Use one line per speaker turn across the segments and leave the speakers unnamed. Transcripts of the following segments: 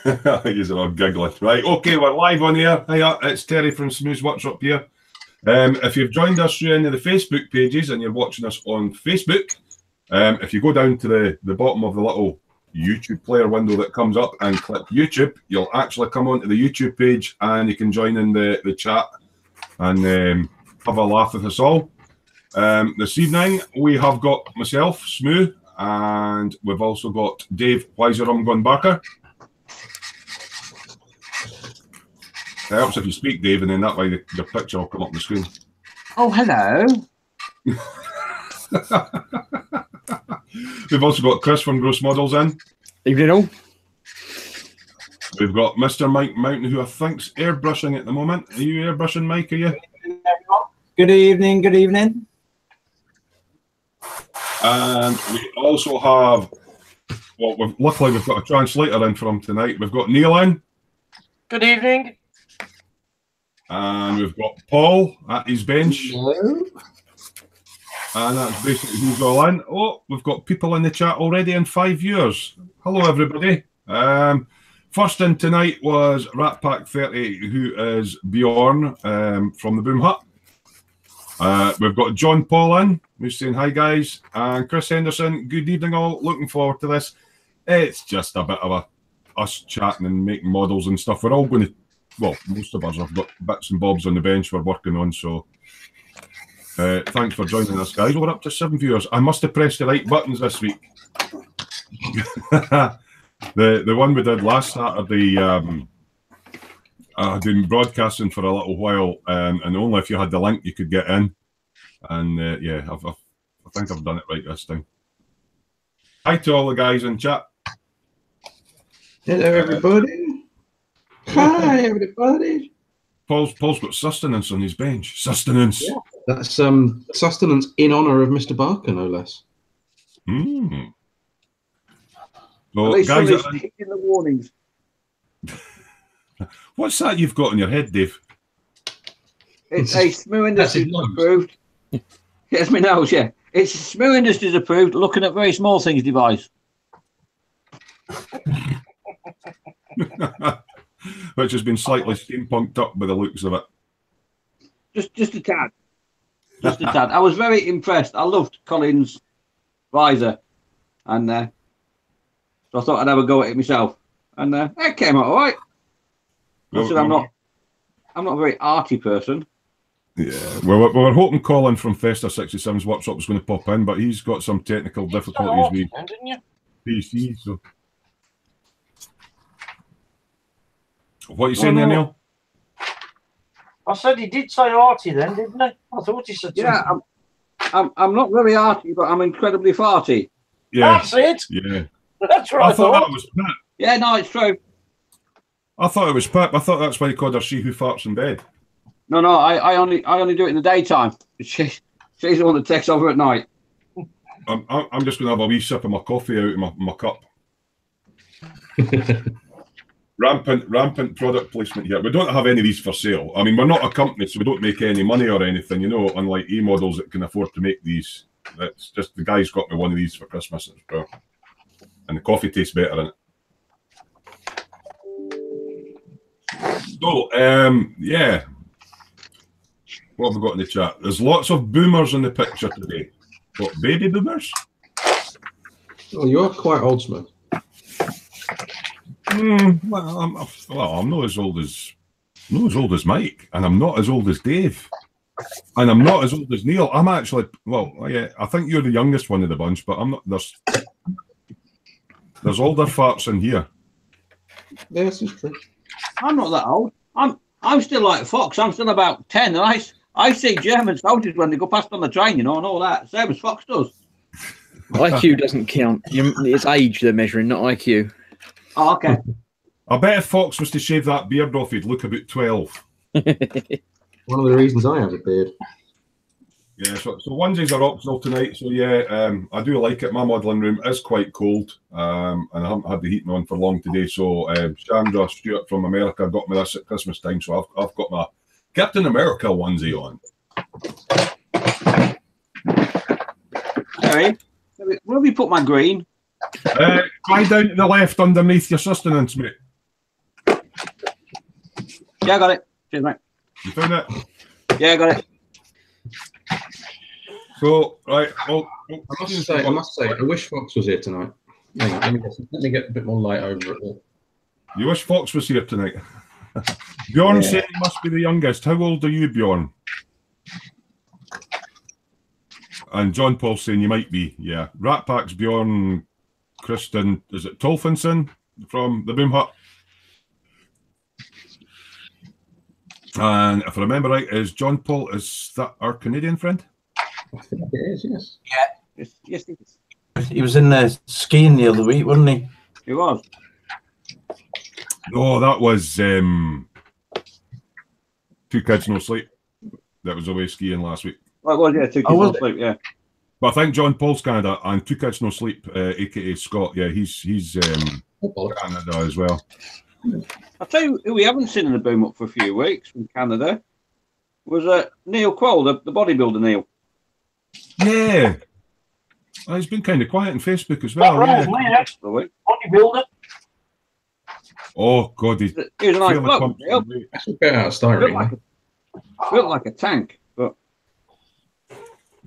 You're all giggling. Right, okay, we're live on here. Hiya, it's Terry from Smoo's Workshop here. If you've joined us through any of the Facebook pages and you're watching us on Facebook, if you go down to the bottom of the little YouTube player window that comes up and click YouTube, you'll actually come onto the YouTube page and you can join in the chat and have a laugh with us all. This evening we have got myself, Smoo, and we've also got Dave Barker. It helps if you speak, Dave, and then that way your picture will come up on the screen.
Oh, hello.
We've also got Chris from Gross Models in.
Evening all.
We've got Mr. Mike Mountain, who I think's airbrushing at the moment. Are you airbrushing, Mike? Are you?
Good evening. Good evening.
And we also have, well, luckily we've got a translator in for him tonight. We've got Neil in.
Good evening.
And we've got Paul at his bench.
Hello.
And that's basically who's all in. Oh, we've got people in the chat already in 5 viewers. Hello, everybody. First in tonight was Rat Pack 30, who is Bjorn from the Boom Hut. We've got John Paul in, who's saying hi, guys. And Chris Henderson, good evening all. Looking forward to this. It's just a bit of us chatting and making models and stuff. We're all going to, well, most of us have got bits and bobs on the bench we're working on, so thanks for joining us, guys. We're up to 7 viewers. I must have pressed the right buttons this week. The one we did last Saturday, I've been broadcasting for a little while, and only if you had the link you could get in. And yeah, I think I've done it right this time. Hi to all the guys in chat.
Hello, everybody. Hi, everybody.
Paul's got sustenance on his bench. Sustenance.
Yeah, that's sustenance in honour of Mr. Barker, no less.
Mm.
Well,
So, guys,
in the warnings.
what's that you've got on your head, Dave?
It's a Smoo Industries approved. It's my nose, yeah. It's a Smoo Industries approved looking at very small things device.
Which has been slightly steampunked up by the looks of it.
Just a tad. Just a tad. I was very impressed. I loved Colin's visor. And so I thought I'd have a go at it myself. And it came out all right. Listen, I'm not a very arty person.
Yeah, well, we're hoping Colin from Festa 67's workshop is going to pop in, but he's got some technical difficulties with PC. So, what are you saying there, Neil?
I said he did say arty then, didn't he? I thought he said
yeah, I'm not very arty, but I'm incredibly farty.
Yeah,
that's it.
Yeah,
that's right.
I thought that was Pip.
Yeah, no, it's true.
I thought it was Pip. I thought that's why he called her "She Who Farts in Bed."
No, I only do it in the daytime. She's the one that takes over at night.
I'm just going to have a wee sip of my coffee out of my cup. Rampant product placement here. We don't have any of these for sale. I mean, we're not a company, so we don't make any money or anything, you know, unlike E-models that can afford to make these. That's just the guy's got me one of these for Christmas. It's brilliant. And the coffee tastes better in it. So, yeah. What have we got in the chat? There's lots of boomers in the picture today. What, baby boomers?
Well, you are quite old, Smith.
Well, I'm not as old as Mike, and I'm not as old as Dave, and I'm not as old as Neil. I'm actually, well, yeah, I think you're the youngest one of the bunch, but I'm not. There's older farts in here.
Yes, it's true.
I'm not that old. I'm still like Fox. I'm still about 10, and I see German soldiers when they go past on the train, you know, and all that. Same as Fox does.
IQ doesn't count. It's age they're measuring, not IQ.
Oh, okay.
I bet if Fox was to shave that beard off, he'd look about 12.
One of the reasons I have a beard.
Yeah, so onesies are optional tonight. So yeah, I do like it. My modelling room is quite cold, and I haven't had the heating on for long today. So Chandra Stewart from America got me this at Christmas time. So I've got my Captain America onesie on.
Harry, where have you put my green?
Try down to the left underneath your sustenance, mate.
Yeah, I got it. Cheers, mate.
You found it?
Yeah, I got it.
So, right. Well,
I must say, I wish Fox was here tonight. Hang on, let me get a bit more light over it all.
You wish Fox was here tonight. Bjorn said he must be the youngest. How old are you, Bjorn? And John Paul saying you might be. Yeah. Rat Pack's Bjorn, Kristen, is it Tolfinson from the Boom Hut? And if I remember right, is John Paul, is that our Canadian friend?
I think it is, yes.
Yes, yes, it is.
He was in there skiing the other week, wasn't he?
He was.
No, that was Two Kids No Sleep. That was away skiing last week.
Well, it was, yeah, 2 kids
was
no sleep, yeah.
But I think John Paul's Canada and Two Kids No Sleep, aka Scott, yeah, he's Canada as well.
I'll tell you who we haven't seen in the boom up for a few weeks from Canada was Neil Quell, the bodybuilder Neil.
Yeah. Well, he's been kind of quiet on Facebook as well.
Right,
Yeah.
mate. Bodybuilder.
Oh, God.
He was a nice bloke, Neil.
That's a bit out of style, really.
Built like a tank, but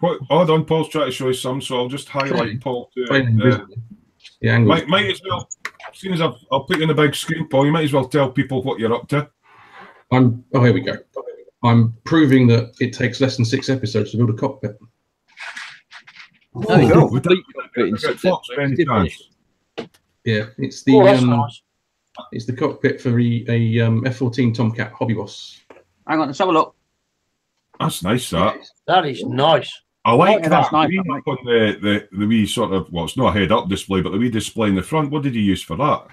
Hold on, Paul's trying to show you some, so I'll just highlight Paul too.
The angle.
Might as well, seeing as I'll put you on the big screen, Paul, you might as well tell people what you're up to.
Oh, here we go. I'm proving that it takes less than 6 episodes to build a cockpit.
Oh, you
go.
got complete cockpit in six
Fox,
episodes,
any
didn't
chance?
Yeah, it's the
That's nice.
it's the cockpit for a F-14 Tomcat Hobby Boss.
hang on, let's have a look.
That's nice, that.
That is nice.
I like
Yeah,
that.
that's nice,
Green
that,
up on the wee sort of, well, it's not a head-up display, but the wee display in the front. What did you use for that?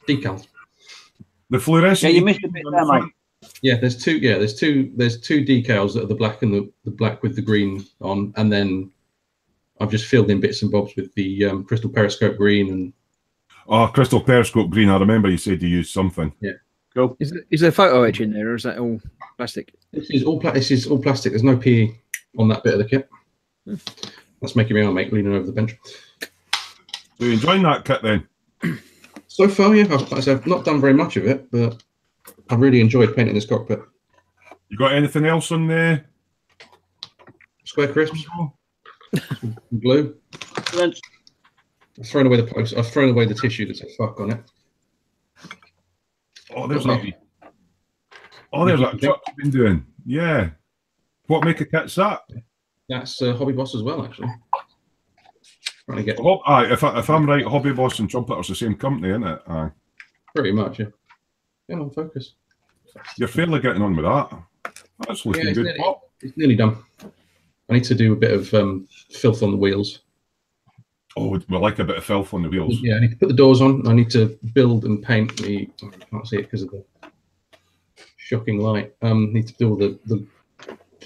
Decal.
The fluorescent.
Yeah, you missed a bit there, mate.
Yeah, there's two decals that are the black and the black with the green on, and then I've just filled in bits and bobs with the crystal periscope green and.
Oh, crystal periscope green. I remember you said you used something.
Yeah.
Cool.
Is there photo etch in there, or is that all plastic?
This is all plastic. There's no PE on that bit of the kit. That's making me mate leaning over the bench.
So you enjoying that kit then?
So far, yeah, I've not done very much of it, but I've really enjoyed painting this cockpit.
You got anything else on there?
Square crisps, glue.
Excellent.
I've thrown away the post. I've thrown away the tissue that said "fuck" on it.
Oh, there's that. Oh, there's that truck you've been doing. Yeah. What make a kit's that?
That's Hobby Boss as well, actually. Trying to get
If I'm right, Hobby Boss and Trumpetter's the same company, isn't it? Aye.
pretty much, yeah. Come on, focus.
You're fairly getting on with that. That's looking
Yeah,
good.
it's nearly done. I need to do a bit of filth on the wheels.
Oh, we like a bit of filth on the wheels.
Yeah, I need to put the doors on. I need to build and paint the. I can't see it because of the shocking light. Need to do all the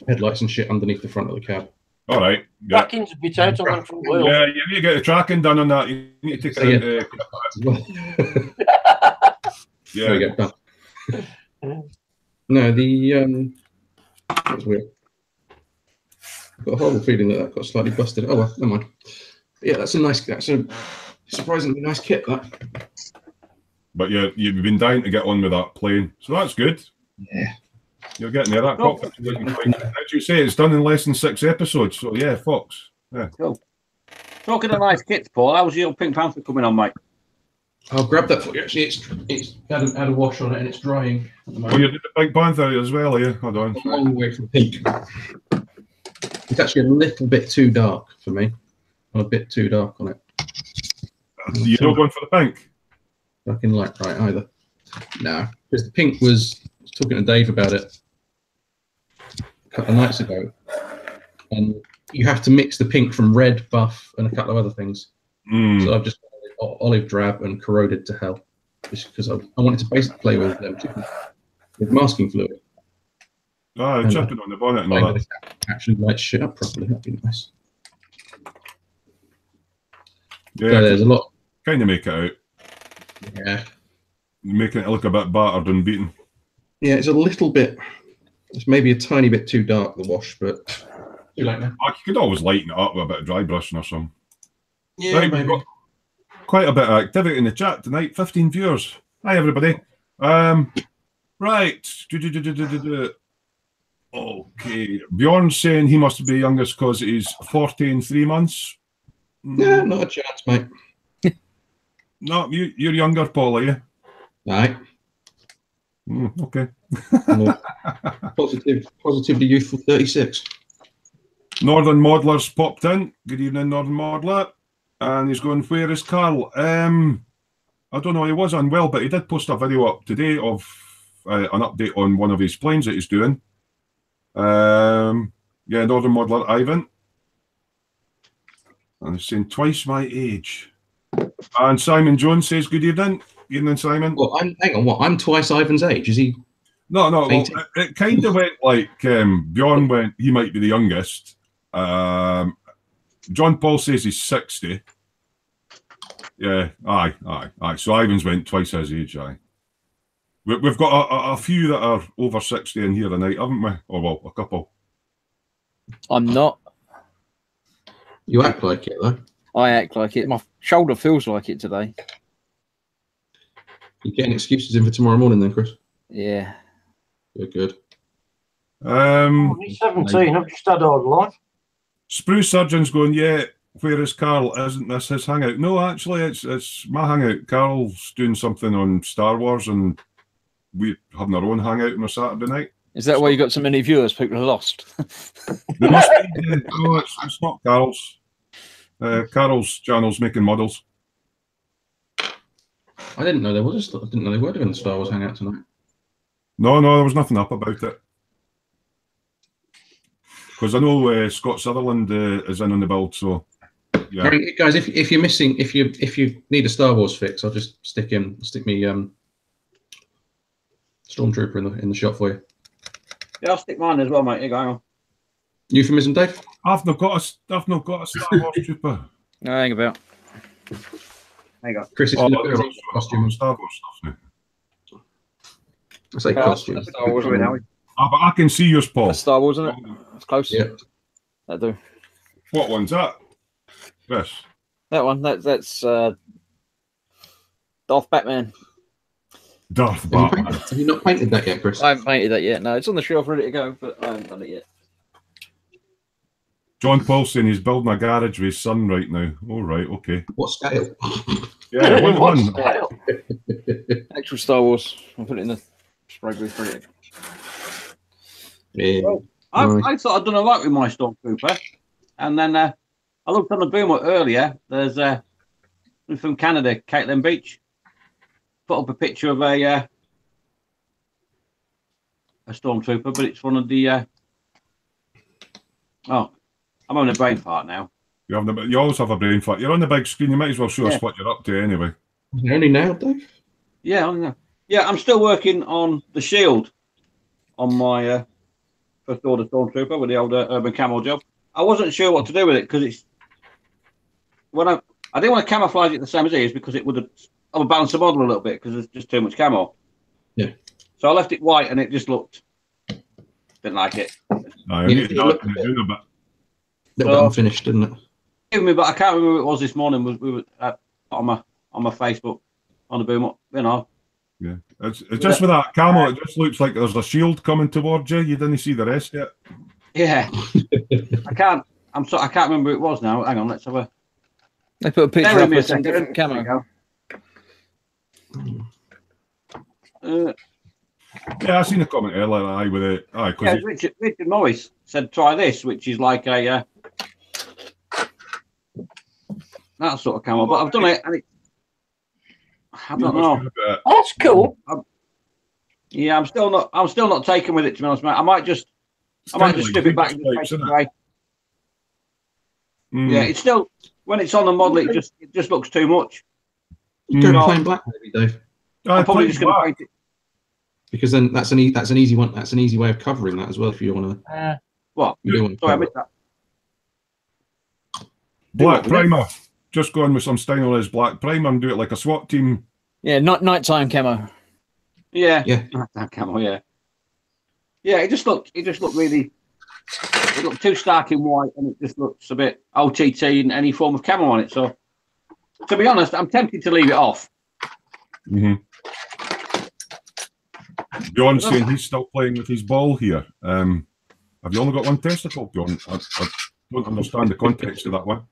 headlights and shit underneath the front of the cab.
All right. Yeah.
Tracking's a bit out on them front wheels.
Yeah, you need to get the tracking done on that. You need to take it into.
There we go. Done. No, that's weird. I've got a horrible feeling that got slightly busted. Oh well, never mind. But yeah, that's a surprisingly nice kit. That.
But you've been dying to get on with that plane, so that's good.
Yeah.
You're getting there. That cockpit. As you say, it's done in less than 6 episodes. So yeah, Fox. Yeah.
Cool. Talking of nice kits, Paul, how's your Pink Panther coming on, mate?
I'll grab that for you. Actually, it's had a wash on it and it's drying.
Oh, you did the Pink Panther as well, yeah? Hold on.
A long way from pink. It's actually a little bit too dark for me. I'm a bit too dark on it.
You're not going for the pink?
Fucking light right either. No, because the pink was talking to Dave about it a couple of nights ago, and you have to mix the pink from red, buff, and a couple of other things. So I've just olive drab and corroded to hell, just because I wanted to basically play with masking fluid.
Oh, chucking on the bonnet and all that.
Actually light shit up properly. That'd be nice.
Yeah,
So there's a lot.
kind of make it out.
Yeah.
Making it look a bit battered and beaten.
Yeah, it's a little bit. It's maybe a tiny bit too dark, the wash, but too late now.
You could always lighten it up with a bit of dry brushing or something.
Yeah,
Right, we've
maybe.
got quite a bit of activity in the chat tonight. 15 viewers. Hi, everybody. Right. Okay. Bjorn's saying he must be youngest because he's 40 in 3 months.
Yeah, not a chance, mate.
No, you're younger, Paul, are you?
Right.
Okay.
Positively youthful 36.
Northern Modeller's popped in. Good evening, Northern Modeller. And he's going, where is Carl? I don't know, he was unwell, but he did post a video up today of an update on one of his planes that he's doing. Yeah, Northern Modeller Ivan. And he's saying twice my age. And Simon Jones says, good evening. Evening, Simon.
Well, hang on, what? I'm twice Ivan's age. Is he?
No, well, it kind of went like Bjorn went, he might be the youngest. John Paul says he's 60. Yeah, aye. So Ivan's went twice his age, aye. We've got a few that are over 60 in here tonight, haven't we? Or, well, a couple.
I'm not.
You act like it, though.
I act like it. My shoulder feels like it today.
You're getting excuses in for tomorrow morning, then, Chris.
Yeah.
Good.
He's 17. I've just had hard life.
Spruce Surgeon's going, yeah, where is Carl? Isn't this his hangout? No, actually, it's my hangout. Carl's doing something on Star Wars, and we're having our own hangout on a Saturday night.
Is that why you got so many viewers? People are lost.
There must be. No, it's not Carl's. Carl's channel's making models.
I didn't know there was. I didn't know they were doing the Star Wars hangout tonight.
No, there was nothing up about it. Because I know Scott Sutherland is in on the build, so yeah.
Right, guys, if you're missing, if you need a Star Wars fix, I'll just stick me Stormtrooper in the shop for you.
Yeah, I'll stick mine as well, mate. Here, go on.
Euphemism, Dave?
I've not got a Star Wars trooper.
No, hang about.
There you go.
Chris, it's costume.
Star Wars stuff now.
I say costume.
Star Wars right now.
But I can see yours, Paul.
That's Star Wars, isn't it? It's close.
Yeah.
That do.
What one's that? Chris.
That one. That's Darth Batman.
Darth Batman.
Have you not painted that yet, Chris?
I haven't painted that yet. No, it's on the shelf ready to go, but I haven't done it yet.
John Paulson, he's building a garage with his son right now. All right, okay.
What scale?
Yeah, one.
Actual Star Wars. I'll put it in the spray booth ready to go.
Yeah.
Well, I thought I'd done all right with my Stormtrooper. And then I looked on the boom earlier. There's from Canada, Caitlin Beach. Put up a picture of a Stormtrooper, but it's one of the... I'm having a brain fart now.
You always have a brain fart. You're on the big screen. You might as well show us what you're up to anyway.
You're only now, Dave?
Yeah, I'm still working on the shield on my first order Stormtrooper with the old urban camo job. I wasn't sure what to do with it because it's when I didn't want to camouflage it the same as it is because it would have overbalanced the model a little bit because there's just too much camo.
Yeah.
So I left it white and it just looked didn't like it.
No,
It looked a bit unfinished, didn't it?
But I can't remember who it was this morning. We were on my Facebook on the boom up, you know.
Yeah, it's just with that camo. It just looks like there's a shield coming towards you. You didn't see the rest yet.
Yeah, I can't remember who it was now. Hang on, let's have a.
They put a picture up with some different camo.
Yeah, I seen a comment earlier. With it.
Yeah, Richard Morris said try this, which is like a that sort of camo. But I've done it, and I don't know.
That's cool.
Yeah, I'm still not taken with it, to be honest, mate. I might just strip it back and just paint it grey. Yeah, it's still when it's on the model, it just looks too much.
Go plain black, maybe, Dave.
I'm probably just going to paint it.
Because then that's an easy one. That's an easy way of covering that as well. If you want to.
What? Sorry, I missed that.
Black primer. Just go on with some Steinless black primer and do it like a SWAT team.
Yeah, nighttime camo.
Yeah.
Yeah.
Camo. Yeah. Yeah. It just looked really. It looked too stark in white, and it just looks a bit OTT in any form of camo on it. So To be honest, I'm tempted to leave it off.
Mm-hmm. Bjorn's saying he's still playing with his ball here. Have you only got one testicle, Bjorn? I don't understand the context of that one.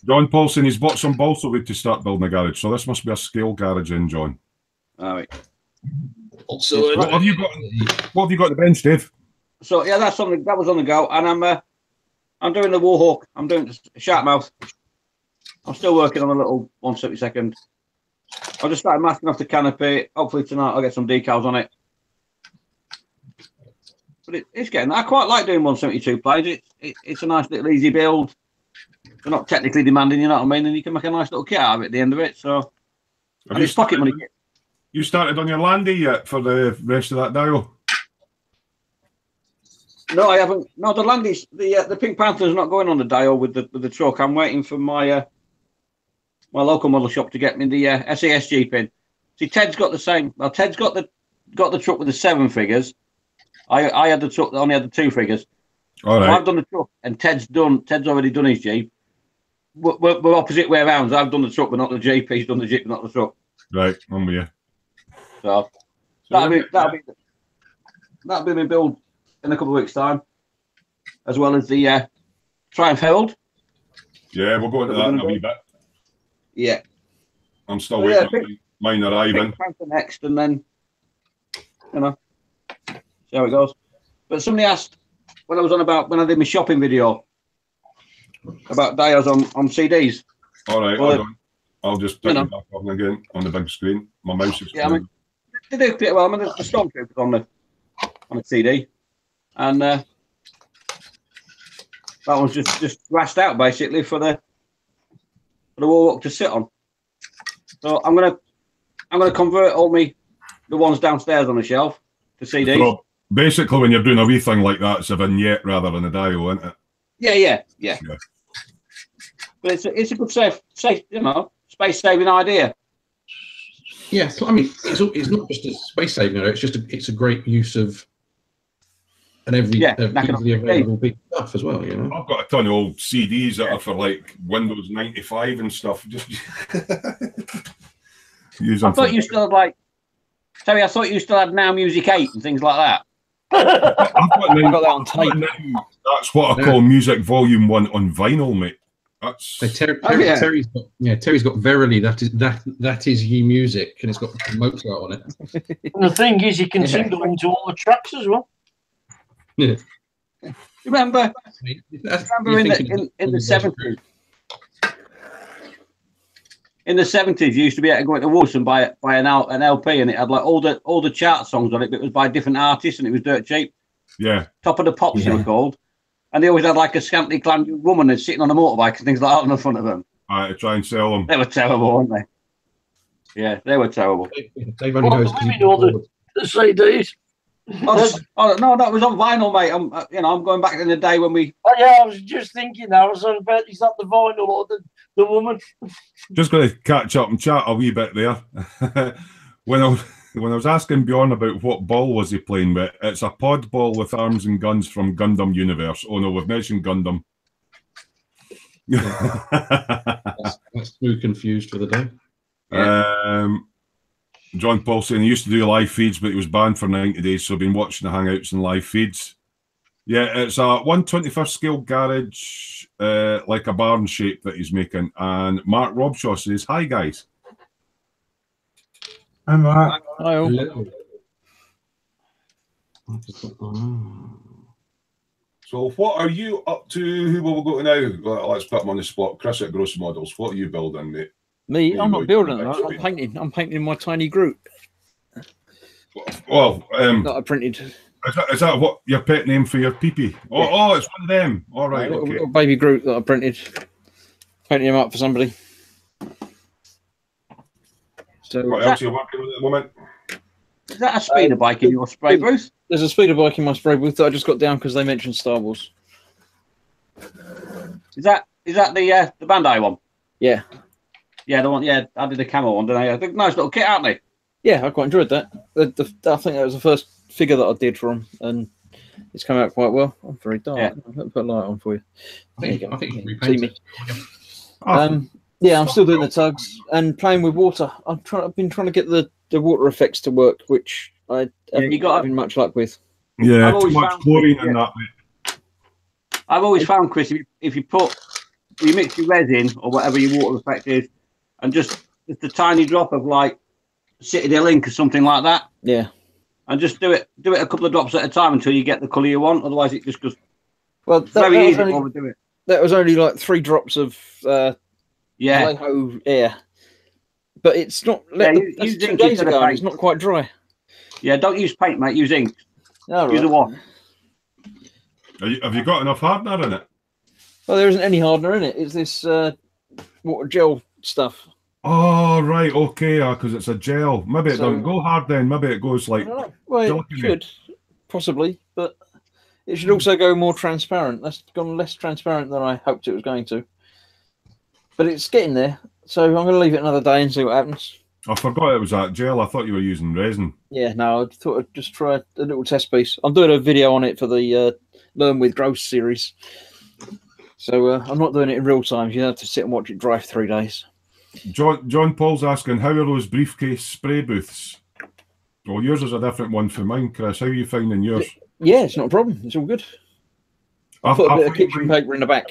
John Paulson, he's bought some balsa wood to start building a garage, so this must be a scale garage in, John.
All right.
Also,
What have you got? What have you got at the bench, Dave?
So yeah, that was on the go, and I'm doing the Warhawk. I'm doing sharp mouth. I'm still working on a little 1/72. I just started masking off the canopy. Hopefully tonight I'll get some decals on it. But it's getting. I quite like doing 172 plays. It's a nice little easy build. They're not technically demanding, you know what I mean, and you can make a nice little kit out of it at the end of it. So and it's pocket money.
You started on your landy yet for the rest of that dial?
No, I haven't. No, the Landy's the Pink Panther's not going on the dial with the truck. I'm waiting for my my local model shop to get me the SAS Jeep in. See, Ted's got the same. Well, Ted's got the truck with the 7 figures. I had the truck that only had the 2 figures.
All right.
So I've done the truck, and Ted's already done his Jeep. We're opposite way around. I've done the truck, but not the Jeep. He's done the Jeep, but not the truck.
Right, I'm with you.
So that'll be my build in a couple of weeks' time, as well as the Triumph Herald.
Yeah, we'll go into that in a wee bit.
Yeah.
I'm still waiting on mine arriving.
Panther next, and then, you know, see how it goes. But somebody asked when I did my shopping video about dials on CDs.
All right,
well,
I'll just put it back on again on the big screen. My mouse is.
Yeah, I mean, they do pretty well. I mean, the Stormtroopers on the CD, and that one's just thrashed out basically for the Warhawk to sit on. So I'm gonna convert all the ones downstairs on the shelf to CDs. So
basically, when you're doing a wee thing like that, it's a vignette rather than a dial, isn't it?
Yeah. But it's a good safe, you know, space saving idea.
Yeah, I mean, it's not just a space saving idea. It's a great use of easily available big stuff as well. You know,
I've got a ton of old CDs that are for like Windows 95 and stuff. Just use them.
I thought you still had like Terry. I thought you still had Now Music 8 and things like that.
I've got
that on tape.
That's what I call Music Volume 1 on vinyl, mate. That's
Terry's got Verily. That is ye music, and it's got Mozart on it.
And the thing is, you can sing along to all the tracks as well.
Yeah.
Remember in the 70s. In the 70s, you used to be able to go into Woolworths and buy an LP, and it had like all the chart songs on it, but it was by different artists, and it was dirt cheap.
Yeah.
Top of the Pops, they were called. And they always had like a scantily clad woman that's sitting on a motorbike and things like that on the front of them.
To try and sell them.
They were terrible, weren't they? Yeah, they were terrible.
They've only
all the CDs.
Oh no, that was on vinyl, mate. I'm going back in the day when we.
Oh yeah, I was just thinking that. I was on about is that the vinyl or the woman?
Just going to catch up and chat a wee bit there. When I was asking Bjorn about what ball was he playing with, it's a pod ball with arms and guns from Gundam Universe. Oh no, we've mentioned Gundam.
That's too confused for the day.
John Paul saying he used to do live feeds, but he was banned for 90 days, so I've been watching the Hangouts and live feeds. Yeah, it's a 1/21st scale garage, like a barn shape that he's making. And Mark Robshaw says, "Hi guys."
I'm Mark.
Hello.
So what are you up to? Who will we go to now? Well, let's put him on the spot. Chris at Gross Models. What are you building, mate?
Me? I'm not building that. I'm painting my tiny group.
Well,
that I printed.
Is that what your pet name for your peepee? Oh, it's one of them. All right, okay.
Little baby group that I printed. Painting him up for somebody. So
what else are you working with at the moment?
Is that a speeder bike in your spray booth?
There's a speeder bike in my spray booth that I just got down because they mentioned Star Wars.
Is that the Bandai one?
Yeah.
Yeah, the one. Yeah, I did the camo one, didn't I? Nice little kit, aren't they?
Yeah, I quite enjoyed that. I think that was the first figure that I did for them, and it's come out quite well. I'm very dark.
Yeah.
I'll put a light on for you.
I think you repainted it.
Yeah, I'm still doing the tugs and playing with water. I've been trying to get the water effects to work, which I haven't
you got
having much luck with.
Yeah,
I've
too
always
much
found-
chlorine
yeah.
in that, mate.
I've always found, Chris, if you mix your resin or whatever your water effect is, and just a tiny drop of like Citadel ink or something like that,
Yeah.
and just do it a couple of drops at a time until you get the colour you want. Otherwise, it just goes
Well,
very easy to overdo it.
that was only like 3 drops of
Yeah,
Vallejo air, but it's not.
Yeah,
That's
use
2
ink
days
instead of
ago, and
paint.
it's not quite dry.
yeah. Don't use paint, mate. Use ink.
All
Use a
right.
wash.
Have you got enough hardener in it?
Well, there isn't any hardener in it. It's this water gel stuff.
Oh, right, okay, because it's a gel. Maybe it
So-
doesn't go hard then. Maybe it goes
I
like...
don't know. Well, it
Gelatin.
should possibly, but it should also go more transparent. That's gone less transparent than I hoped it was going to. But it's getting there, so I'm going to leave it another day and see what happens.
I forgot it was that gel. I thought you were using resin.
Yeah, no, I thought I'd just try a little test piece. I'm doing a video on it for the Learn with Gross series. So I'm not doing it in real time. You have to sit and watch it dry for 3 days.
John Paul's asking, how are those briefcase spray booths? Well, yours is a different one from mine, Chris. How are you finding yours?
Yeah, it's not a problem. It's all good. I put a bit of kitchen paper in the back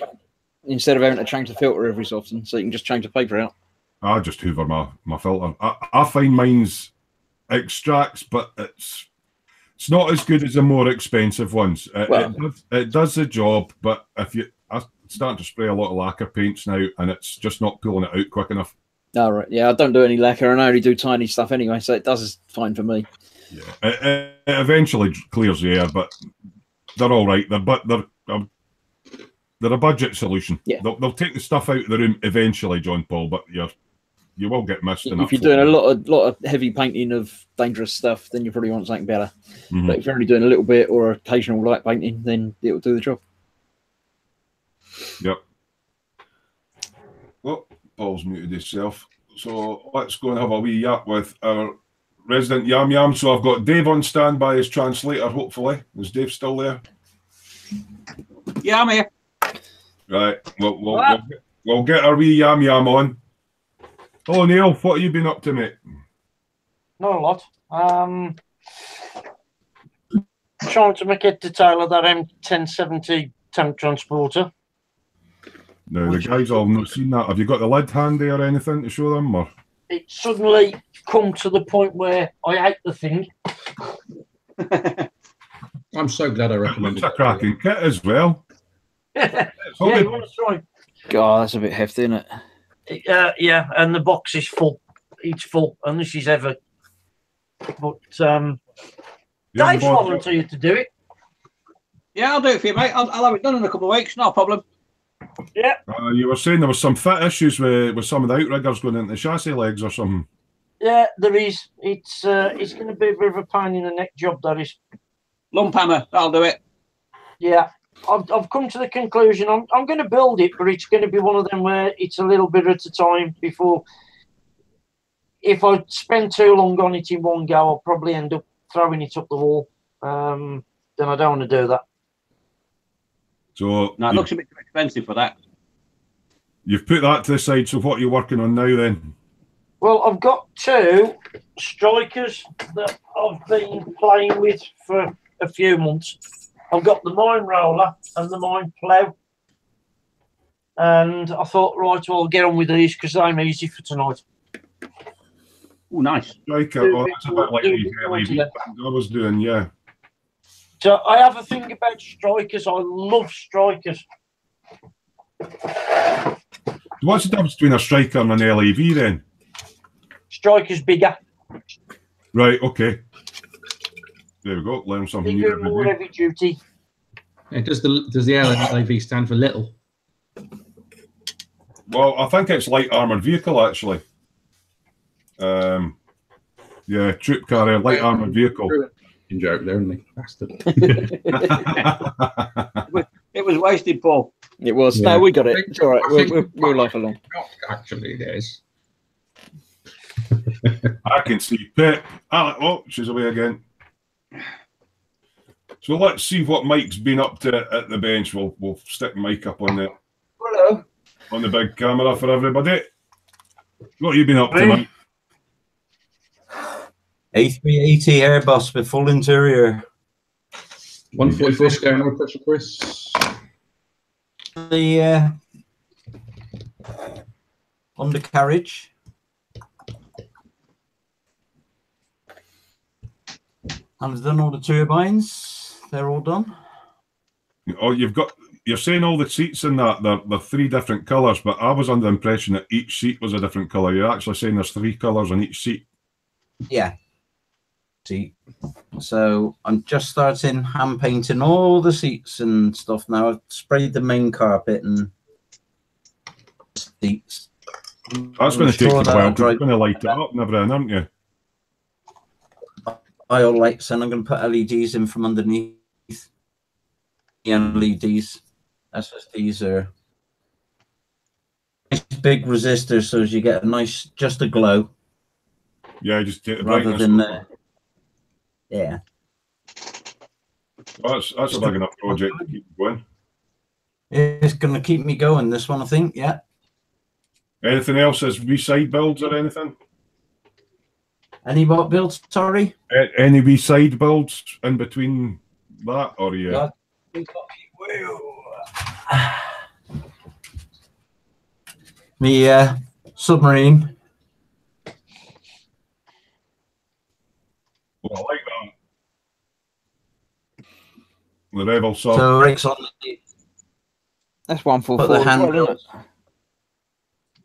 instead of having to change the filter every so often, so you can just change the paper out.
I just hoover my filter. I find mine's extracts, but it's not as good as the more expensive ones. It does the job, but I'm starting to spray a lot of lacquer paints now, and it's just not pulling it out quick enough.
All right. Yeah, I don't do any lacquer, and I only do tiny stuff anyway, so it does fine for me.
Yeah, it eventually clears the air, but they're all right. They're a budget solution.
Yeah.
They'll take the stuff out of the room eventually, John Paul, but you will get missed.
If you're doing a lot of heavy painting of dangerous stuff, then you probably want something better.
Mm-hmm.
But if you're only doing a little bit or occasional light painting, then it'll do the job.
Yep. Well, Paul's muted himself. So let's go and have a wee yap with our resident Yam Yam. So I've got Dave on standby as translator, hopefully. Is Dave still there?
Yeah, I'm here.
Right. We'll get our wee Yam Yam on. Hello, Neil. What have you been up to, mate?
Not a lot. Trying to make it to tailor that M1070 tank transporter.
No, the guys all not seen that. Have you got the lid handy or anything to show them? Or
It suddenly come to the point where I hate the thing.
I'm so glad I
it's
recommended
a cracking kit as well.
Yeah,
It's only-
you want to try?
God, that's a bit hefty, isn't it?
Yeah, and the box is full. It's full, and this is ever. But
the
Dave
unbox-
volunteered to do it.
Yeah, I'll do it for you, mate. I'll have it done in a couple of weeks. No problem.
Yeah,
you were saying there was some fit issues with some of the outriggers going into the chassis legs or something.
yeah, there is. It's going to be a bit of a pain in the neck job. That is.
Lump hammer. That'll do it.
Yeah, I've come to the conclusion I'm going to build it, but it's going to be one of them where it's a little bit at a time before. If I spend too long on it in one go, I'll probably end up throwing it up the wall. Then I don't want to do that.
So
No, it looks a bit too expensive for that.
you've put that to the side. So what are you working on now then?
Well, I've got 2 strikers that I've been playing with for a few months. I've got the mine roller and the mine plough. And I thought, right, well, I'll get on with these because I'm easy for tonight.
Oh, nice.
Striker. Oh, that's a bit like these LED
Yeah.
things I was doing, yeah.
So I have a thing about strikers. I love strikers.
What's the difference between a striker and an LEV then?
Strikers bigger,
Right, okay. There we go. Learn something new
bigger,
every
more
day.
heavy duty.
Yeah, does the LAV stand for little?
Well, I think it's light armored vehicle actually. Yeah, troop carrier, light armored vehicle.
Joke there, isn't he? Bastard.
It was wasted, Paul.
It was.
Yeah.
No, we got it. It's all right.
I think-
We'll laugh along.
Actually, there's.
I can see Pip. Oh, she's away again. So let's see what Mike's been up to at the bench. We'll stick Mike up on
Hello.
the big camera for everybody. What have you been up to, man?
A380 Airbus with full interior.
144 scale, no pressure, Chris.
The undercarriage. I've done all the turbines. They're all done.
Oh, you're saying all the seats in that, they're 3 different colours, but I was under the impression that each seat was a different colour. You're actually saying there's 3 colours on each seat.
Yeah. See, so I'm just starting hand painting all the seats and stuff now. I've sprayed the main carpet and seats.
That's going to take you a while. You're going to light it up and everything, aren't you?
Aisle lights, and I'm going to put LEDs in from underneath. The LEDs, SSDs are nice big resistors, so as you get a nice, just a glow.
Yeah, just take the
rather
brightness.
Than yeah.
Well, that's a big enough project to keep going.
It's going to keep me going, this one, I think, yeah.
Anything else as wee side builds or anything?
Any what builds, sorry?
Any wee side builds in between that, or yeah?
The submarine.
Well, I like that. The Rebel sub.
So Rick's on the...
That's 144.
Put the
as well,
handrail.
isn't it?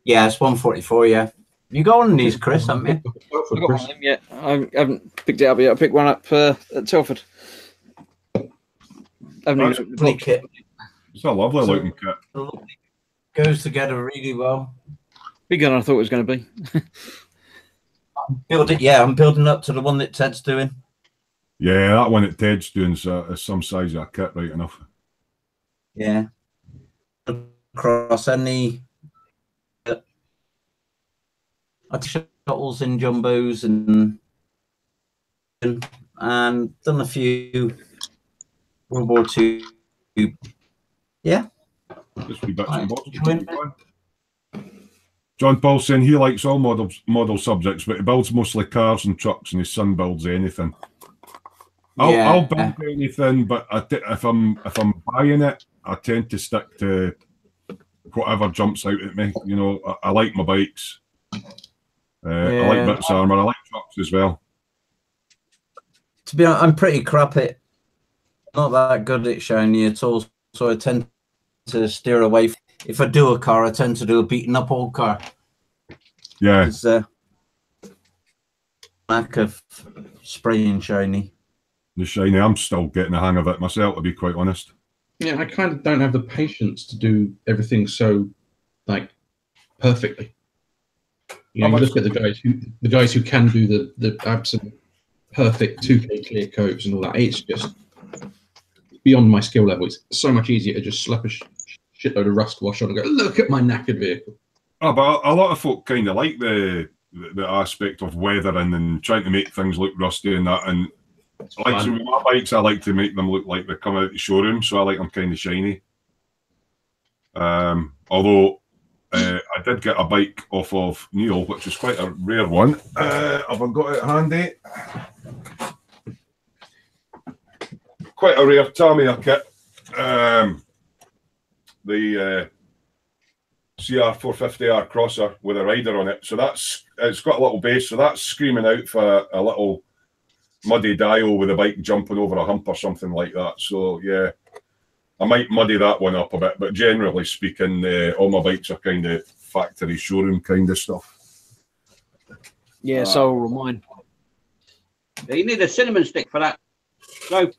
Yeah, it's 144, yeah. You got one of these, Chris, haven't you?
I've got one of them yet. I haven't picked it up yet. I picked one up at Telford.
That's
Even
Lovely kit.
It's a lovely looking kit.
Goes together really well.
bigger than I thought it was going to be.
I'm building up to the one that Ted's doing.
Yeah, that one that Ted's doing is some size of a kit, right enough.
Yeah. Across any shuttles and jumbos and done a few World War II. Yeah.
Just wee bits and bobs. John Paul's saying he likes all model subjects, but he builds mostly cars and trucks, and his son builds anything. I'll build anything, but if I'm buying it, I tend to stick to whatever jumps out at me. You know, I like my bikes. I like bits of armour. I like trucks as well.
To be honest, I'm pretty crap at, not that good at shiny at all, so I tend to steer away. If I do a car, I tend to do a beaten up old car.
Yeah.
It's lack of spraying shiny.
The shiny, I'm still getting the hang of it myself, to be quite honest.
Yeah, I kind of don't have the patience to do everything so like perfectly. You know, you look at the guys who can do the absolute perfect 2K clear coats and all that. It's just beyond my skill level. It's so much easier to just slap a shitload of rust wash on and go, look at my knackered vehicle.
Oh, but a lot of folk kind of like the aspect of weathering and trying to make things look rusty and that. And like so with my bikes, I like to make them look like they come out of the showroom, so I like them kind of shiny. Although I did get a bike off of Neil, which is quite a rare one. Have I got it handy? Quite a rare Tamiya kit. The CR450R crosser with a rider on it. So it's got a little base, so that's screaming out for a little muddy dial with a bike jumping over a hump or something like that. So yeah, I might muddy that one up a bit, but generally speaking, all my bikes are kind of factory showroom kind of stuff.
Yeah, so are mine.
You need a cinnamon stick for that. So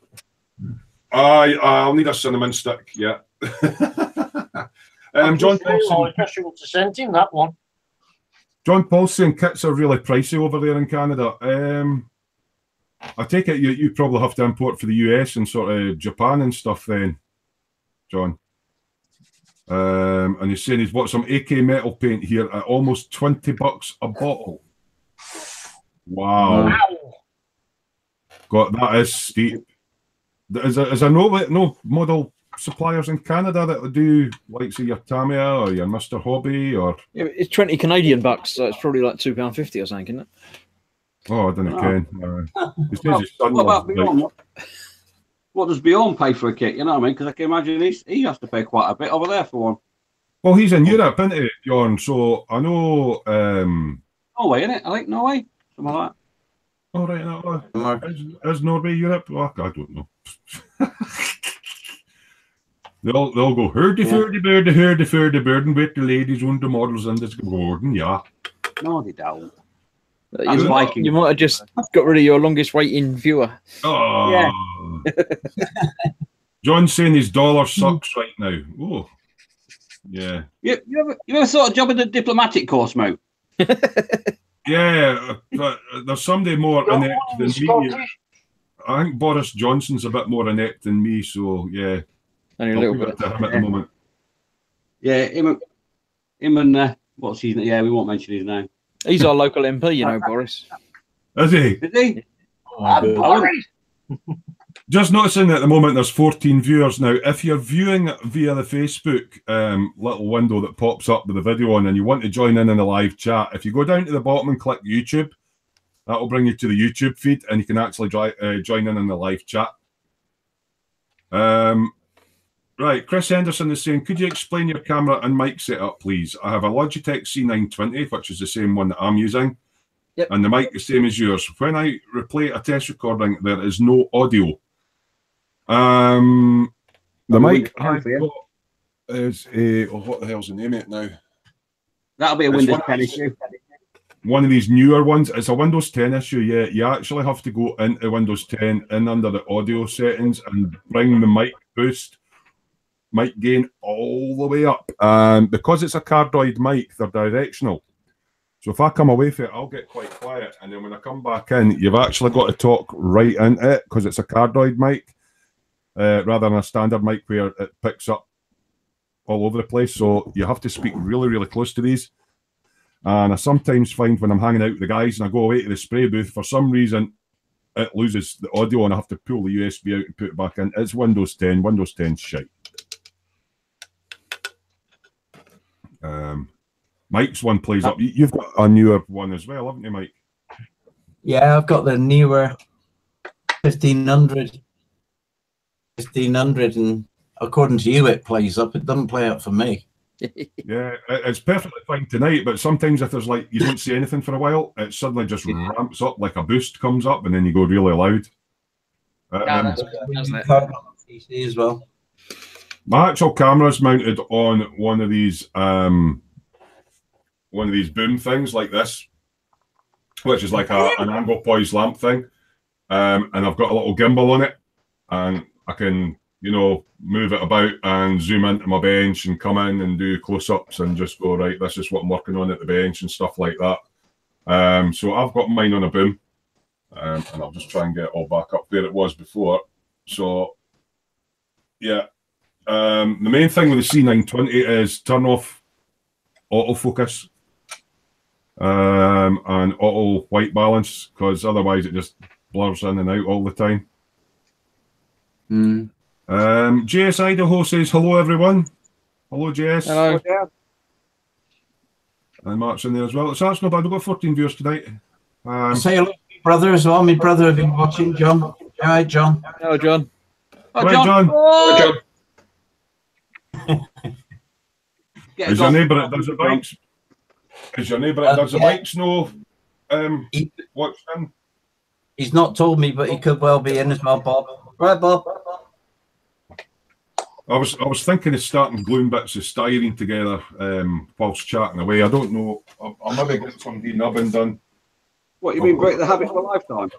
I'll need a cinnamon stick, yeah. John Paulson,
to send him that one.
John Paulson kits are really pricey over there in Canada. I take it you probably have to import for the US and sort of Japan and stuff then, John. And he's saying he's bought some AK metal paint here at almost $20 a bottle. Wow. God, that is steep. Is there no model suppliers in Canada that will do likes of your Tamiya or your Mr. Hobby or?
Yeah, it's 20 Canadian bucks, so it's probably like £2.50 or something, isn't it?
Oh, I don't know, Ken. He says his son
What about
loves
Bjorn? What does Bjorn pay for a kit? You know what I mean? Because I can imagine he has to pay quite a bit over there for one.
Well, he's in Europe, isn't he, Bjorn? So I know.
Norway, isn't it? I think Norway, something like that.
Oh, right, no, is Norway Europe? Well, I don't know. they'll go hurdy bird, and with the ladies and the models and this Gordon, yeah.
No, they don't.
You might have just got rid of your longest waiting viewer.
Oh,
yeah.
John's saying his dollar sucks right now. Oh, yeah.
You ever thought of jobbing the diplomatic course, Mo?
Yeah, but there's somebody more inept than me. I think Boris Johnson's a bit more inept than me, so yeah.
Only a little bit
to him at the moment.
Yeah, him and what's his name? Yeah, we won't mention his name.
He's our local MP, you know, Boris.
Is he?
Is he?
Boris.
Just noticing at the moment there's 14 viewers now. If you're viewing via the Facebook little window that pops up with the video on and you want to join in the live chat, if you go down to the bottom and click YouTube, that will bring you to the YouTube feed and you can actually join in the live chat. Right, Chris Henderson is saying, could you explain your camera and mic setup, please? I have a Logitech C920, which is the same one that I'm using.
Yep.
And the mic the same as yours. When I replay a test recording, there is no audio. The mic I've got is a what the hell's the name of it now?
That'll be a Windows 10 issue.
One of these newer ones. It's a Windows 10 issue. Yeah, you actually have to go into Windows 10 in under the audio settings and bring the mic boost, mic gain all the way up. And because it's a cardioid mic, they're directional. So if I come away from it, I'll get quite quiet. And then when I come back in, you've actually got to talk right into it because it's a cardioid mic rather than a standard mic where it picks up all over the place. So you have to speak really, really close to these. And I sometimes find when I'm hanging out with the guys and I go away to the spray booth, for some reason, it loses the audio and I have to pull the USB out and put it back in. It's Windows 10. Windows 10 shite. Mike's one plays up. You've got a newer one as well, haven't you, Mike?
Yeah, I've got the newer 1500, and according to you, it plays up. It doesn't play up for me.
Yeah, it's perfectly fine tonight, but sometimes if there's like you don't see anything for a while, it suddenly just ramps up, like a boost comes up, and then you go really loud.
Doesn't it?
PC as well.
My actual camera's mounted on one of these boom things like this, which is like an angle poise lamp thing, and I've got a little gimbal on it, and I can, you know, move it about and zoom into my bench and come in and do close-ups and just go, right, this is what I'm working on at the bench and stuff like that. So I've got mine on a boom, and I'll just try and get it all back up where it was before. So yeah, the main thing with the C920 is turn off autofocus and auto white balance, because otherwise it just blurs in and out all the time. JS Idaho says hello everyone. Hello JS.
Hello.
And Mark's in there as well. So that's not bad. We've got 14 viewers tonight.
Say hello to my brother as well. My brother have been watching, John. Hi, John.
Hello, John.
Oh,
right,
John.
John.
John.
Is your neighbour that does the bikes? Is your neighbour that does the bikes know what's in?
He's not told me, but he could well be in as well, Bob. Right, Bob.
I was thinking of starting gluing bits of styrene together whilst chatting away. I don't know. I'll maybe get some denubbing done.
What, you mean break the habit of a lifetime?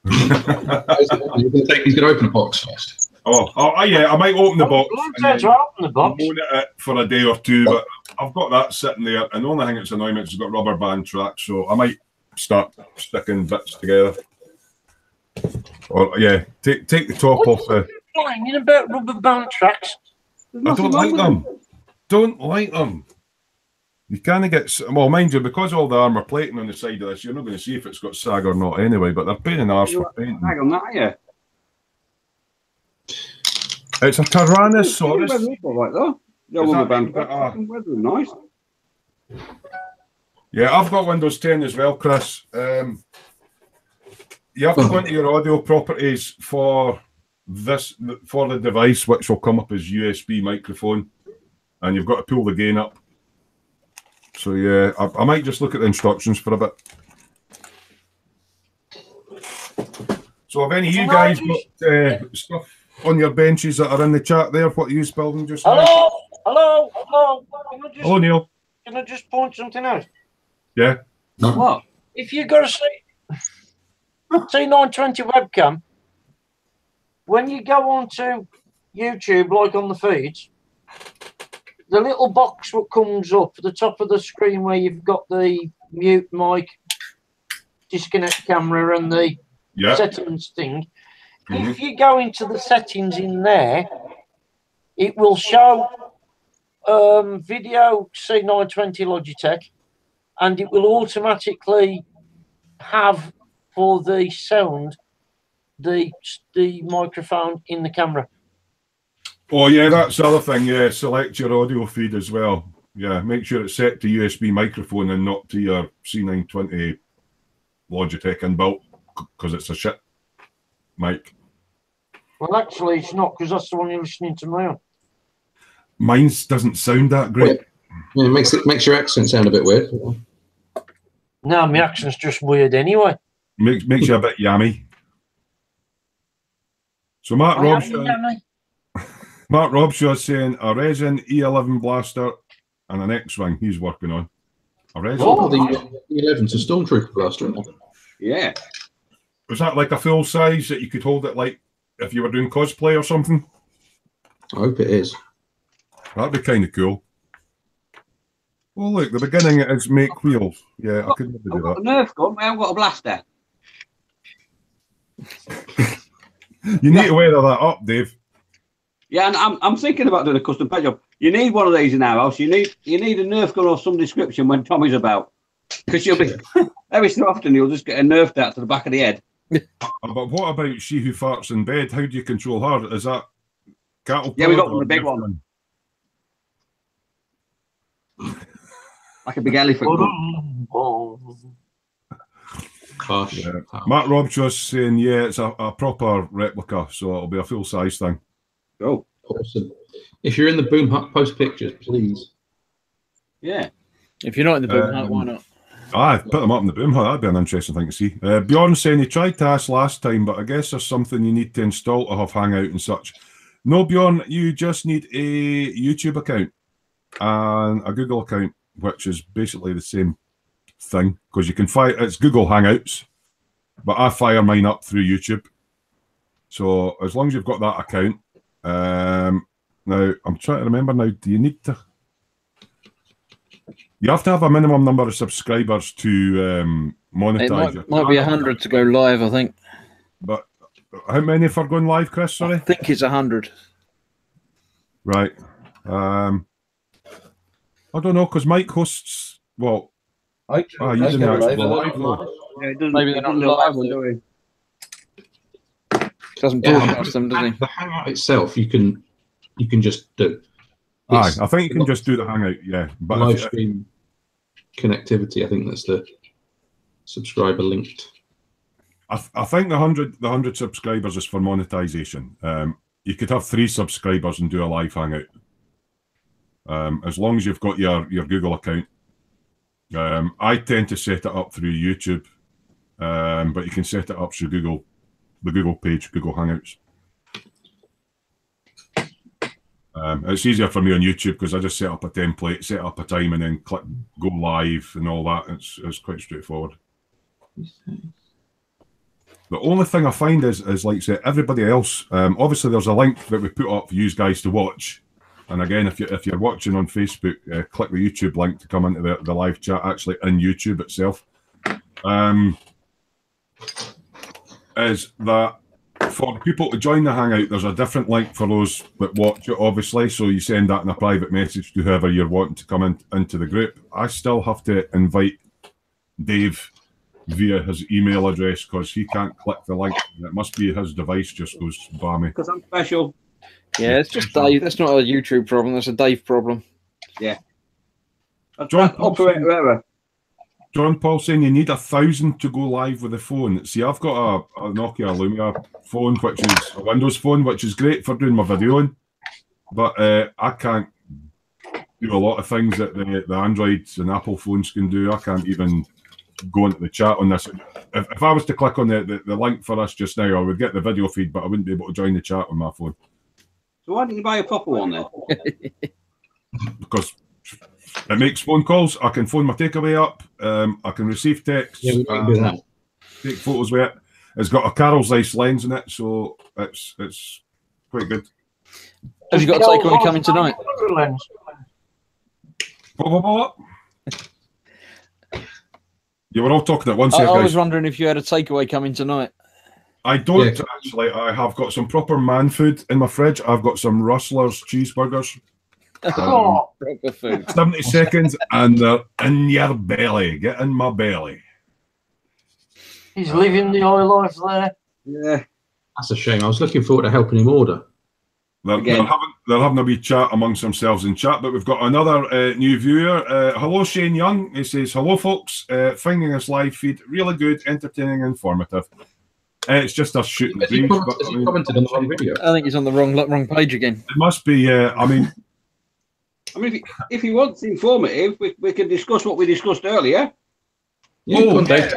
He's going to open a box first.
Oh, yeah, I might open the box and
To open the box.
moan at it for a day or two, but I've got that sitting there, and the only thing that's annoying me is it's got rubber band tracks, so I might start sticking bits together. Or yeah, take the top off the.
Flying about rubber band tracks.
I don't like them. Don't like them. You can't get, well, mind you, because all the armour plating on the side of this, you're not going to see if it's got sag or not anyway, but they're pain in the arse for painting.
Hang on that, yeah.
It's a Tyrannosaurus.
Weather up all right, though. No
Is
rubber
that
band.
even better?
Weather nice.
Yeah, I've got Windows 10 as well, Chris. You have to go into your audio properties for the device, which will come up as USB microphone, and you've got to pull the gain up. So yeah, I might just look at the instructions for a bit. So have any of you guys got stuff on your benches that are in the chat there? What are you building just now?
Hello.
Hello, Neil.
Can I just point something out?
Yeah.
What?
If you've got a C920 webcam, when you go onto YouTube, like on the feeds, the little box that comes up at the top of the screen where you've got the mute mic, disconnect camera, and the settings thing.
Mm-hmm.
If you go into the settings in there, it will show video C920 Logitech, and it will automatically have for the sound the microphone in the camera.
Oh yeah, that's the other thing. Yeah, select your audio feed as well. Yeah, make sure it's set to USB microphone and not to your C920 Logitech inbuilt, because it's a shit mic.
Well, actually, it's not, because that's the one you're listening to me on.
Mine doesn't sound that great.
Yeah, it makes your accent sound a bit weird.
No, my accent's just weird anyway.
Makes you a bit yammy. So Mark Robshaw's saying a resin E11 blaster and an X-Wing he's working on. A resin?
Oh, the E11's a Stormtrooper blaster.
Yeah.
Was that like a full size that you could hold it like if you were doing cosplay or something?
I hope it is.
That'd be kind of cool. Oh look, the beginning is make wheels. Yeah, I could never do
I've got
that.
a Nerf gun, I haven't got a blaster.
You need to wear that up, Dave.
Yeah, and I'm thinking about doing a custom pet job. You need one of these in our house. You need a Nerf gun or some description when Tommy's about, because you'll be every so often you'll just get a Nerf dart to the back of the head.
But what about she who farts in bed? How do you control her? Is that cattle?
Yeah, we got one, the big one. Like a big elephant.
Gosh.
Yeah. Matt Robshaw's saying, yeah, it's a proper replica, so it'll be a full size thing.
Oh,
awesome. If you're in the Boom Hut, post pictures, please.
Yeah.
If you're not in the Boom Hut, why not?
Put them up in the Boom Hut. That'd be an interesting thing to see. Bjorn saying he tried to ask last time, but I guess there's something you need to install to have Hangout and such. No, Bjorn, you just need a YouTube account and a Google account, which is basically the same thing, because you can fire it's Google Hangouts, but I fire mine up through YouTube. So as long as you've got that account, now I'm trying to remember now. Do you need to? You have to have a minimum number of subscribers to monetize.
It might be 100 to go live, I think.
But how many for going live, Chris? Sorry,
I think it's 100.
Right. I don't know, because Mike hosts. Well, you didn't actually live.
Yeah, it doesn't,
Maybe they're not live, do we? Doesn't broadcast them, does he?
The Hangout itself, you can just do.
I think you can just do the Hangout, yeah. But
live stream connectivity, I think that's the subscriber linked.
I think the 100 subscribers is for monetization. You could have 3 subscribers and do a live Hangout. As long as you've got your Google account. I tend to set it up through YouTube, but you can set it up through the Google page, Google Hangouts. It's easier for me on YouTube because I just set up a template, set up a time, and then click go live and all that. It's quite straightforward. The only thing I find is like I said, everybody else. Obviously, there's a link that we put up for you guys to watch. And again, if you're watching on Facebook, click the YouTube link to come into the live chat. Actually, in YouTube itself, is that for people to join the Hangout, there's a different link for those that watch it, obviously. So you send that in a private message to whoever you're wanting to come into the group. I still have to invite Dave via his email address because he can't click the link. It must be his device just goes balmy.
Because I'm special.
Yeah, it's just Dave. That's not a YouTube problem. That's a Dave problem.
Yeah.
John
That operator error.
John Paul saying you need 1,000 to go live with the phone. See, I've got a Nokia Lumia phone, which is a Windows phone, which is great for doing my videoing, but I can't do a lot of things that the Androids and Apple phones can do. I can't even go into the chat on this. If I was to click on the link for us just now, I would get the video feed, but I wouldn't be able to join the chat on my phone.
So why didn't you buy a proper one then?
Because it makes phone calls. I can phone my takeaway up. I can receive texts.
Yeah, we can do that.
Take photos with it. It's got a Carol's Ice lens in it, so it's quite good.
Have you got a takeaway coming tonight?
What? You were all talking at once here,
I
guys.
was wondering if you had a takeaway coming tonight.
I don't actually. I have got some proper man food in my fridge. I've got some Rustler's cheeseburgers.
Proper food.
70 seconds and they're in your belly. Get in my belly.
He's living the high life there.
Yeah.
That's a shame. I was looking forward to helping him order.
They're having a wee chat amongst themselves in chat, but we've got another new viewer. Hello, Shane Young. He says, hello, folks. Finding this live feed really good, entertaining, informative. It's just us shooting the breeze.
Has he commented on the wrong video?
I think he's on the wrong page again.
It must be, I mean,
if he wants informative, we can discuss what we discussed earlier.
Yeah,
right.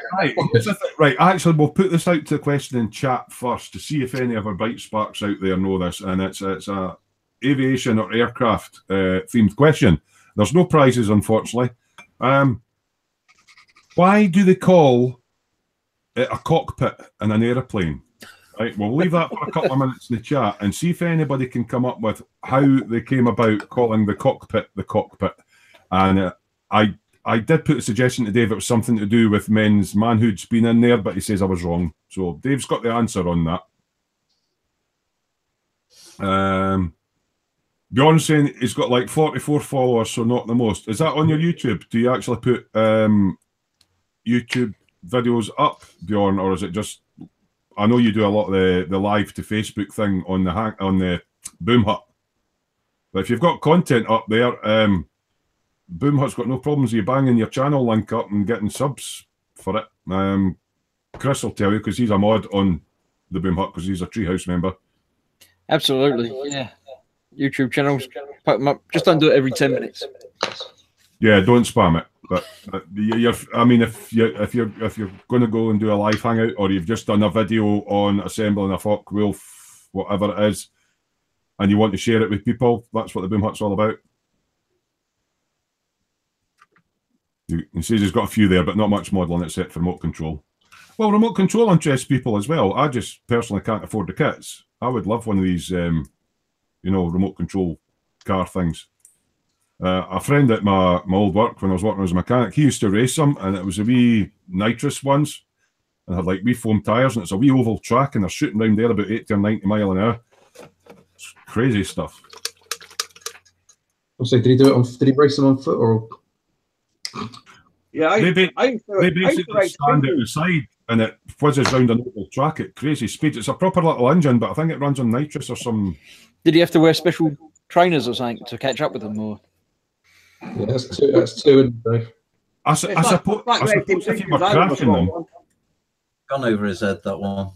Right. Actually, we'll put this out to the question in chat first to see if any of our bite sparks out there know this. And it's a aviation or aircraft themed question. There's no prizes, unfortunately. Why do they call it a cockpit in an aeroplane? Right. We'll leave that for a couple of minutes in the chat and see if anybody can come up with how they came about calling the cockpit the cockpit. And I did put a suggestion to Dave. It was something to do with men's manhoods being in there, but he says I was wrong. So Dave's got the answer on that. Bjorn's saying he's got like 44 followers, so not the most. Is that on your YouTube? Do you actually put YouTube videos up, Bjorn, or is it just? I know you do a lot of the live to Facebook thing on the Boom Hut, but if you've got content up there, Boom Hut's got no problems with you banging your channel link up and getting subs for it. Chris will tell you because he's a mod on the Boom Hut because he's a Treehouse member.
Absolutely, yeah. YouTube channels, put them up. Just don't do it every 10 minutes.
Yeah, don't spam it. But I mean, if you're going to go and do a live hangout, or you've just done a video on assembling a Focke Wulf, whatever it is, and you want to share it with people, that's what the Boom Hut's all about. He says he's got a few there, but not much modelling except for remote control. Well, remote control interests people as well. I just personally can't afford the kits. I would love one of these, remote control car things. A friend at my old work, when I was working as a mechanic, he used to race them, and it was a wee nitrous ones, and had like wee foam tyres, and it's a wee oval track, and they're shooting around there about 80 or 90 mile an hour. It's crazy stuff.
So did he race them on foot or?
Yeah,
they basically stand at the side and it whizzes round an oval track at crazy speed. It's a proper little engine, but I think it runs on nitrous or some.
Did he have to wear special trainers or something to catch up with them? Or?
Yeah, that's two.
I suppose if you were crashing them.
Gone over his head, that one.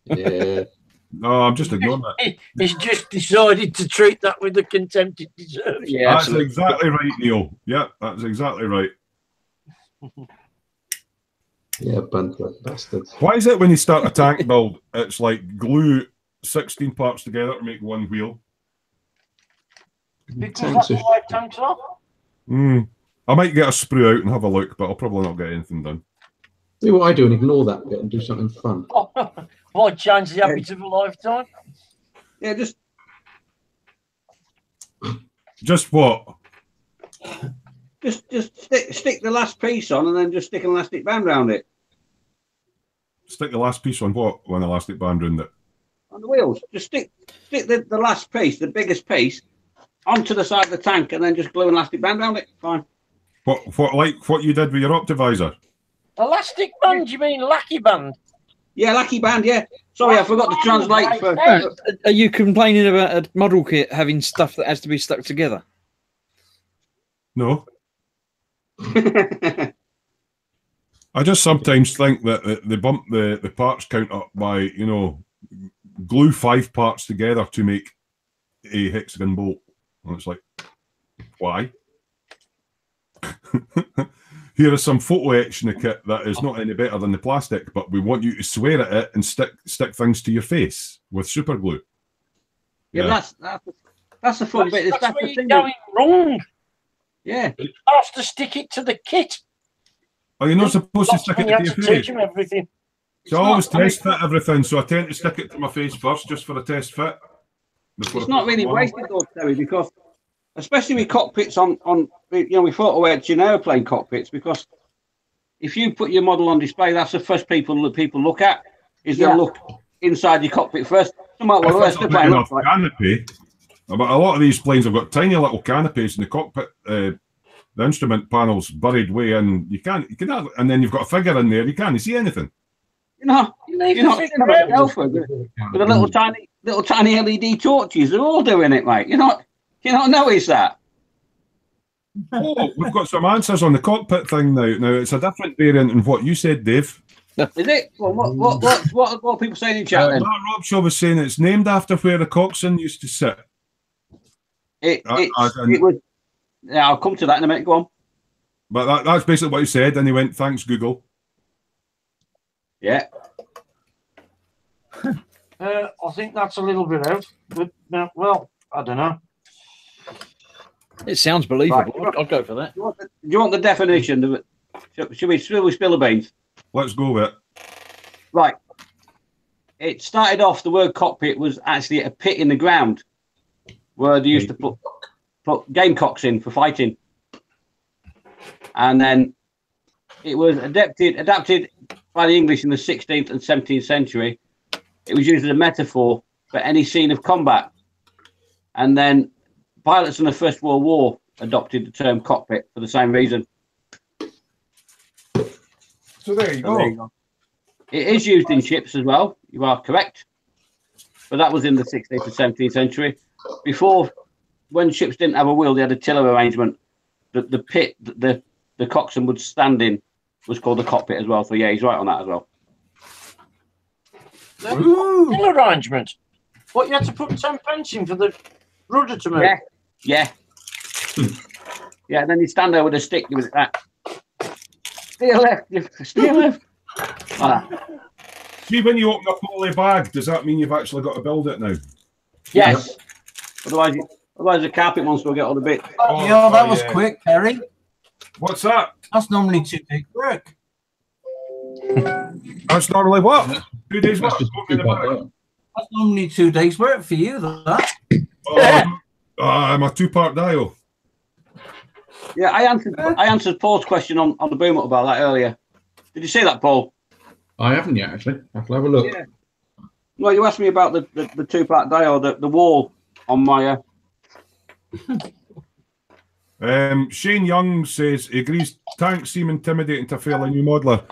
Yeah.
No, I'm just ignoring it.
He's just decided to treat that with the contempt it deserves.
Yeah,
that's exactly right, Neil. Yeah, that's exactly right.
Yeah, bastards.
Why is it when you start a tank build, it's like glue 16 parts together to make one wheel?
Because that's the way tanks are.
I might get a sprue out and have a look, but I'll probably not get anything done.
Do what I do and ignore that bit and do something fun.
Why change the habits of a lifetime?
Yeah,
just what?
Just stick the last piece on and then just stick an elastic band around it.
Stick the last piece on what? One elastic band around it?
On the wheels. Just stick the last piece, the biggest piece, onto the side of the tank and then just glue an elastic band around it. Fine.
What like what you did with your Optivisor?
Elastic band? You mean lackey band?
Yeah, Lucky Band, yeah. Sorry, I forgot to translate.
Are you complaining about a model kit having stuff that has to be stuck together?
No. I just sometimes think that they bump the parts count up by, you know, glue 5 parts together to make a hexagon bolt. And it's like, why? Here is some photo etch in the kit that is not any better than the plastic, but we want you to swear at it and stick things to your face with super glue.
Yeah, that's the fun bit.
That's
That's
where
the
you're
thing.
going wrong.
Yeah.
You have to stick it to the kit.
Oh, you're not supposed to stick it
You
to
have
your
to
face.
teach him everything.
So I always test fit everything, so I tend to stick it to my face first, just for a test fit.
It's not really wasted though, Terry, because especially with cockpits on you know, we photo etch in airplane cockpits, because if you put your model on display, that's the first people look at. Is they'll look inside your cockpit first. No matter what the rest of the plane looks like.
Canopy, but a lot of these planes have got tiny little canopies in the cockpit. The instrument panel's buried way in. You can have, and then you've got a figure in there. You can't see anything.
You know, with a little tiny LED torches. They're all doing it, mate. You not notice that?
Oh, we've got some answers on the cockpit thing now. Now it's a different variant than what you said, Dave.
Is it? Well, what are people saying in chat then?
Matt Robshaw was saying it's named after where the coxswain used to sit.
It was. Yeah, I'll come to that in a minute. Go on.
But that's basically what he said, and he went, "Thanks, Google."
Yeah.
I think that's a little bit out, but well, I don't know.
It sounds believable.
Right.
I'll go for that.
Do you want the definition of it? Should we spill the beans?
Let's go with it.
Right. It started off, the word cockpit was actually a pit in the ground where they used to put gamecocks in for fighting. And then it was adapted by the English in the 16th and 17th century. It was used as a metaphor for any scene of combat. And then pilots in the First World War adopted the term cockpit for the same reason.
So there you go.
It is used in ships as well. You are correct. But that was in the 16th and 17th century. Before, when ships didn't have a wheel, they had a tiller arrangement. The pit that the coxswain would stand in was called the cockpit as well. So yeah, he's right on that as well.
Tiller arrangement. What, you had to put 10 pence in for the rudder to move?
Yeah. Yeah, and then you stand there with a stick with that. Steer left.
See, when you open a poly bag, does that mean you've actually got to build it now?
Yes. Otherwise the carpet monster will get all the bits.
Oh, that was quick, Kerry.
What's that?
That's normally 2 days' work.
That's normally what? 2 days work.
That's normally 2 days' work for you, that.
I'm a 2-part dial.
Yeah, I answered Paul's question on the boom up about that earlier. Did you see that, Paul?
I haven't yet, actually. I have to have a look.
Yeah. Well, you asked me about the 2-part dial, the wall on my.
Shane Young says he agrees tanks seem intimidating to a fairly new modeler.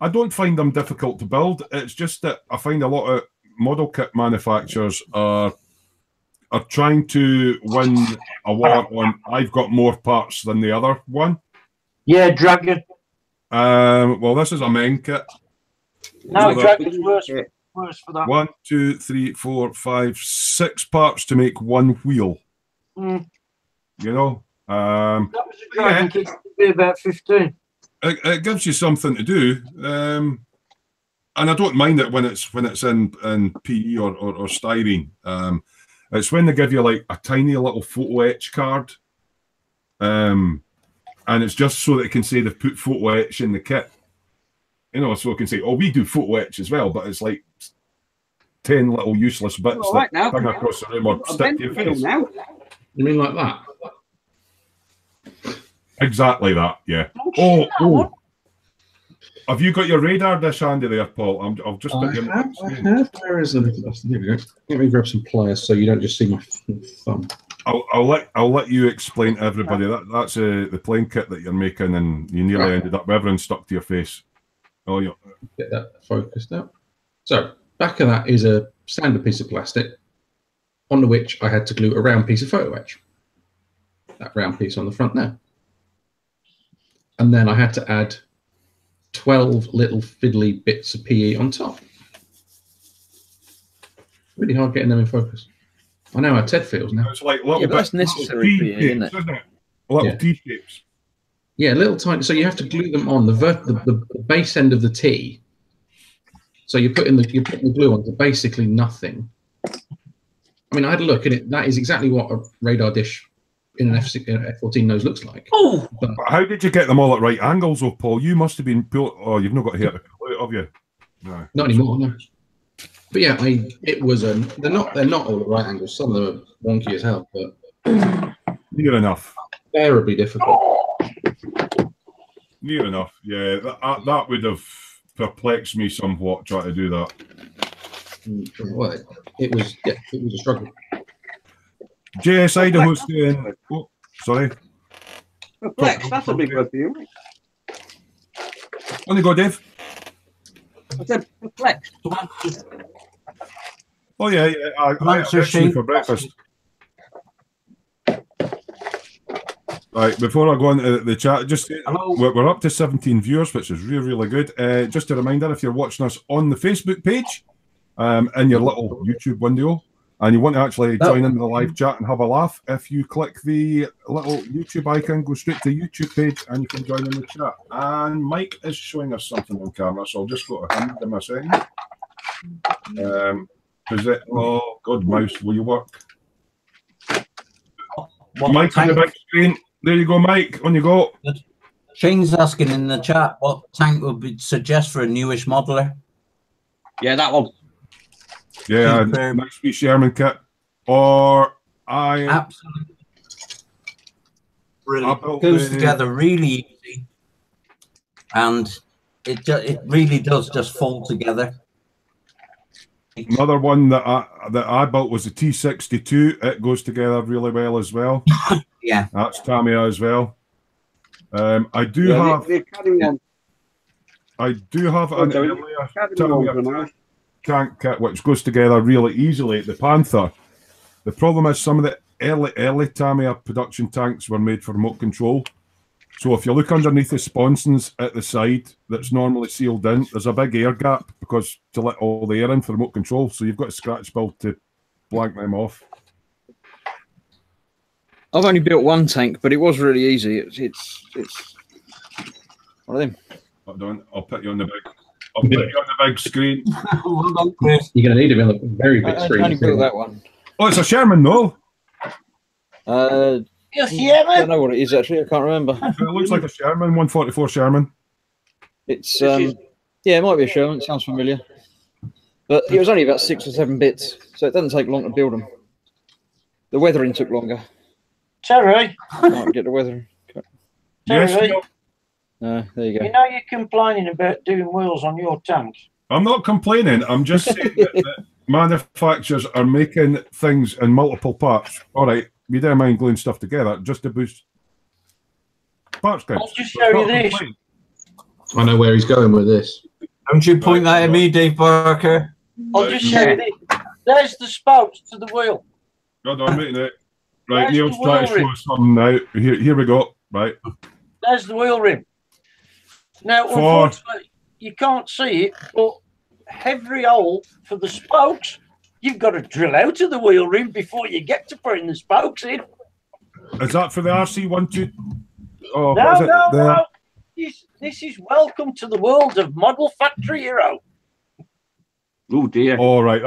I don't find them difficult to build. It's just that I find a lot of model kit manufacturers are trying to win a war on I've got more parts than the other one.
Yeah, Dragon.
Well, this is a main kit.
No,
So
Dragon's worse for that.
1, 2, 3, 4, 5, 6 parts to make one wheel.
Mm.
You know?
That was a Dragon kit. It'd be about 15.
It gives you something to do. And I don't mind it when it's in PE or styrene. It's when they give you like a tiny little photo etch card. And it's just so that it can say they've put photo etch in the kit. You know, so it can say, oh, we do photo etch as well, but it's like 10 little useless bits that come across the room or stick to your face.
Now.
You mean like that?
Exactly that, yeah. Oh. Have you got your radar dish handy there, Paul? I've just got your.
I have. Where is it? Here we go. Let me grab some pliers so you don't just see my thumb.
I'll let you explain to everybody. That's the plane kit that you're making, and you nearly ended up with everything stuck to your face. Oh, yeah.
Get that focused up. So back of that is a standard piece of plastic onto which I had to glue a round piece of photo etch. That round piece on the front there. And then I had to add 12 little fiddly bits of PE on top. Really hard getting them in focus. I know how Ted feels now.
It's like little
Yeah, but that's
bits,
necessary
little
for you, isn't it?
T-shapes, isn't it? Little
Yeah.
T-shapes.
Yeah, little tiny. So you have to glue them on the base end of the T. So you're putting the glue onto basically nothing. I mean, I had a look at it. That is exactly what a radar dish in an F-14 nose looks like.
Oh,
But how did you get them all at right angles, though, Paul? You must have been built. Oh, you've not got hair to pull it, have you? No.
Not anymore, no. But yeah, it was they're not all at right angles. Some of them are wonky as hell, but
Near enough.
terribly difficult.
Near enough. Yeah, that would have perplexed me somewhat trying to do that.
Well, it was a struggle.
JS Idaho's saying, oh, sorry.
Perplexed, that's a big word for you.
On you go, Dave.
I said perplexed.
Oh, yeah, I
Answer
actually
sheet.
for breakfast. Right, before I go into the chat, just
Hello.
we're up to 17 viewers, which is really, really good. Just a reminder, if you're watching us on the Facebook page, in your little YouTube window, and you want to actually join in the live chat and have a laugh, if you click the little YouTube icon, go straight to the YouTube page, and you can join in the chat. And Mike is showing us something on camera, so I'll just go to him in a second. Oh, God, mouse, will you work? Mike on the big screen. There you go, Mike. On you go.
Shane's asking in the chat what tank would be suggest for a newish modeler.
Yeah, that one.
Yeah,
Superb.
next week's Sherman kit. Or I
Absolutely. Brilliant.
built
Goes
the-
together really easy, and it really does just fall together.
another one that I built was the T62. It goes together really well as well.
Yeah.
That's Tamiya as well. I do
Yeah,
have
the Academy one.
an
sorry.
earlier
Academy
Tamiya
ones are nice.
tank kit which goes together really easily. The Panther. The problem is some of the early Tamiya production tanks were made for remote control. So if you look underneath the sponsons at the side that's normally sealed in, there's a big air gap because to let all the air in for remote control. So you've got a scratch build to blank them off.
I've only built one tank, but it was really easy. It's one of them.
I'll put you on the big. I'll put you on the big screen.
Well done, Chris.
You're going to need it on a very big
I
screen.
only built that one.
Oh, it's a Sherman, no?
yes,
I
yeah,
don't know what it is actually. I can't remember.
It looks like a Sherman, 144 Sherman.
It's yeah, it might be a Sherman. It sounds familiar, but it was only about 6 or 7 bits, so it doesn't take long to build them. The weathering took longer.
Terry,
Might get the weathering.
Yes,
Terry,
no,
There you go.
you know you're complaining about doing wheels on your tank.
I'm not complaining. I'm just saying that manufacturers are making things in multiple parts. All right, we don't mind gluing stuff together just to boost parts counts.
I'll just
So it's
show you
not a
this.
complaint.
I know where he's going with this.
Don't you point that at me, Dave Barker.
I'll just show you this. There's the spokes to the wheel.
Hold on, wait a minute. Right,
Where's
Neil's
the
trying to
wheel
show us something now. Here we go. Right.
There's the wheel rim. Now, unfortunately, you can't see it, but every hole for the spokes, you've got to drill out of the wheel rim before you get to putting the spokes in.
Is that for the RC12? Oh,
No,
what is it?
no,
The-
no. This is welcome to the world of Model Factory Hero.
Oh dear.
Oh, right.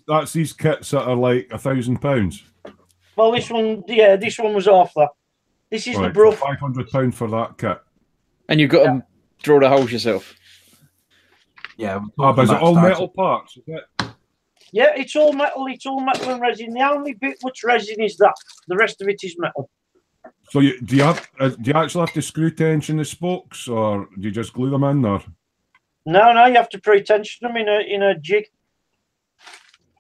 That's these kits that are like £1,000.
Well, this one, yeah, this one was off that. This is the
Right,
Brough.
£500 for that kit.
And you've got to draw the holes yourself.
Yeah.
But is it all metal parts? Is it?
Yeah, it's all metal. It's all metal and resin. The only bit which resin is that. The rest of it is metal.
So do you actually have to screw tension the spokes, or do you just glue them in, or
No, you have to pre-tension them in a jig.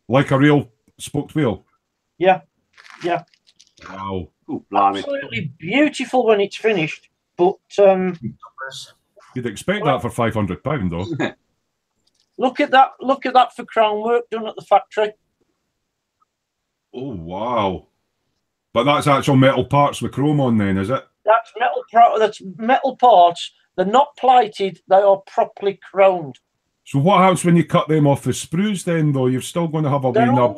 like a real spoked wheel?
Yeah.
Wow.
Oh, blimey.
Absolutely beautiful when it's finished. But
You'd expect that for £500 though.
Look at that! Look at that for crown work done at the factory.
Oh wow! But that's actual metal parts with chrome on, then, is it?
That's That's metal parts. They're not plated. They are properly chromed.
So what happens when you cut them off the sprues? Then, though, you're still going to have a wee nub.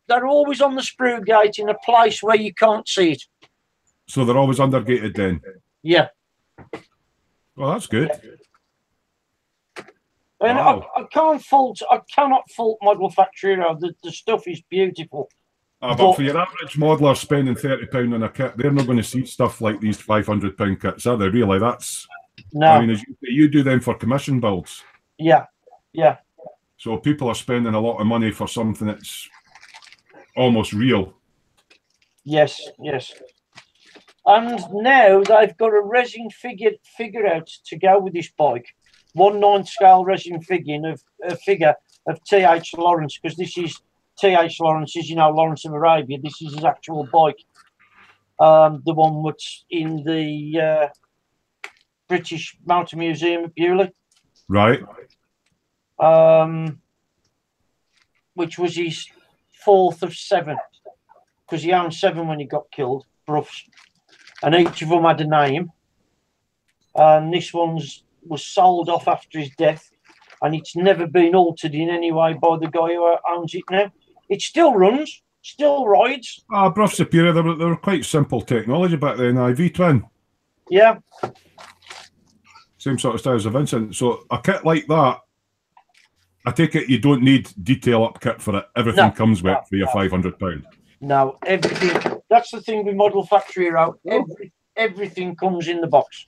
They're always on the sprue gate in a place where you can't see it.
So they're always undergated then.
Yeah.
Well, that's good.
And
Wow.
I cannot fault Model Factory Hero. The stuff is beautiful.
But for your average modeler spending £30 on a kit, they're not going to see stuff like these £500 kits, are they? Really? That's
no.
I mean, you do them for commission builds.
Yeah, yeah.
So people are spending a lot of money for something that's almost real.
Yes, yes. And now they've got a resin figure out to go with this bike. 1/9 scale resin figure of T.H. Lawrence, because this is T.H. Lawrence, is, you know, Lawrence of Arabia. This is his actual bike. The one that's in the British Motor Museum at Bewley.
Right.
Which was his 4th of 7, because he owned 7 when he got killed, Bruffs. And each of them had a name. And this was sold off after his death, and it's never been altered in any way by the guy who owns it now. It still runs, still rides.
Bruff Superior, they were quite simple technology back then. V-twin.
Yeah.
Same sort of style as a Vincent. So a kit like that, I take it you don't need detail up kit for it. Everything comes with it for your £500.
No, everything. That's the thing with Model Factory Hero. Everything comes in the box.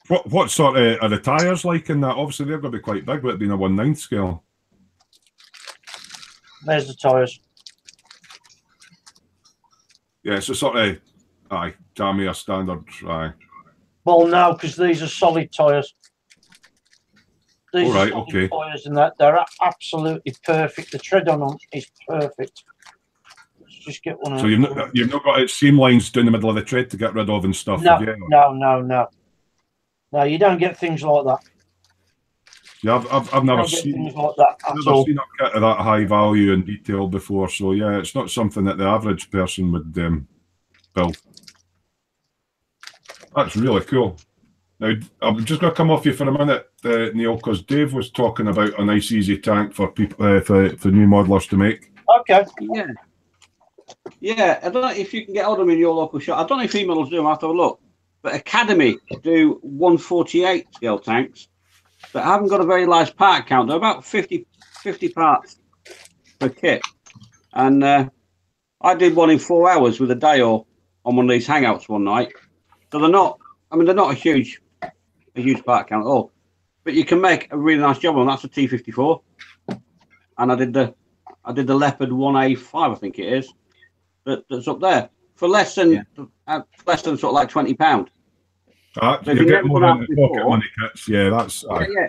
What sort of are the tyres like in that? Obviously, they're going to be quite big with it being a 1/9 scale.
There's the tyres.
Yeah, it's a sort of, Tamiya standard.
Well, no, because these are solid tyres. These
All right,
are solid
okay.
tyres, and they're absolutely perfect. The tread on them is perfect. Let's just get one.
So you've not got seam lines down the middle of the tread to get rid of and stuff.
No,
have you?
no. No, you don't get things like that.
Yeah, I've never seen
things like that at all.
seen a kit of that high value and detail before. So yeah, it's not something that the average person would build. That's really cool. Now, I'm just going to come off you for a minute, Neil, because Dave was talking about a nice, easy tank for people for new modelers to make.
Okay.
Yeah. I don't know if you can get hold of them in your local shop. I don't know if emails do them. I have to have a look. But Academy do 1/48 scale tanks that haven't got a very large part count. They're about 50 parts per kit. And I did one in 4 hours with a Daewoo on one of these hangouts one night. So they're not a huge part count at all. But you can make a really nice job on them. That's a T54. And I did the Leopard 1A5, I think it is. That's up there. For less than sort of like £20.
So you get more than the pocket money kits. Yeah, that's
yeah.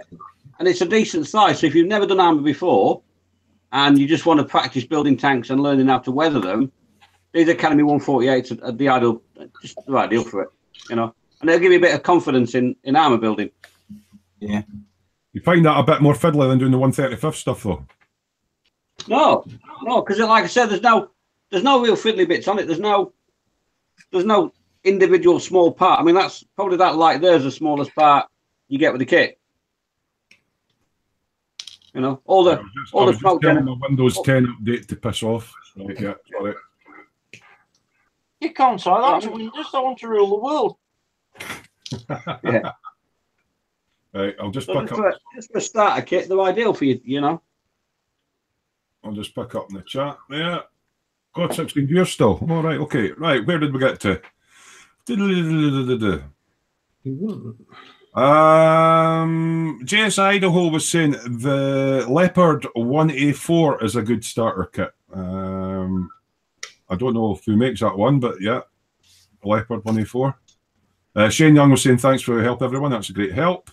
And it's a decent size. So if you've never done armour before, and you just want to practice building tanks and learning how to weather them, these Academy 148s are the ideal, just the right deal for it. You know, and they'll give you a bit of confidence in armour building.
Yeah.
You find that a bit more fiddly than doing the 135th stuff, though.
No, because like I said, there's no real fiddly bits on it. There's no individual small part. I mean, that's probably that light there's the smallest part you get with the kit. You know, all the smoke.
Telling my Windows 10 update to piss off. Right, yeah, sorry.
You can't say that to Windows. I want to rule the world.
Yeah.
Right, I'll just
So
pick up.
just for a starter kit, they're ideal for you. You know.
I'll just pick up in the chat there. God, 16 years still. All right, okay. Right, where did we get to? JS Idaho was saying the Leopard 1A4 is a good starter kit. I don't know who makes that one, but yeah, Leopard 1A4. Shane Young was saying thanks for your help, everyone. That's a great help.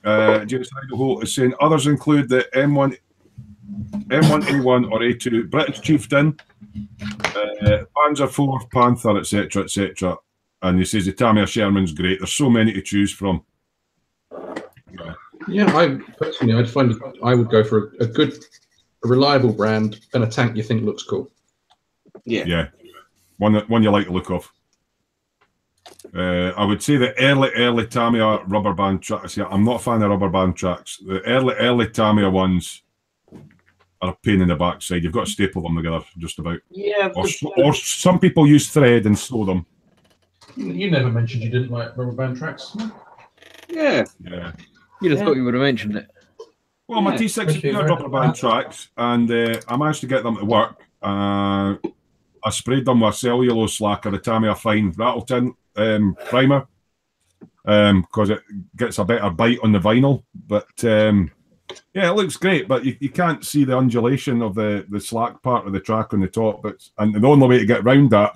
JS Idaho is saying others include the M1, A1 or A2, British Chieftain, Panzer IV, Panther, etc., etc. And he says the Tamiya Sherman's great. There's so many to choose from. Yeah.
Yeah, I would go for a good, a reliable brand and a tank you think looks cool.
Yeah, one you like the look of. I would say the early Tamiya rubber band tracks. Yeah, I'm not a fan of rubber band tracks. The early Tamiya ones are a pain in the backside. You've got to staple them together, just about.
Yeah.
Or some people use thread and sew them.
You never mentioned you didn't like rubber band tracks.
Yeah.
Yeah.
You'd have thought you would have mentioned it.
Well, my
Yeah.
T6 is rubber band tracks, and I managed to get them to work. I sprayed them with cellulose lacquer, the Tamiya Fine Rattletin primer, because it gets a better bite on the vinyl. But yeah, it looks great, but you can't see the undulation of the slack part of the track on the top. And the only way to get around that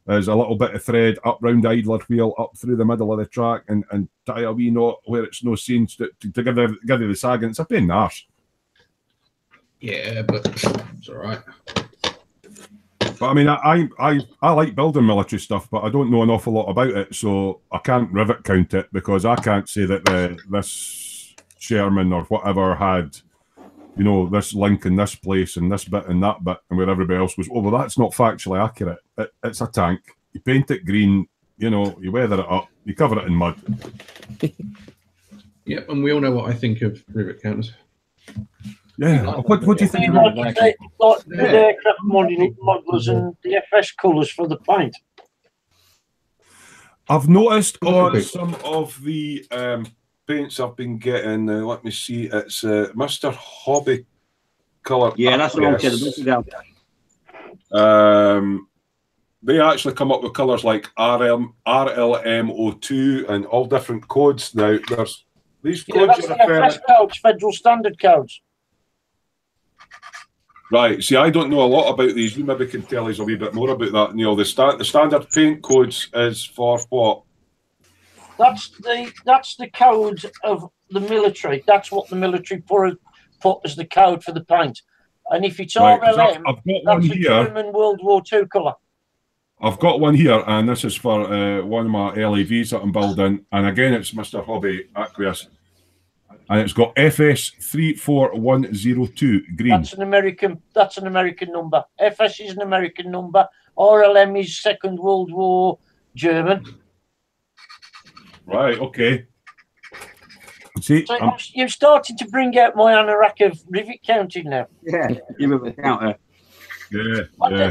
is a little bit of thread up round the idler wheel, up through the middle of the track, and tie a wee knot where it's no seams to give you the sag. And it's a pain in the arse.
Yeah, but it's all right.
But I mean, I like building military stuff, but I don't know an awful lot about it, so I can't rivet count it, because I can't say that this Sherman or whatever had, you know, this link in this place and this bit and that bit, and where everybody else was. Oh, well, that's not factually accurate. It's a tank. You paint it green, you know, you weather it up, you cover it in mud.
Yep, and we all know what I think of rivet counters.
Yeah. What do you think?
Like the aircraft modelers and the FS colours for the paint.
I've noticed on some of the paints I've been getting, let me see, it's Mr. Hobby colour.
Yeah, that's what I'm kidding.
They actually come up with colours like RLM02 and all different codes now. There's these codes.
That's the FS codes, Federal Standard codes.
Right. See, I don't know a lot about these. You maybe can tell us a wee bit more about that, Neil. The standard paint codes is for what?
That's the code of the military. That's what the military put as the code for the paint. And if it's
Right,
RLM,
I've got one
that's the
here.
German World War II colour.
I've got one here, and this is for one of my LEVs that I'm building. And again, it's Mr. Hobby Aqueous. And it's got FS34102 green.
That's an American number. FS is an American number. RLM is Second World War German.
Right, okay. See,
So you've started to bring out my anorak of rivet counting now.
Yeah, you rivet counter.
yeah.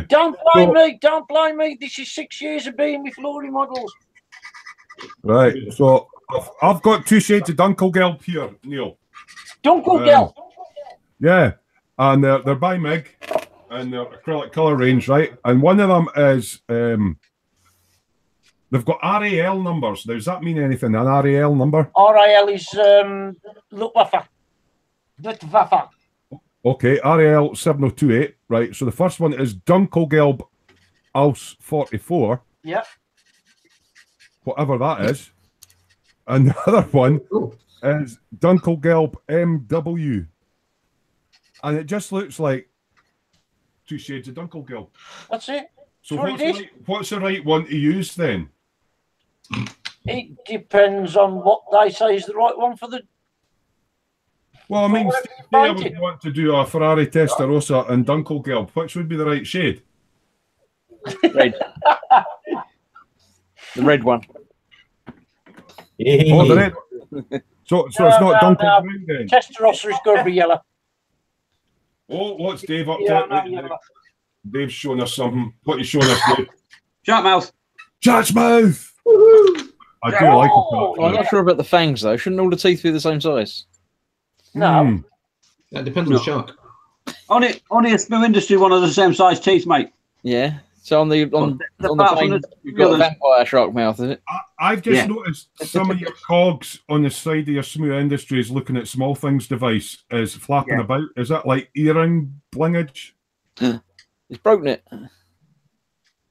Don't blame me. Don't blame me. This is 6 years of being with Flory Models.
Right, so I've got 2 shades of Dunkelgelb here, Neil.
Dunkelgelb?
Yeah, and they're by MIG, and they're acrylic colour range, right? And one of them is, they've got RAL numbers. Now, does that mean anything, an RAL number?
RAL is Luftwaffe. Luftwaffe.
Okay, RAL 7028, right? So the first one is Dunkelgelb Aus 44.
Yeah.
Whatever that is. And the other one is Dunkelgelb MW. And it just looks like 2 shades of Dunkelgelb.
That's it.
So what's the right one to use then?
It depends on what they say is the right one for the...
Well, I mean, say I would want to do a Ferrari Testarossa and Dunkelgelb. Which would be the right shade?
Red. The red one.
Oh, the red one. So it's not Dunkelgelb then?
Testarossa is going to be yellow.
Oh, what's Dave up
Yeah,
to? Dave's showing us something. What are you showing us, Dave?
Sharkmouth.
Sharkmouth! I do like it.
I'm not sure about the fangs though. Shouldn't all the teeth be the same size?
No.
That depends on the shark.
Only a Smoo Industry one of the same size teeth, mate.
Yeah. So on the fang, you've got a vampire shark mouth, is it?
I've just noticed some of your cogs on the side of your Smoo Industries looking at small things device is flapping about. Is that like earring blingage?
He's broken it.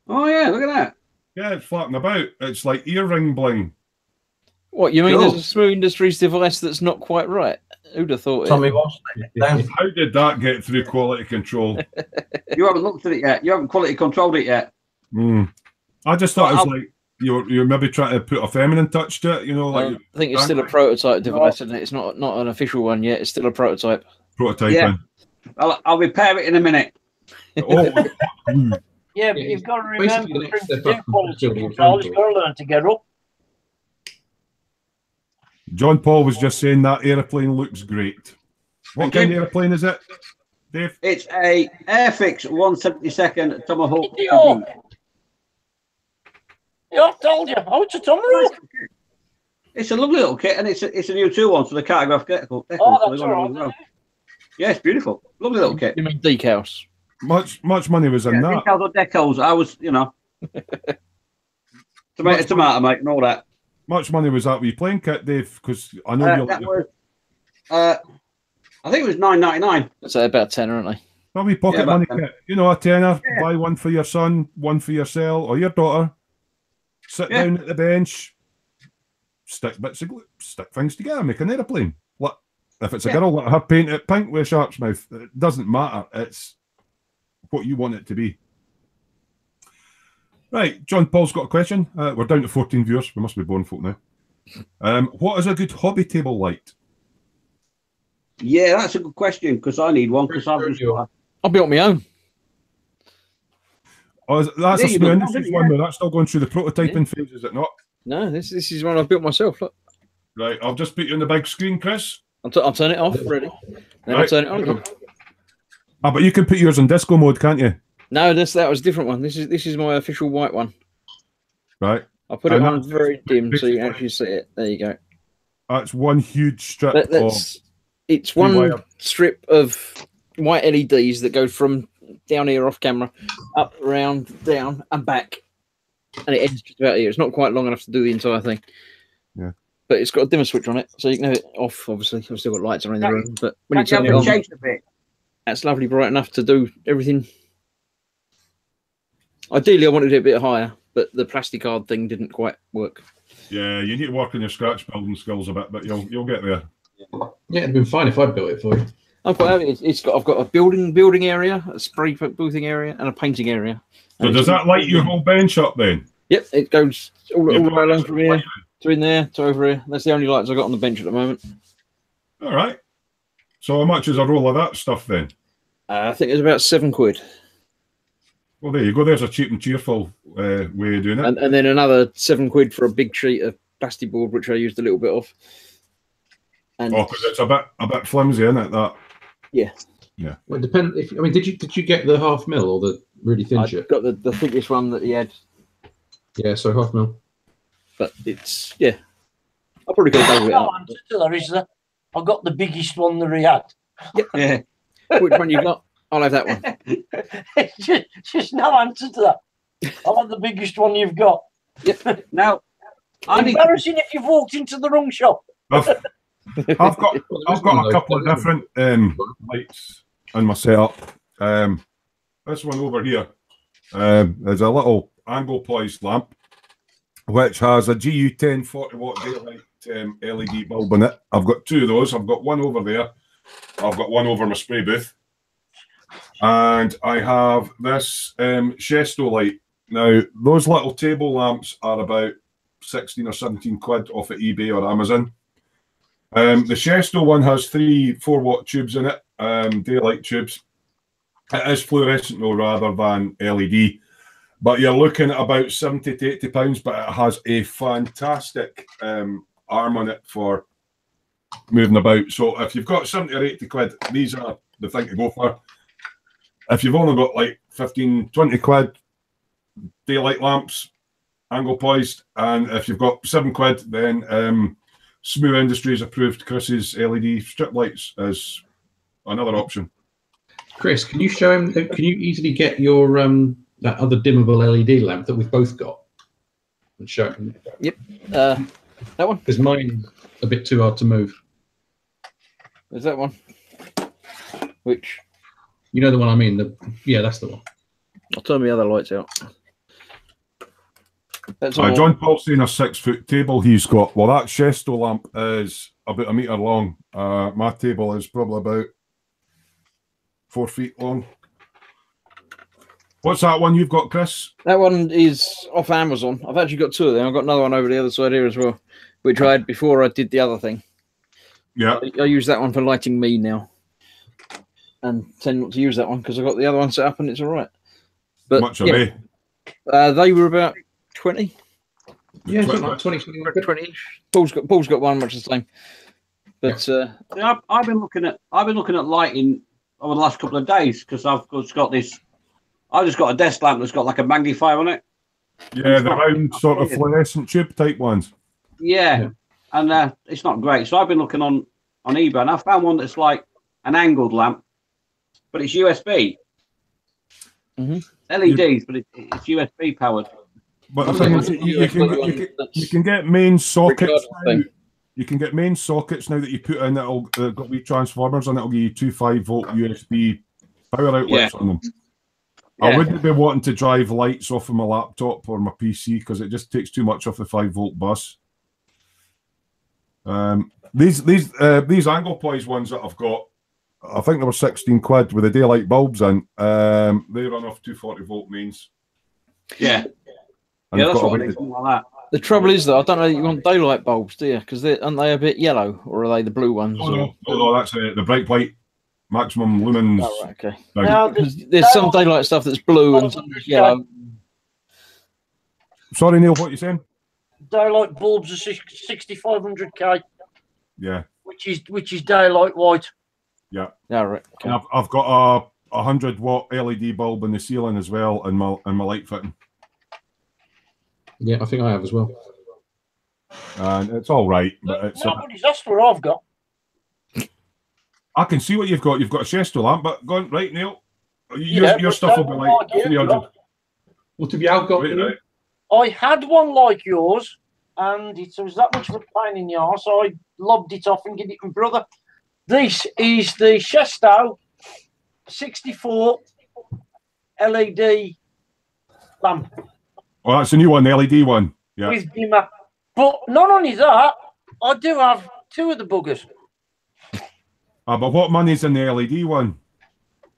Oh yeah, look at that.
Yeah, it's flapping about. It's like earring bling.
What, you mean there's a Smoo Industries device that's not quite right? Who'd have thought
Tommy
it?
Watson.
How did that get through quality control?
You haven't looked at it yet. You haven't quality controlled it yet.
I just thought it was like you're maybe trying to put a feminine touch to it, you know, like
I think it's still a prototype device, isn't it? It's not an official one yet. It's still a prototype.
prototyping.
Yeah. I'll repair it in a minute.
Oh,
Yeah, but
Yeah,
you've got to
basically
remember,
the next
to
step
do
up from
quality
building a
control, you've
front
got to learn to get up.
John Paul was just saying that aeroplane looks great. What
Thank
kind
you.
of aeroplane is it, Dave?
It's a Airfix 172nd Tomahawk.
Idiot. Yeah, I've told you. Oh, it's a Tomahawk.
It's a lovely little kit, and it's a new 2-1, so the cartograph decal.
Oh, that's all right.
Yeah, it's beautiful. Lovely little kit.
You mean decals?
Much money was in that.
Decals or decals. I was, tomato, mate, and all that.
Much money was that with your plane kit, Dave? Because I know you're.
That was, I think it was $9.99.
So about 10, aren't they?
Probably pocket
Yeah,
money
about
kit. You know, a tenner.
Yeah.
Buy one for your son, one for yourself or your daughter. Sit
Yeah.
down at the bench. Stick things together. Make an aeroplane. What if it's a girl? Let her paint it pink with a shark's mouth. It doesn't matter. It's what you want it to be. Right, John Paul's got a question. We're down to 14 viewers. We must be boring folk now. What is a good hobby table light?
Yeah, that's a good question because I need one because I've just got.
I'll build my own.
Oh, that's
Yeah,
a
you
Smoo
got one,
Industries
didn't
one,
you?
but that's still going through the prototyping phase, is it not?
No, this is one I've built myself. Look,
Right, I'll just put you on the big screen, Chris.
I'll turn it off. Ready? Then I'll
Right.
turn it on again.
Ah, but you can put yours in disco mode, can't you?
No, that was a different one. This is my official white one.
Right.
I'll put it
And
on
that's
very dim so you
basically-
actually see it. There you go.
That's one huge strip
It's one
wire.
strip of white LEDs that go from down here off camera, up, around, down, and back. And it ends just about here. It's not quite long enough to do the entire thing.
Yeah.
But it's got a dimmer switch on it, so you can have it off, obviously. I've still got lights around the room, but when you turn it on,
changed a bit.
that's lovely bright enough to do everything. Ideally, I wanted it a bit higher, but the plastic card thing didn't quite work.
Yeah, you need to work on your scratch building skills a bit, but you'll get there.
Yeah, it'd been fine if I'd built it for you.
I'm quite happy. I've got a building area, a spray boothing area, and a painting area.
So
And
does that light your whole bench up then?
Yep, it goes all
Yeah,
the way along
that's
from here to in there to over here. That's the only lights I got on the bench at the moment.
All right. So how much is a roll of that stuff then?
I think it's about £7.
Well, there you go. There's a cheap and cheerful way of doing it.
And then another £7 for a big sheet of plastic board, which I used a little bit of. And
Because it's a bit flimsy, isn't it? That.
yeah,
Well, it depends. Did you get the half mil or the really thin
I
shit?
got the thickest one that he had,
Yeah, so half mil.
but it's I'll probably go with it.
No answer to that, is there? I got the biggest one that he had.
Yeah.
Which one you got? I'll have that one.
It's just no answer to that. I want the biggest one you've got.
Now, I need.
Embarrassing if you've walked into the wrong shop.
I've got a couple of different lights in my setup. This one over here is a little angle poised lamp, which has a GU 10 40 watt daylight LED bulb in it. I've got two of those. I've got one over there. I've got one over my spray booth. And I have this Chesto light. Now, those little table lamps are about 16 or 17 quid off at eBay or Amazon. The Chesto one has 3 4-watt tubes in it, daylight tubes. It is fluorescent though, rather than LED. But you're looking at about 70 to 80 pounds, but it has a fantastic arm on it for moving about. So if you've got 70 or 80 quid, these are the thing to go for. If you've only got like 15, 20 quid, daylight lamps, angle poised, and if you've got 7 quid, then Smoo Industries approved Chris's LED strip lights as another option.
Chris, can you show him? Can you easily get your that other dimmable LED lamp that we've both got and show him?
That one.
Because mine's a bit too hard to move.
There's that one. Which
You know the one I mean? Yeah, that's the one.
I'll turn the other lights out. That's all.
John Paul's saying a 6-foot table he's got. Well, that Chesto lamp is about 1 metre long. My table is probably about 4 feet long. What's that one you've got, Chris?
That one is off Amazon. I've actually got two of them. I've got another one over the other side here as well, which I had before I did the other thing.
Yeah.
I use that one for lighting me now, and tend not to use that one because I've got the other one set up and it's all right. But
Much are they?
they were about 20.
Yeah, it's like 20.
Paul's got one much the same. But
I've been looking at lighting over the last couple of days because I've just got a desk lamp that's got like a magnifier on it.
Yeah, the round sort of fluorescent tube type ones.
Yeah. And it's not great. So I've been looking on eBay and I found one that's like an angled lamp, but it's USB. LEDs, but it's USB powered.
But the thing is, you can get main sockets. You can get main sockets now that you put in that'll got wee transformers and it'll give you 2 5-volt USB power outlets on them. Yeah. I wouldn't be wanting to drive lights off of my laptop or my PC because it just takes too much off the 5-volt bus. These angle poise ones that I've got, I think they were 16 quid with the daylight bulbs in. They run off 240-volt mains.
Yeah.
And
that's what I need, something like that.
The trouble is, though, I don't know that you want daylight bulbs, do you? Because aren't they a bit yellow, or are they the blue ones?
No, that's the bright white maximum lumens.
Oh, right, okay. Now, there's some daylight stuff that's blue and some that's yellow.
Sorry, Neil, what are you saying?
Daylight bulbs are 6500K.
Yeah.
Which is daylight white.
Yeah.
Yeah, right. Okay.
And I've got a 100-watt LED bulb in the ceiling as well in my light fitting.
Yeah, I think I have as well.
And it's all right, but it's.
That's what I've got.
I can see what you've got. You've got a Chesto lamp, but go on, right, Neil. Your stuff will be like 300.
What have you got?
Right.
I had one like yours, and it was that much of a pain in the arse. So I lobbed it off and gave it to my brother. This is the Chesto 64 LED lamp.
Oh, that's a new one, the LED one. Yeah.
With dimmer. But not only that, I do have two of the buggers.
But what money's in the LED one?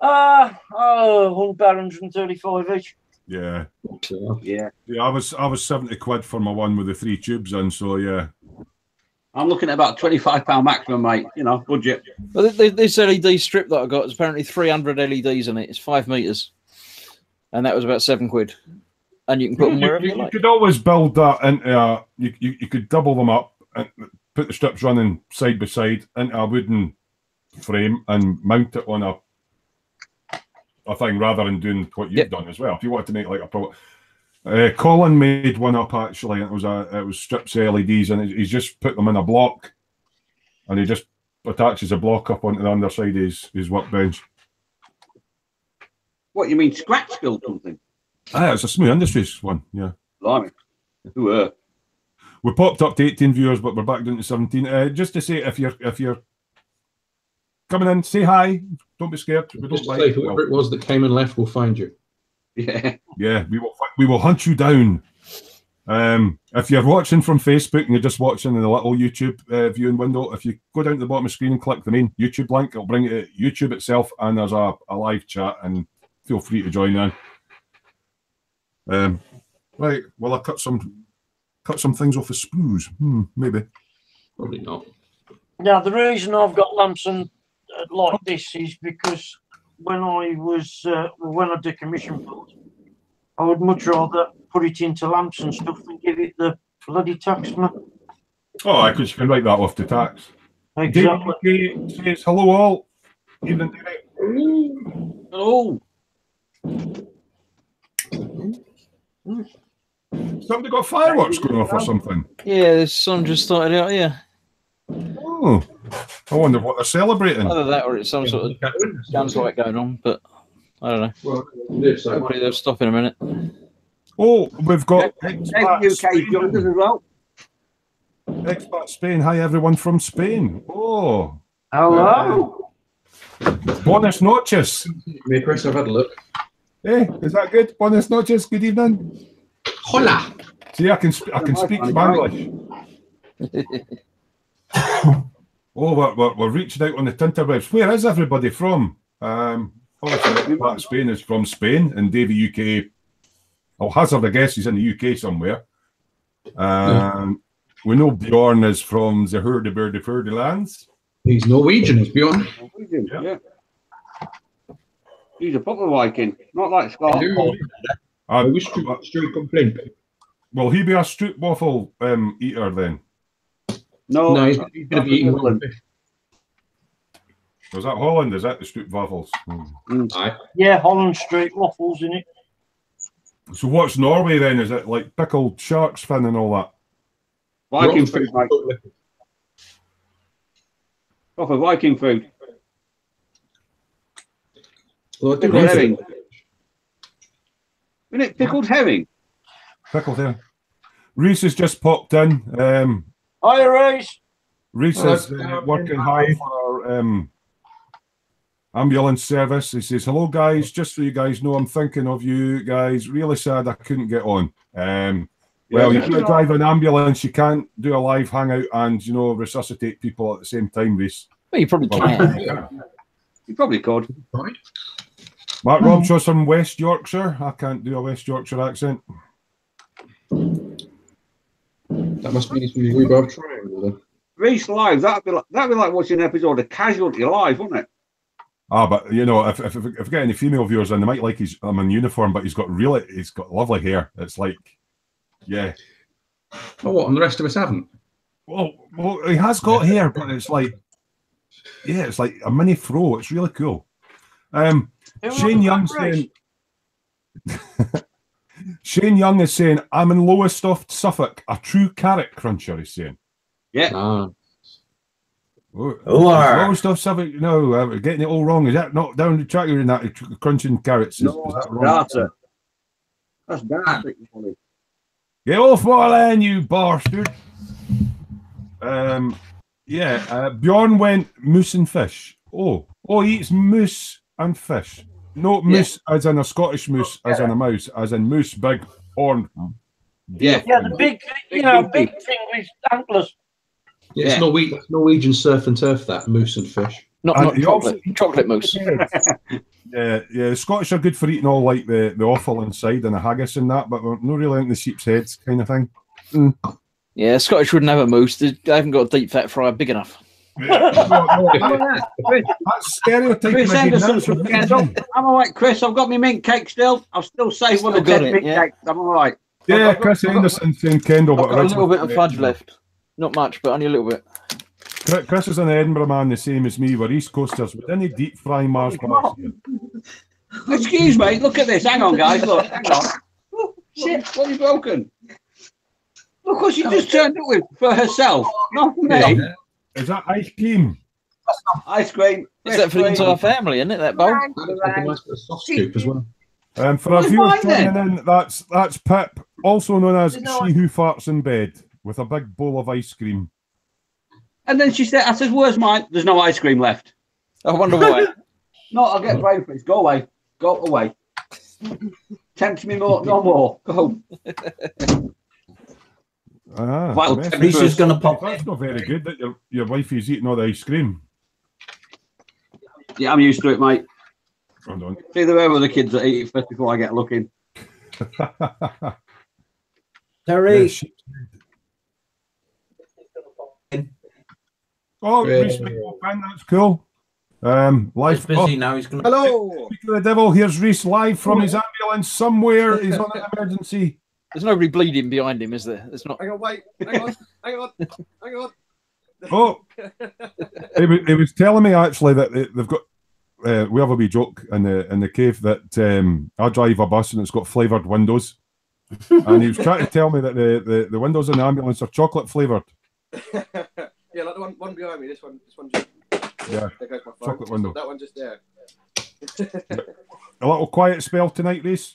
About 135 each.
Yeah.
Yeah.
Yeah, I was 70 quid for my one with the 3 tubes in, so yeah.
I'm looking at about £25 maximum, mate. You know, budget.
Well, this LED strip that I got is apparently 300 LEDs in it. It's 5 meters, and that was about £7. And you can put them wherever you like.
You could always build that into you could double them up and put the strips running side by side into a wooden frame and mount it on a thing rather than doing what you've done as well. If you wanted to make like a product. Colin made one up actually, and it was strips of LEDs, and he's just put them in a block, and he just attaches a block up onto the underside of his workbench.
What, you mean scratch build something?
It's a Smoo Industries one, yeah.
Blimey.
We popped up to 18 viewers, but we're back down to 17. Just to say, if you're coming in, say hi. Don't be scared. We don't
say, whoever it was that came and left will find you.
Yeah,
we will hunt you down. If you're watching from Facebook and you're just watching in the little YouTube viewing window, if you go down to the bottom of the screen and click the main YouTube link, it'll bring you to YouTube itself, and there's a live chat, and feel free to join in. Right, well, I cut some things off of Smoos. Maybe.
Probably not.
Now, the reason I've got lamps and like this is because when I decommission board, I would much rather put it into lamps and stuff than give it the bloody tax man.
Oh, because you can write that off the tax.
Exactly.
David says hello all. Evening, Derek.
Hello.
Somebody got fireworks going off or something.
Yeah, there's some just started out here.
Oh, I wonder what they're celebrating.
Either that or it's some sort of gunfight going on, but I don't know.
Well,
hopefully they'll stop in a minute.
Oh, we've got
UK joined us as well.
Expat Spain. Hi, everyone from Spain. Oh,
hello.
Buenas noches.
Me, Chris, I've had a look.
Hey, is that good? Buenas noches. Good evening.
Hola.
See, I can speak Spanish. Oh, we're reaching out on the Tinterwebs. Where is everybody from? Obviously, Pat Spain is from Spain, and Davey UK. I'll hazard a guess he's in the UK somewhere. We know Bjorn is from the Hurdy lands.
He's Norwegian, is Bjorn.
Norwegian, yeah. He's a proper Viking, not like Scott.
I wish to straight complaint.
Will he be a stroop waffle eater then?
No,
he's going to be eating Holland.
Was that Holland? Is that the stroop waffles?
Yeah, Holland straight waffles in it.
So what's Norway then? Is it like pickled shark's fin and all that?
Viking food, mate. Proper Viking food.
Well,
Pickled herring. Isn't it pickled herring?
Pickled herring. Reese has just popped in.
Hi, Reese.
Reese is working hard for ambulance service. He says, hello guys, just so you guys know, I'm thinking of you guys. Really sad I couldn't get on. Well, you can't drive an ambulance, you can't do a live hangout and, you know, resuscitate people at the same time, Reese.
Well, you probably can.
You probably could.
Mark Robshaw's from West Yorkshire. I can't do a West Yorkshire accent.
That must be from the Rhubarb Triangle.
Reese live, that'd be like watching an episode of Casualty live, wouldn't it?
But you know, if we get any female viewers in, they might like I'm in uniform, but he's got lovely hair. It's like, yeah.
Oh, what? And the rest of us haven't.
Well, he has got hair, but it's like, yeah, it's like a mini fro. It's really cool. Shane Young saying, Shane Young is saying, I'm in Lowestoft, Suffolk, a true carrot cruncher. He's saying,
yeah.
Lowestoft, Suffolk. No, we're getting it all wrong. Is that not down the track? You're in that crunching carrots? Is that wrong?
That's dark.
Get off my land, you bastard. Bjorn went moose and fish. Oh, he eats moose and fish. No, moose as in a Scottish moose, as in a mouse, as in moose, big horn.
Yeah,
the big thing with antlers.
Yeah, it's Norwegian surf and turf, that moose and fish.
Not chocolate mousse.
Yeah, the Scottish are good for eating all like the offal inside and the haggis and that, but we're not really into the sheep's heads kind of thing.
Yeah, Scottish wouldn't have a mousse. They haven't got a deep fat fryer big enough.
That's stereotyping.
Chris Henderson's from Kendal. I'm all right, Chris. I've got my mint cake still. I've still saved one of the 10 mint cakes. I'm all right.
Yeah, Chris Henderson's in Kendal.
I've got a little bit of fudge left. Not much, but only a little bit.
Chris is an Edinburgh man, the same as me. We're East Coasters. With any deep fry Mars bars here.
Excuse me. Look at this. Hang on, guys. Look. Hang on. Oh, shit. What have you broken? Look what she just turned up with for herself. Not for me.
Is that ice cream?
Ice cream.
Is that for the entire family, isn't it, that bowl?
Like a nice bit of soft scoop as well.
For our viewers joining in, that's Pip, also known as She Who Farts in Bed, with a big bowl of ice cream.
And then she said, I said, where's mine? There's no ice cream left.
I wonder why.
No, I'll get brain freeze. Go away. Go away. Tempt me more. No more. Go.
Lisa's going to pop.
That's not very good that your wife is eating all the ice cream.
Yeah, I'm used to it, mate.
Hold on.
See, there are other kids that eat it first before I get looking.
Terry.
Oh, Reese, that's cool. Live.
He's busy now. He's going to.
Hello. Speak of the devil. Here's Reese live from his ambulance somewhere. He's on an emergency.
There's nobody bleeding behind him, is there? There's not.
Hang on, wait. Hang on.
Oh, he was telling me actually that they've got. We have a wee joke in the cave that I drive a bus and it's got flavoured windows, and he was trying to tell me that the windows in the ambulance are chocolate flavoured.
Yeah, like the one behind me. This one just.
Yeah,
there goes my phone.
chocolate window.
That one just there.
A little quiet spell tonight, Reese.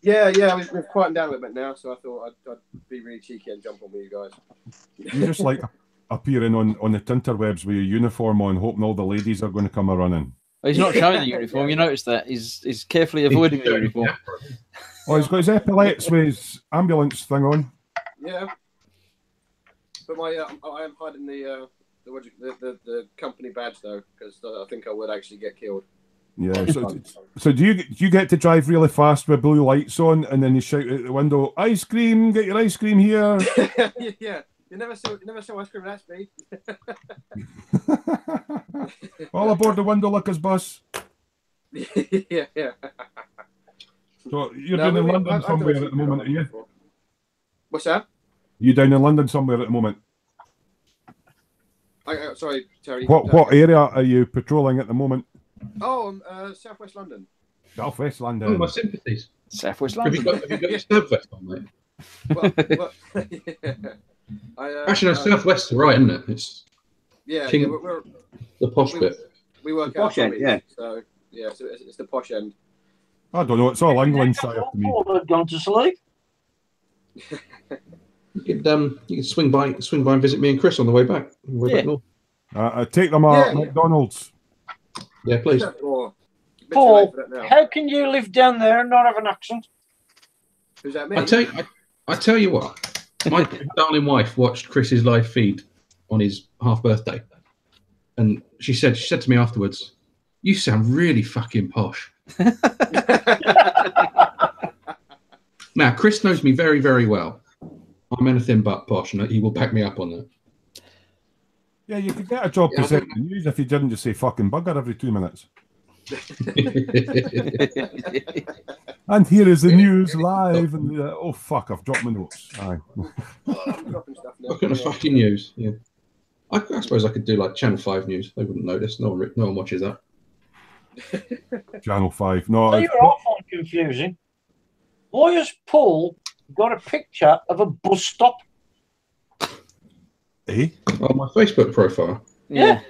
Yeah, we've quietened down a little bit now, so I thought I'd be really cheeky and jump on with you guys.
You just like appearing on the tinterwebs with your uniform on, hoping all the ladies are going to come a-running.
Well, he's not showing the uniform. You noticed that. He's carefully avoiding the uniform.
Oh, he's got his epaulets with his ambulance thing on.
Yeah. But I am hiding the company badge though, because I think I would actually get killed.
Yeah. So do you get to drive really fast with blue lights on, and then you shout out the window, "Ice cream! Get your ice cream here!"
Yeah. You never saw ice cream at that speed.
All aboard the window lickers bus.
Yeah.
So you're down in London somewhere at the moment, are you?
What's that?
You down in London somewhere at the moment?
Sorry, Terry.
What area are you patrolling at the moment?
Oh, Southwest London.
Southwest
Oh,
London.
my sympathies.
Southwest
Have you
London.
got your Southwest on, mate?
Well, yeah.
Actually, no, Southwest's right, isn't it? It's
we're
the posh bit.
we work
The
out
posh end, yeah.
So yeah, so it's the posh end.
I don't know. It's all Englandshire to me.
I've gone to sleep.
You could swing by and visit me and Chris on the way back.
Yeah.
I take them at McDonald's.
Yeah, please.
Or,
Paul, how can you live down there and not have an accent?
Who's that? Me?
I tell you what, my darling wife watched Chris's live feed on his half birthday, and she said to me afterwards, "You sound really fucking posh." Now, Chris knows me very, very well. I'm anything but posh, and he will back me up on that.
Yeah, you could get a job presenting the news if you didn't just say fucking bugger every 2 minutes. And here is the news live. And oh fuck, I've dropped my notes. Aye.
Look at the fucking news. Yeah, I suppose I could do like Channel 5 news. They wouldn't notice. No one watches that.
Channel 5. No,
So you're off on confusing. Why has Paul got a picture of a bus stop?
eh?
On my Facebook profile,
Yeah.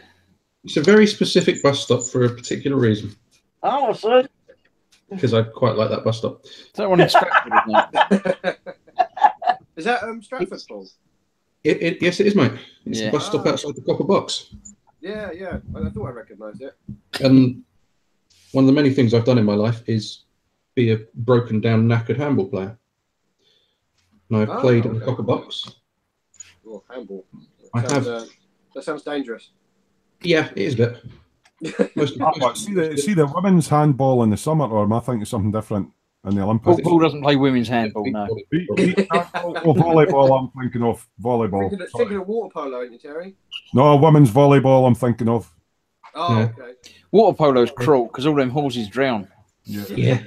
it's a very specific bus stop for a particular reason.
Oh, I see.
Because I quite like that bus stop.
Is that one in Stratford, isn't it?
Is that Stratford, Paul?
Yes, it is, mate. It's
Yeah.
the bus stop outside the Copper Box.
Yeah. I thought I recognised it.
And one of the many things I've done in my life is be a broken down, knackered handball player. And I've played in the Copper Box.
Oh, handball.
That
sounds dangerous.
Yeah, it is a bit.
See the women's handball in the summer, or am I thinking something different in the Olympics?
Paul doesn't play women's handball, no.
Volleyball, I'm thinking of volleyball.
Thinking of water polo, ain't you, Terry?
No, women's volleyball, I'm thinking of.
Oh,
Yeah.
okay.
Water polo's cruel because all them horses drown.
Yeah.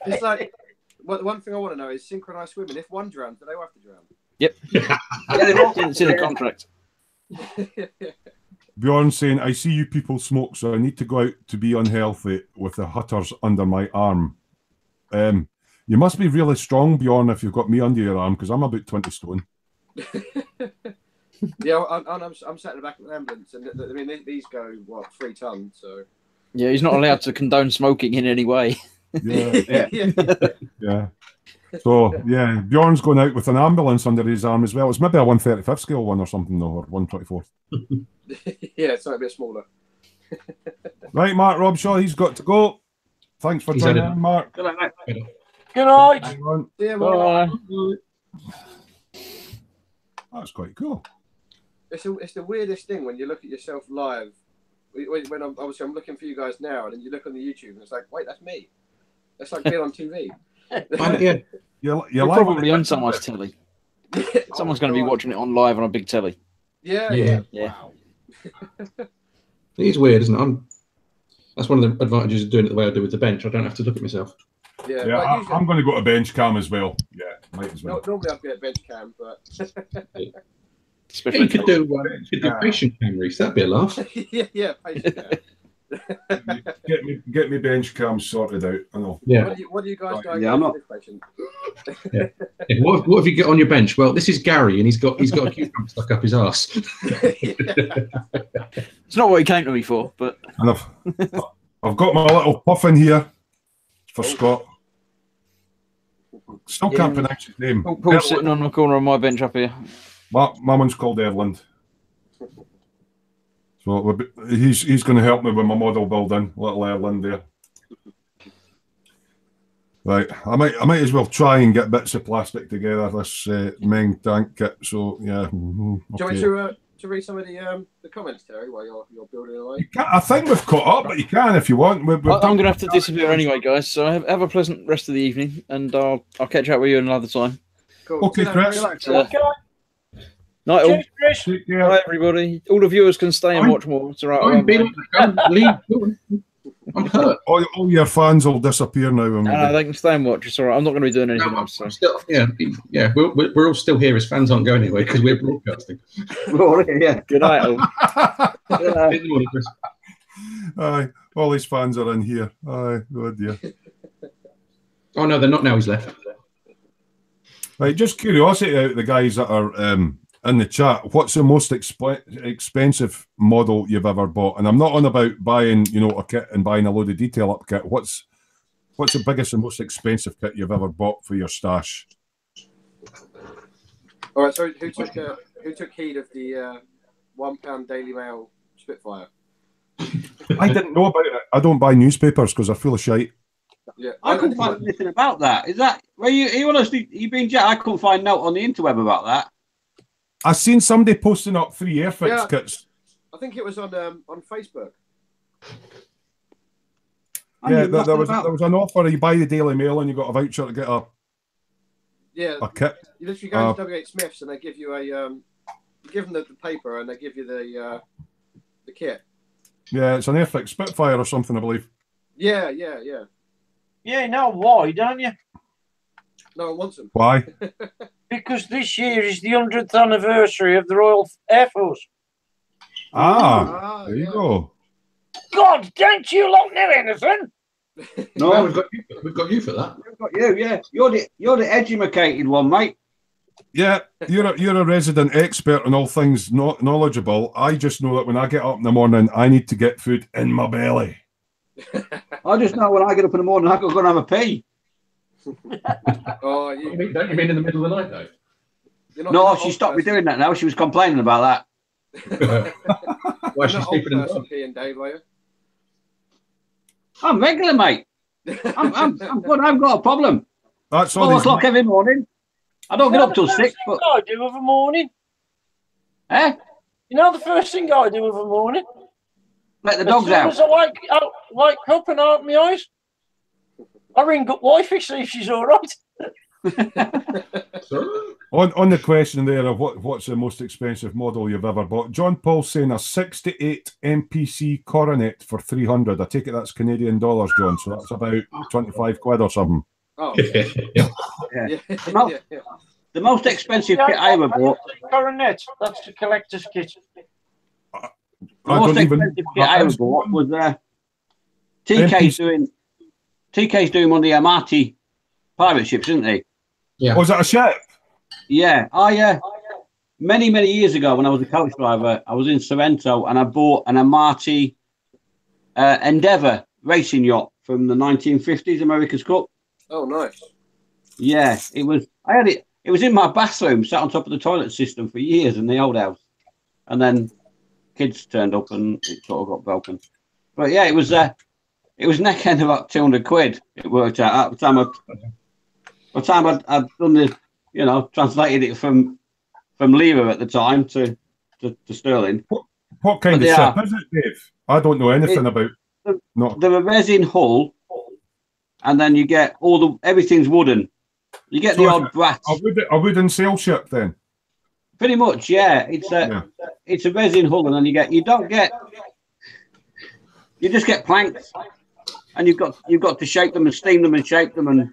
It's like, one thing I want to know is synchronized swimming. If one drowns, do they all have to drown?
Yep. It's in the contract.
Bjorn saying, I see you people smoke, so I need to go out to be unhealthy with the hutters under my arm. You must be really strong, Bjorn, if you've got me under your arm, because I'm about 20 stone.
Yeah, I'm sat in the back of an ambulance, and I mean these go 3 tons, so.
Yeah, he's not allowed to condone smoking in any way.
Yeah. So, yeah, Bjorn's going out with an ambulance under his arm as well. It's maybe a 135 scale one or something, though, or 124.
Yeah, it's a bit smaller.
Right, Mark Robshaw, he's got to go. Thanks for joining in, Mark.
Good night, mate.
Good night.
Hang on.
Yeah,
Bye.
That's quite cool.
It's the weirdest thing when you look at yourself live. When I'm looking for you guys now, and then you look on the YouTube, and it's like, wait, that's me. That's like being on TV.
Yeah.
You're
probably on someone's telly. Someone's going to be watching it on live on a big telly.
Yeah.
Wow.
It is weird, isn't it? That's one of the advantages of doing it the way I do with the bench. I don't have to look at myself.
Yeah,
I'm going to go to bench cam as well. Yeah, might as well.
Normally I'd be at bench cam, but
Especially
you could do patient cam, Reece. That'd be a laugh.
yeah, patient cam.
Get me bench cam sorted out. I know.
Yeah.
What do you guys do?
Yeah, I'm not.
Yeah. What have you got on your bench? Well, this is Gary, and he's got a cucumber stuck up his arse.
It's not what he came to me for, but
And I've got my little puffin here for Scott. Still can't pronounce his name.
Paul's sitting on the corner of my bench up here.
My one's called Erland. So he's going to help me with my model building, little Erland there. Right, I might as well try and get bits of plastic together. This Meng tank kit. So yeah.
Do you want to read some of the comments, Terry, while you're building away?
I think we've caught up, but you can if you want.
I'm going to have to disappear anyway, guys. So have a pleasant rest of the evening, and I'll catch up with you another time.
Cool.
Okay, Chris.
Night all.
Cheers, Chris.
Take care.
Bye, everybody. All the viewers can stay and watch more. It's all right.
I'm hurt.
All your fans will disappear now.
No, they can stay and watch. It's all right. I'm not going to be doing anything else. So.
Yeah. We're all still here as fans aren't going anywhere because we're broadcasting.
Yeah. Good night all.
Good morning, Chris.
Aye, all these fans are in here. Aye, oh dear.
Oh no, they're not now. He's left.
Right, just curiosity out of the guys that are in the chat. What's the most expensive model you've ever bought? And I'm not on about buying, a kit and buying a load of detail up kit. What's the biggest and most expensive kit you've ever bought for your stash?
All right. So who took heed of the £1 Daily Mail Spitfire?
I didn't know about it. I don't buy newspapers because they're full of shite.
Yeah,
I couldn't find anything about that. Is that where you honestly you been? I couldn't find note on the interweb about that.
I seen somebody posting up free Airfix kits.
I think it was on Facebook.
Yeah, there was an offer. You buy the Daily Mail and you got a voucher to get a kit.
You literally go to W.H. Smith's and they give you you give them the paper and they give you the kit.
Yeah, it's an Airfix Spitfire or something, I believe.
Yeah.
Yeah, no, why, don't you?
No one wants them.
Why?
Because this year is the 100th anniversary of the Royal Air Force.
There you go.
God, don't you lot know anything?
No,
we've got you for that.
We've got you. Yeah, you're the educated one, mate.
Yeah, you're a resident expert on all things knowledgeable. I just know that when I get up in the morning, I need to get food in my belly.
I just know when I get up in the morning, I've got to go and have a pee.
Oh,
don't you mean in the middle of the night, though?
No, she stopped me doing that now. She was complaining about
that. Why she's sleeping in the bed?
Dave, are you?
I'm regular, mate. I'm good. I've got a problem.
That's all.
4 o'clock every morning. I don't get up till 6. But
I do of a morning.
Eh?
You know the first thing I do of a morning?
Let the dogs out.
As I wake up and open my eyes, I ring up wifey, see if she's all right.
On the question there of what's the most expensive model you've ever bought, John Paul's saying a 68 MPC Coronet for 300. I take it that's Canadian dollars, John, so that's about 25 quid or something.
Oh,
yeah. The most expensive kit I ever bought.
Coronet, that's the collector's kit.
The most expensive kit I ever bought was TK's doing one of the Amati pirate ships, isn't he?
Yeah.
Was that a ship?
Yeah. Many years ago when I was a coach driver, I was in Sorrento and I bought an Amati Endeavour racing yacht from the 1950s America's Cup.
Oh, nice.
Yeah, it was. I had it. It was in my bathroom, sat on top of the toilet system for years in the old house, and then kids turned up and it sort of got broken. But yeah, it was neck end about 200 quid. It worked out at the time. By the time I'd done the, translated it from lira at the time to sterling.
What kind of ship is it, Dave? I don't know anything about.
They're a resin hull, and then you get everything's wooden. You get the odd brass.
A wooden sail ship, then.
Pretty much, yeah. It's a resin hull, and then you just get planks, and you've got to shape them and steam them and shape them, and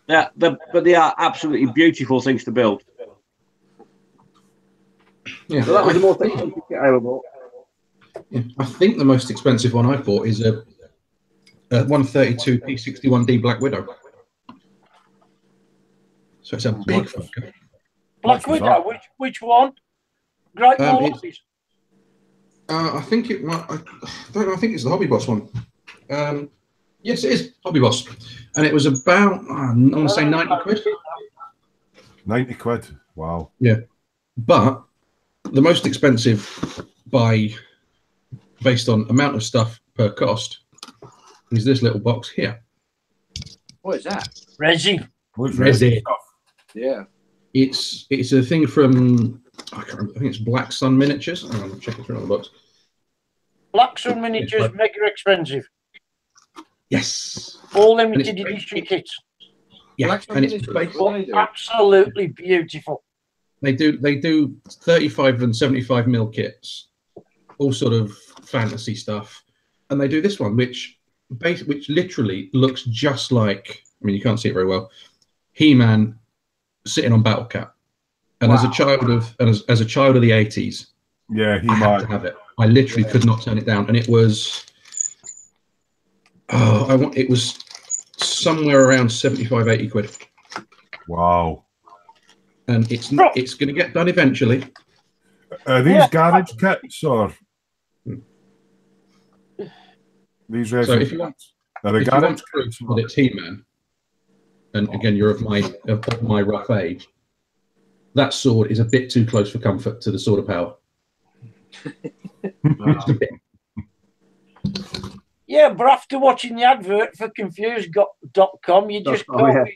but they are absolutely beautiful things to build.
Yeah,
so that was the most expensive kit I ever bought.
Yeah, I think the most expensive one I bought is a 132 P61D Black Widow. So it's a big fucker.
Black Widow, which one? Great Morley's.
I think it might. I don't know. I think it's the Hobby Boss one. Yes, it is Hobby Boss, and it was about I want to say 90 quid.
90 quid. Wow.
Yeah, but the most expensive based on amount of stuff per cost is this little box here.
What is that?
Resin.
Resin.
Yeah.
It's a thing from I can't remember. I think it's Black Sun Miniatures. Hang on, I'm checking through another box.
Black Sun Miniatures,
Yes,
mega expensive.
Yes.
All
And
limited
it's-
edition kits.
Yeah,
Black Sun
and it's
Miniatures,
based,
what do they do?
Absolutely beautiful.
they do 35 and 75 mil kits, all sort of fantasy stuff, and they do this one, which literally looks just like. I mean, you can't see it very well. He-Man sitting on Battle Cat, and as a child of as a child of the 80s,
Yeah,
I had to have it. I literally could not turn it down, and it was. Oh, it was somewhere around 75, 80 quid.
Wow.
And it's going to get done eventually.
Are these garage kits or these resin
So if you want,
kits? Are they
if you
garage
want proof
kits?
that it's He-Man, and again you're of my rough age, that sword is a bit too close for comfort to the Sword of Power. Just a bit.
Yeah, but after watching the advert for confused.com, you just
.com,
can't
yeah.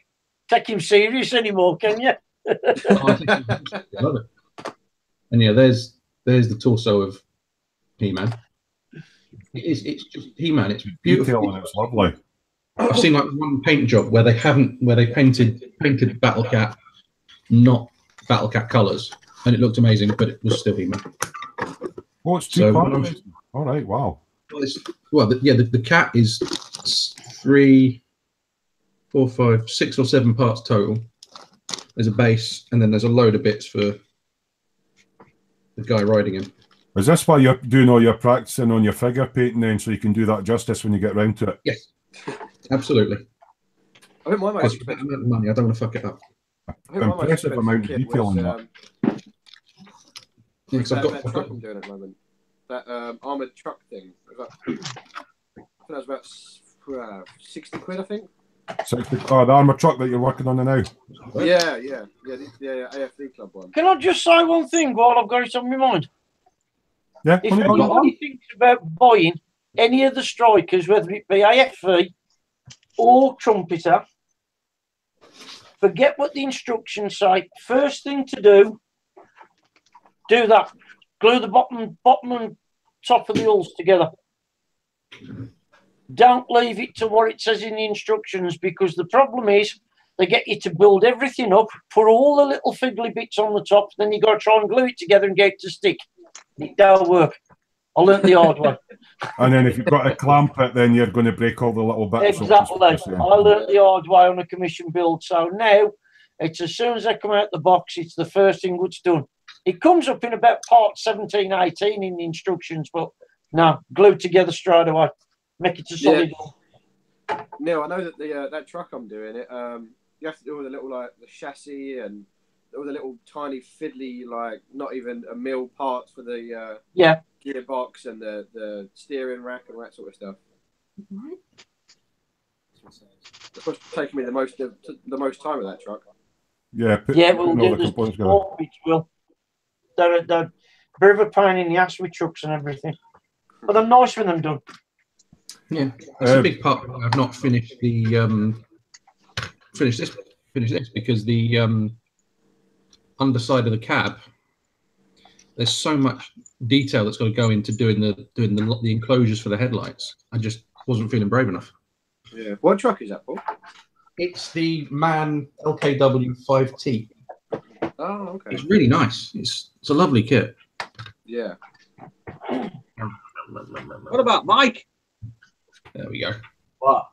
take him serious anymore, can you?
Oh, I think I love it. And yeah, there's the torso of He-Man. It's just He-Man. It's
Detail
beautiful.
and it's lovely.
I've seen like one paint job where they painted Battle Cat, not Battle Cat colours, and it looked amazing, but it was still He-Man.
Oh, it's
So-
two parts. All right, wow.
The cat is 3, 4, 5, 6 or 7 parts total. There's a base, and then there's a load of bits for the guy riding him.
Is this why you're doing all your practicing on your figure painting then, so you can do that justice when you get round to it?
Yes, absolutely.
I think my most
That's a
expensive,
bit of money. I don't want to fuck it up.
I think my most
Impressive
expensive
amount of
kit
detail
was,
in that.
Yeah, 'cause
that truck I'm doing at the moment. That armoured truck thing. I think that was about 60 quid, I think.
So, the armour truck that you're working on now.
Yeah, the AFD Club one.
Can I just say one thing while I've got it on my mind?
Yeah,
If
only got one.
anybody thinks about buying any of the strikers, whether it be AFV or Trumpeter, forget what the instructions say. First thing to do that. Glue the bottom and top of the hulls together. Don't leave it to what it says in the instructions, because the problem is they get you to build everything up, put all the little fiddly bits on the top, then you got to try and glue it together and get it to stick. It don't work. I learnt the hard way.
And then if you've got to clamp it, then you're going to break all the little bits.
Exactly. I learnt the hard way on a commission build. So now, it's as soon as they come out the box, it's the first thing that's done. It comes up in about part 17, 18 in the instructions, but no, glued together straight away. Make it a solid.
Neil, I know that that truck I'm doing it. You have to do all the little the chassis and all the little tiny fiddly not even a mil parts for the gearbox and the steering rack and all that sort of stuff. It's taken me the most time with that truck.
Yeah,
We'll do the small bits, Will. They're a bit of a pain in the ass with trucks and everything, but they're nice when they're done.
Yeah, that's a big part. I've not finished the finish this because the underside of the cab. There's so much detail that's got to go into doing the enclosures for the headlights. I just wasn't feeling brave enough.
Yeah. What truck is that for?
It's the MAN LKW 5T.
Oh, okay.
It's really nice. It's a lovely kit.
Yeah.
What about Mike?
There we go.
What?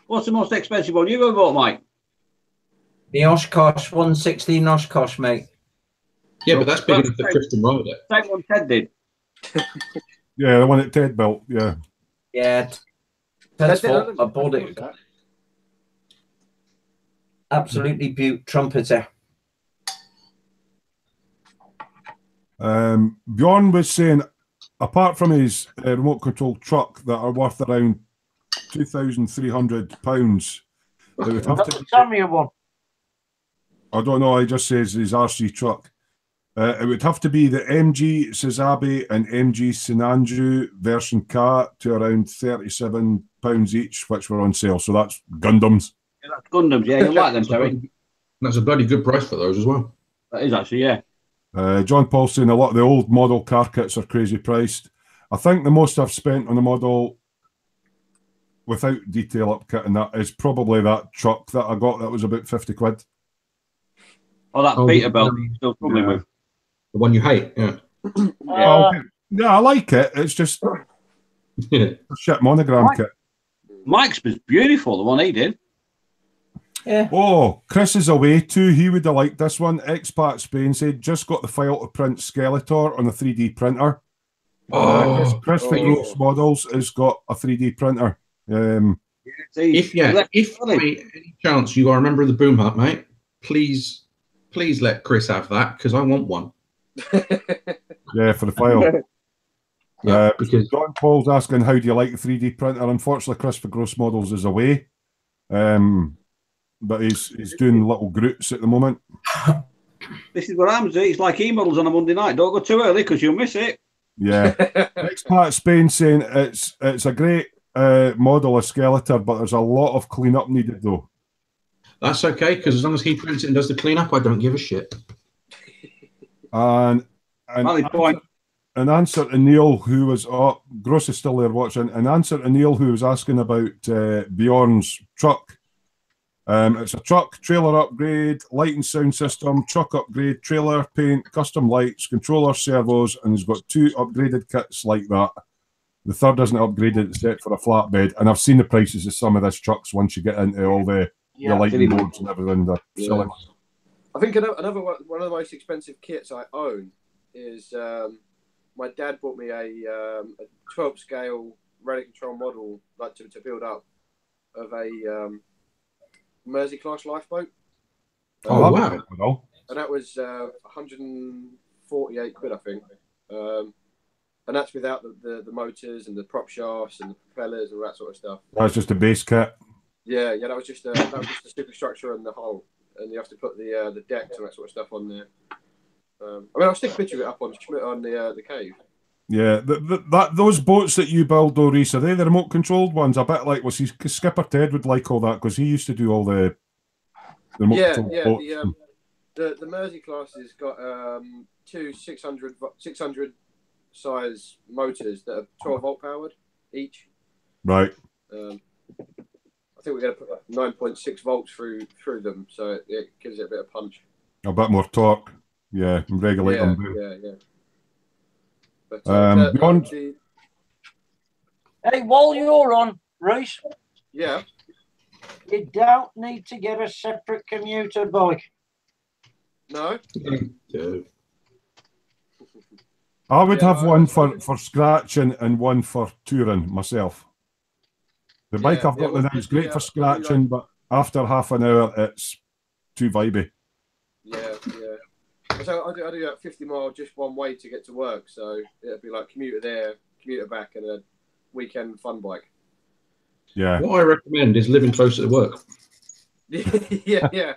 What's the most expensive one you've ever bought, Mike?
The Oshkosh 116 Oshkosh, mate.
Yeah, but that's big enough that Kristen rode it.
Same one Ted did.
Yeah, the one that Ted built. Yeah.
Yeah. Ted's fault. I bought it. Absolutely beaut trumpeter.
Bjorn was saying, apart from his remote control truck that are worth around £2,300, it would have to.
Tell me one.
I don't know. He just says his RC truck. It would have to be the MG Suzabe and MG Sinanju version car to around £37 each, which were on sale. So that's Gundams.
Yeah, that's Gundams, yeah, you like them, Terry.
That's a bloody good price for those as well.
That is actually, yeah.
John Paul saying a lot of the old model car kits are crazy priced. I think the most I've spent on a model without detail up kit and that is probably that truck that I got that was about 50 quid.
Oh, that Peterbilt you're still struggling with.
The one you hate, yeah.
Yeah, I like it. It's just a shit monogram kit.
Mike's was beautiful, the one he did.
Yeah.
Oh, Chris is away too. He would have liked this one. Expat Spain said, just got the file to print Skeletor on a 3D printer. Chris for Gross Models has got a 3D printer.
If by any chance you are a member of the Boom Hut, mate, please let Chris have that because I want one.
Yeah, for the file. Because John Paul's asking, how do you like the 3D printer? Unfortunately, Chris for Gross Models is away. But he's doing little Groots at the moment.
This is what happens. It's like e-models on a Monday night. Don't go too early because you'll miss it.
Yeah. Expat Spain saying it's a great model of Skeletor, but there's a lot of cleanup needed though.
That's okay, because as long as he prints it and does the cleanup, I don't give a shit.
And an answer to Neil, who was Gross is still there watching. An answer to Neil, who was asking about Bjorn's truck. It's a truck, trailer upgrade, light and sound system, truck upgrade, trailer, paint, custom lights, controller, servos, and he's got 2 upgraded kits like that. The third isn't upgraded, it's set for a flatbed. And I've seen the prices of some of these trucks once you get into all the lighting boards and everything. They're silly.
I think another one of the most expensive kits I own is my dad bought me a 12 scale rally control model like to build up of a Mersey class lifeboat.
Oh wow!
And that was 148 quid, I think. And that's without the motors and the prop shafts and the propellers and all that sort of stuff.
That's just a base kit.
Yeah, that was just the superstructure and the hull, and you have to put the decks and that sort of stuff on there. I mean, I'll stick a picture of it up on the cave.
Yeah, those boats that you build, though, Reese, are they the remote controlled ones? A bit like, Skipper Ted would like all that because he used to do all the remote controlled boats.
The Mersey class has got 2 600 size motors that are 12 volt powered each.
Right.
I think we're going to put 9.6 volts through them, so it gives it a bit of punch.
A bit more torque. Yeah, and regulate them.
Yeah. But,
beyond...
Hey, while you're on, Reese.
Yeah.
You don't need to get a separate commuter bike.
No.
I would have one for scratching and one for touring myself. The bike I've got now is great for scratching, but after half an hour, it's too vibey.
Yeah. So I do that 50 mile just one way to get to work. So it'd be like commuter there, commuter back, and a weekend fun bike.
Yeah.
What I recommend is living closer to work.
Yeah.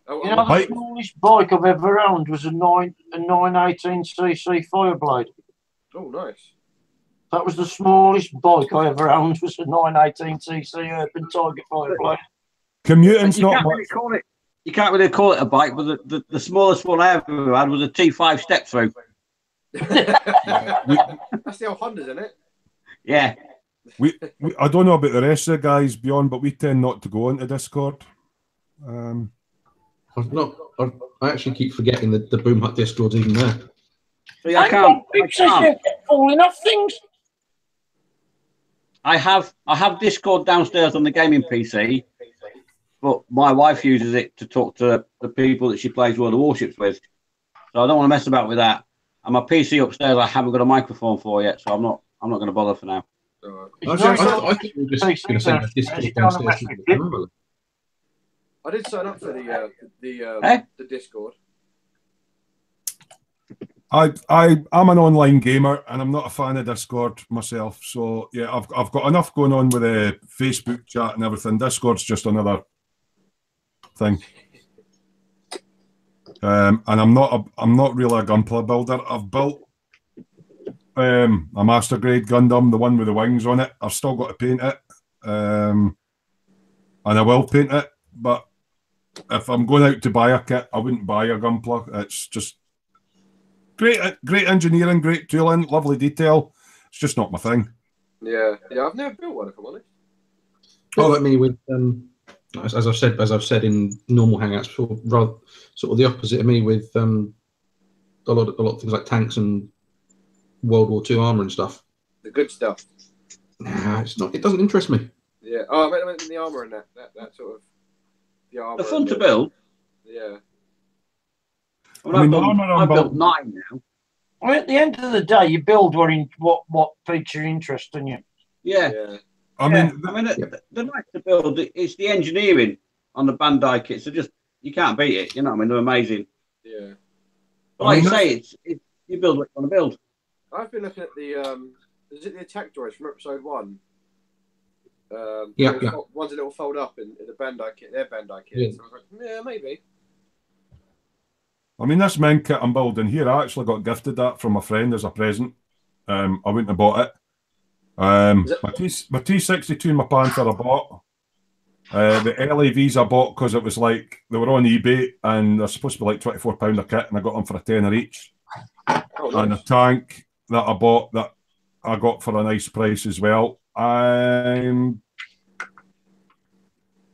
The smallest bike I've ever owned was a 918cc Fireblade.
Oh, nice.
That was the smallest bike I ever owned. Was a 918cc Urban Tiger Fireblade.
Commuting's not much.
You can't really call it a bike, but the smallest one I ever had was a T5 step through.
That's the old Hondas, isn't it?
Yeah.
I don't know about the rest of the guys beyond, but we tend not to go into Discord.
I actually keep forgetting that the Boom Hut Discord's even there.
See, I can't.
Falling off things.
I have Discord downstairs on the gaming PC, but my wife uses it to talk to the people that she plays World of Warships with. So I don't want to mess about with that. And my PC upstairs, I haven't got a microphone for yet, so I'm not going to bother for now.
I think we're just going to send a Discord downstairs.
I did sign up for the Discord.
I'm an online gamer and I'm not a fan of Discord myself. So yeah, I've got enough going on with the Facebook chat and everything. Discord's just another thing. And I'm not really a gunpla builder. I've built a master grade Gundam, the one with the wings on it. I've still got to paint it, and I will paint it. But if I'm going out to buy a kit, I wouldn't buy a gunpla. It's just great engineering, great tooling, lovely detail. It's just not my thing.
Yeah, I've never built one, if I'm honest.
Oh, like me with as I've said in normal hangouts before, rather sort of the opposite of me with a lot of things like tanks and World War II armor and stuff.
The good stuff.
Nah, it's not. It doesn't interest me.
Yeah. Oh, I meant in the armor and that sort of the armor.
They're fun to build.
Yeah.
I mean, I've built 9 now.
I mean, at the end of the day, you build what piques your interest, don't you?
Yeah.
I mean,
the nice to build. It's the engineering on the Bandai kits. Just you can't beat it. You know what I mean? They're amazing.
Yeah.
But like you say, it's you build what you want to build.
I've been looking at the is it the attack droids from episode 1? One's a little fold up in the Bandai kit, their Bandai kit. Yeah. So I was like, yeah, maybe.
I mean, this men kit I'm building here, I actually got gifted that from a friend as a present. I wouldn't have bought it. My T62, my Panther I bought. The LAVs I bought because it was like, they were on eBay and they're supposed to be like £24 a kit and I got them for a tenner each. Oh, nice. And a tank that I bought that I got for a nice price as well. I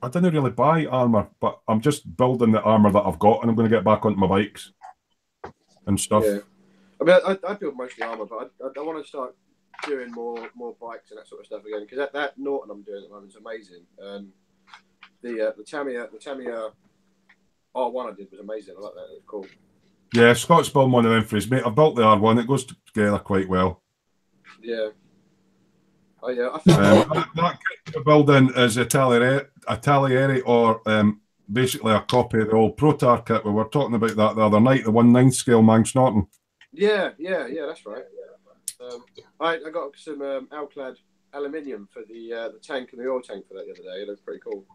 didn't really buy armour, but I'm just building the armour that I've got and I'm going to get back onto my bikes and stuff. Yeah.
I mean, I build mostly armour, but I want to start doing more bikes and that sort of stuff again, because that Norton I'm doing at the moment is amazing. The Tamiya R1 I did was amazing. I like that. It was cool.
Yeah, Scott's building one of them for his mate. I've built the R1. It goes together quite well.
Yeah. Oh yeah.
That kit you're building is Atelieri or basically a copy of the old Protar kit. We were talking about that the other night, the 1/9 scale Manx Norton.
Yeah, that's right. I got some Alclad aluminium for the tank and the oil tank for that the other day. It looks pretty cool.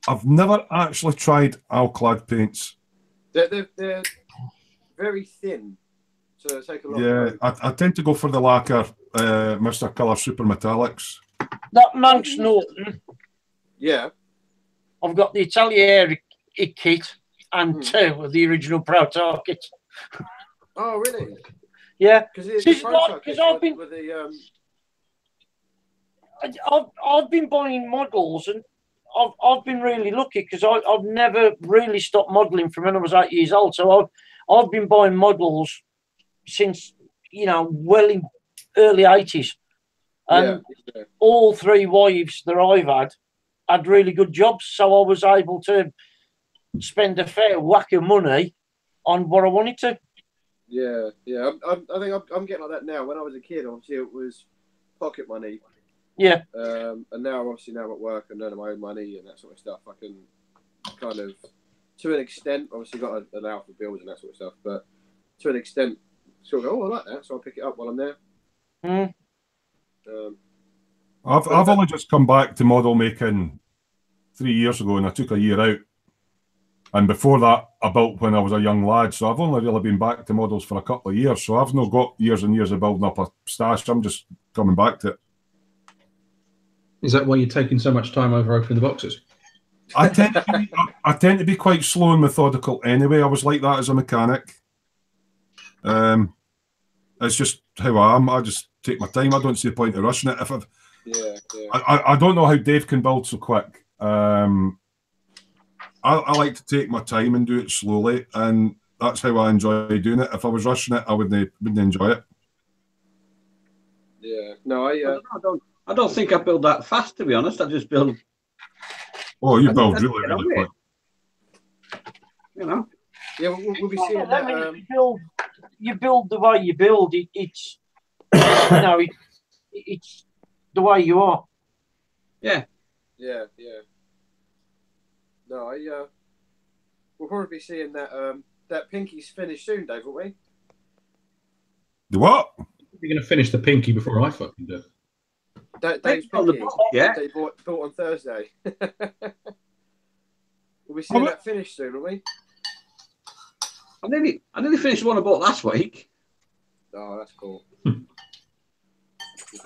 I've never actually tried Alclad paints.
They're very thin, so they take a lot.
Yeah, I tend to go for the lacquer Mr. Colour Super Metallics.
That Manx Norton.
Yeah.
I've got the Atelier kit and 2 of the original Protar kit.
Oh, really?
Yeah.
Because
I've been buying models and I've been really lucky because I've never really stopped modelling from when I was 8 years old. So I've been buying models since, well in early 80s. And all 3 wives that I've had really good jobs. So I was able to spend a fair whack of money on what I wanted to.
Yeah. I think I'm getting like that now. When I was a kid, obviously it was pocket money.
Yeah.
And now, obviously, now I'm at work and earning my own money and that sort of stuff, I can kind of, to an extent, obviously got to allow for bills and that sort of stuff, but to an extent, sort of go, I like that, so I'll pick it up while I'm there.
Mm.
I've only just come back to model making 3 years ago, and I took a year out. And before that, I built when I was a young lad, so I've only really been back to models for a couple of years. So I've not got years and years of building up a stash. I'm just coming back to it.
Is that why you're taking so much time over opening the boxes?
I tend to be quite slow and methodical anyway. I was like that as a mechanic. It's just how I am. I just take my time. I don't see the point of rushing it. I don't know how Dave can build so quick. I like to take my time and do it slowly, and that's how I enjoy doing it. If I was rushing it, I wouldn't enjoy it.
Yeah. No,
I don't think I build that fast, to be honest. I just build.
Oh, you build really quick.
Yeah, we'll be seeing that.
You build the way you build. It's it's the way you are.
Yeah.
No, we'll probably be seeing that Pinky's finished soon, Dave, won't we?
The what?
You're going to finish the Pinky before I fucking do.
Dave's Pinky. That he bought on Thursday. We'll be seeing that finished soon, won't we?
I nearly finished the one I bought last week.
Oh, that's cool.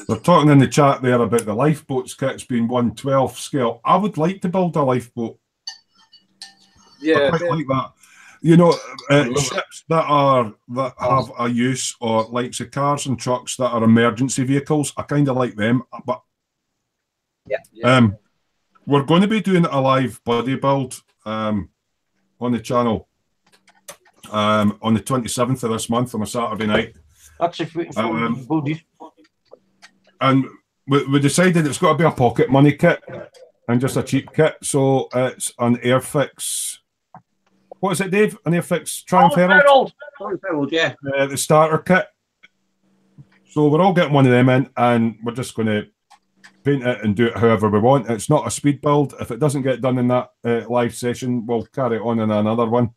They're talking in the chat there about the lifeboats kits being 1/12 scale. I would like to build a lifeboat.
Yeah,
I quite like that. You know, ships that have a use, or like the cars and trucks that are emergency vehicles, I kind of like them. But we're going to be doing a live body build on the channel on the 27th of this month on a Saturday night.
That's if we can buddy.
And we decided it's got to be a pocket money kit and just a cheap kit. So it's an Airfix. What is it, Dave? An Airfix Triumph Herald?
Triumph Herald, yeah.
The starter kit. So we're all getting one of them in, and we're just going to paint it and do it however we want. It's not a speed build. If it doesn't get done in that live session, we'll carry it on in another one.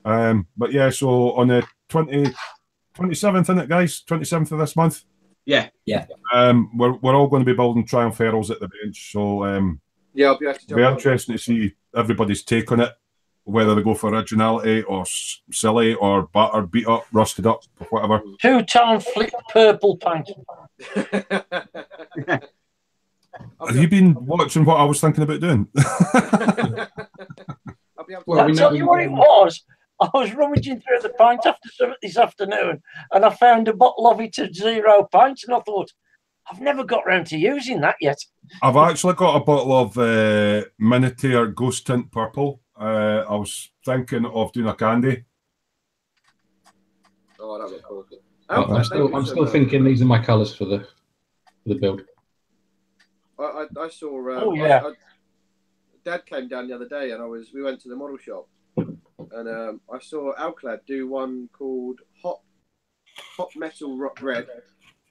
But yeah, so on the 27th, isn't it, guys? 27th of this month.
Yeah.
We're all going to be building Triumph Heralds at the bench. So
yeah, I'll be able to
it'll be interesting to see everybody's take on it, whether they go for originality or silly or battered, beat up, rusted up, or whatever.
2-tone flick purple paint.
Have you been watching what I was thinking about doing?
I'll tell you what it was. I was rummaging through the paint after this afternoon, and I found a bottle of it at 0 pints, and I thought, I've never got round to using that yet.
I've actually got a bottle of Minotaur Ghost Tint Purple. I was thinking of doing a candy.
Oh, that would cool.
I'm still thinking these are my colours for the build.
I saw. Dad came down the other day, and we went to the model shop, and I saw Alclad do one called Hot Metal Red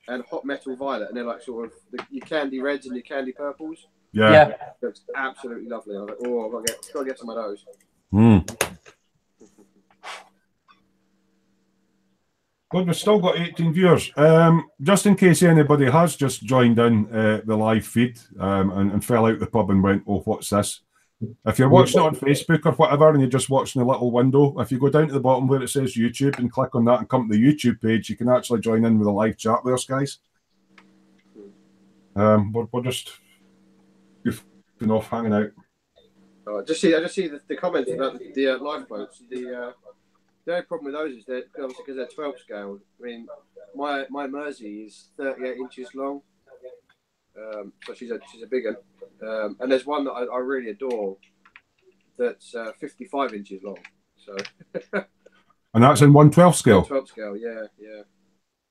and Hot Metal Violet, and they're like sort of your candy reds and your candy purples.
Yeah.
Looks absolutely lovely. I was like, oh, I've got to get some of those.
Well, we've still got 18 viewers. Just in case anybody has just joined in the live feed and fell out the pub and went, oh, what's this? If you're watching it on Facebook or whatever and you're just watching the little window, if you go down to the bottom where it says YouTube and click on that and come to the YouTube page, you can actually join in with a live chat with us, guys. We're just goofing off, hanging out.
I just see the comments about the live boats. The only problem with those is that obviously because they're 12 scale. I mean, my Mersey is 38 inches long, so she's a big one. And there's one that I really adore that's 55 inches long. So.
And that's in 112 scale.
12 scale, yeah.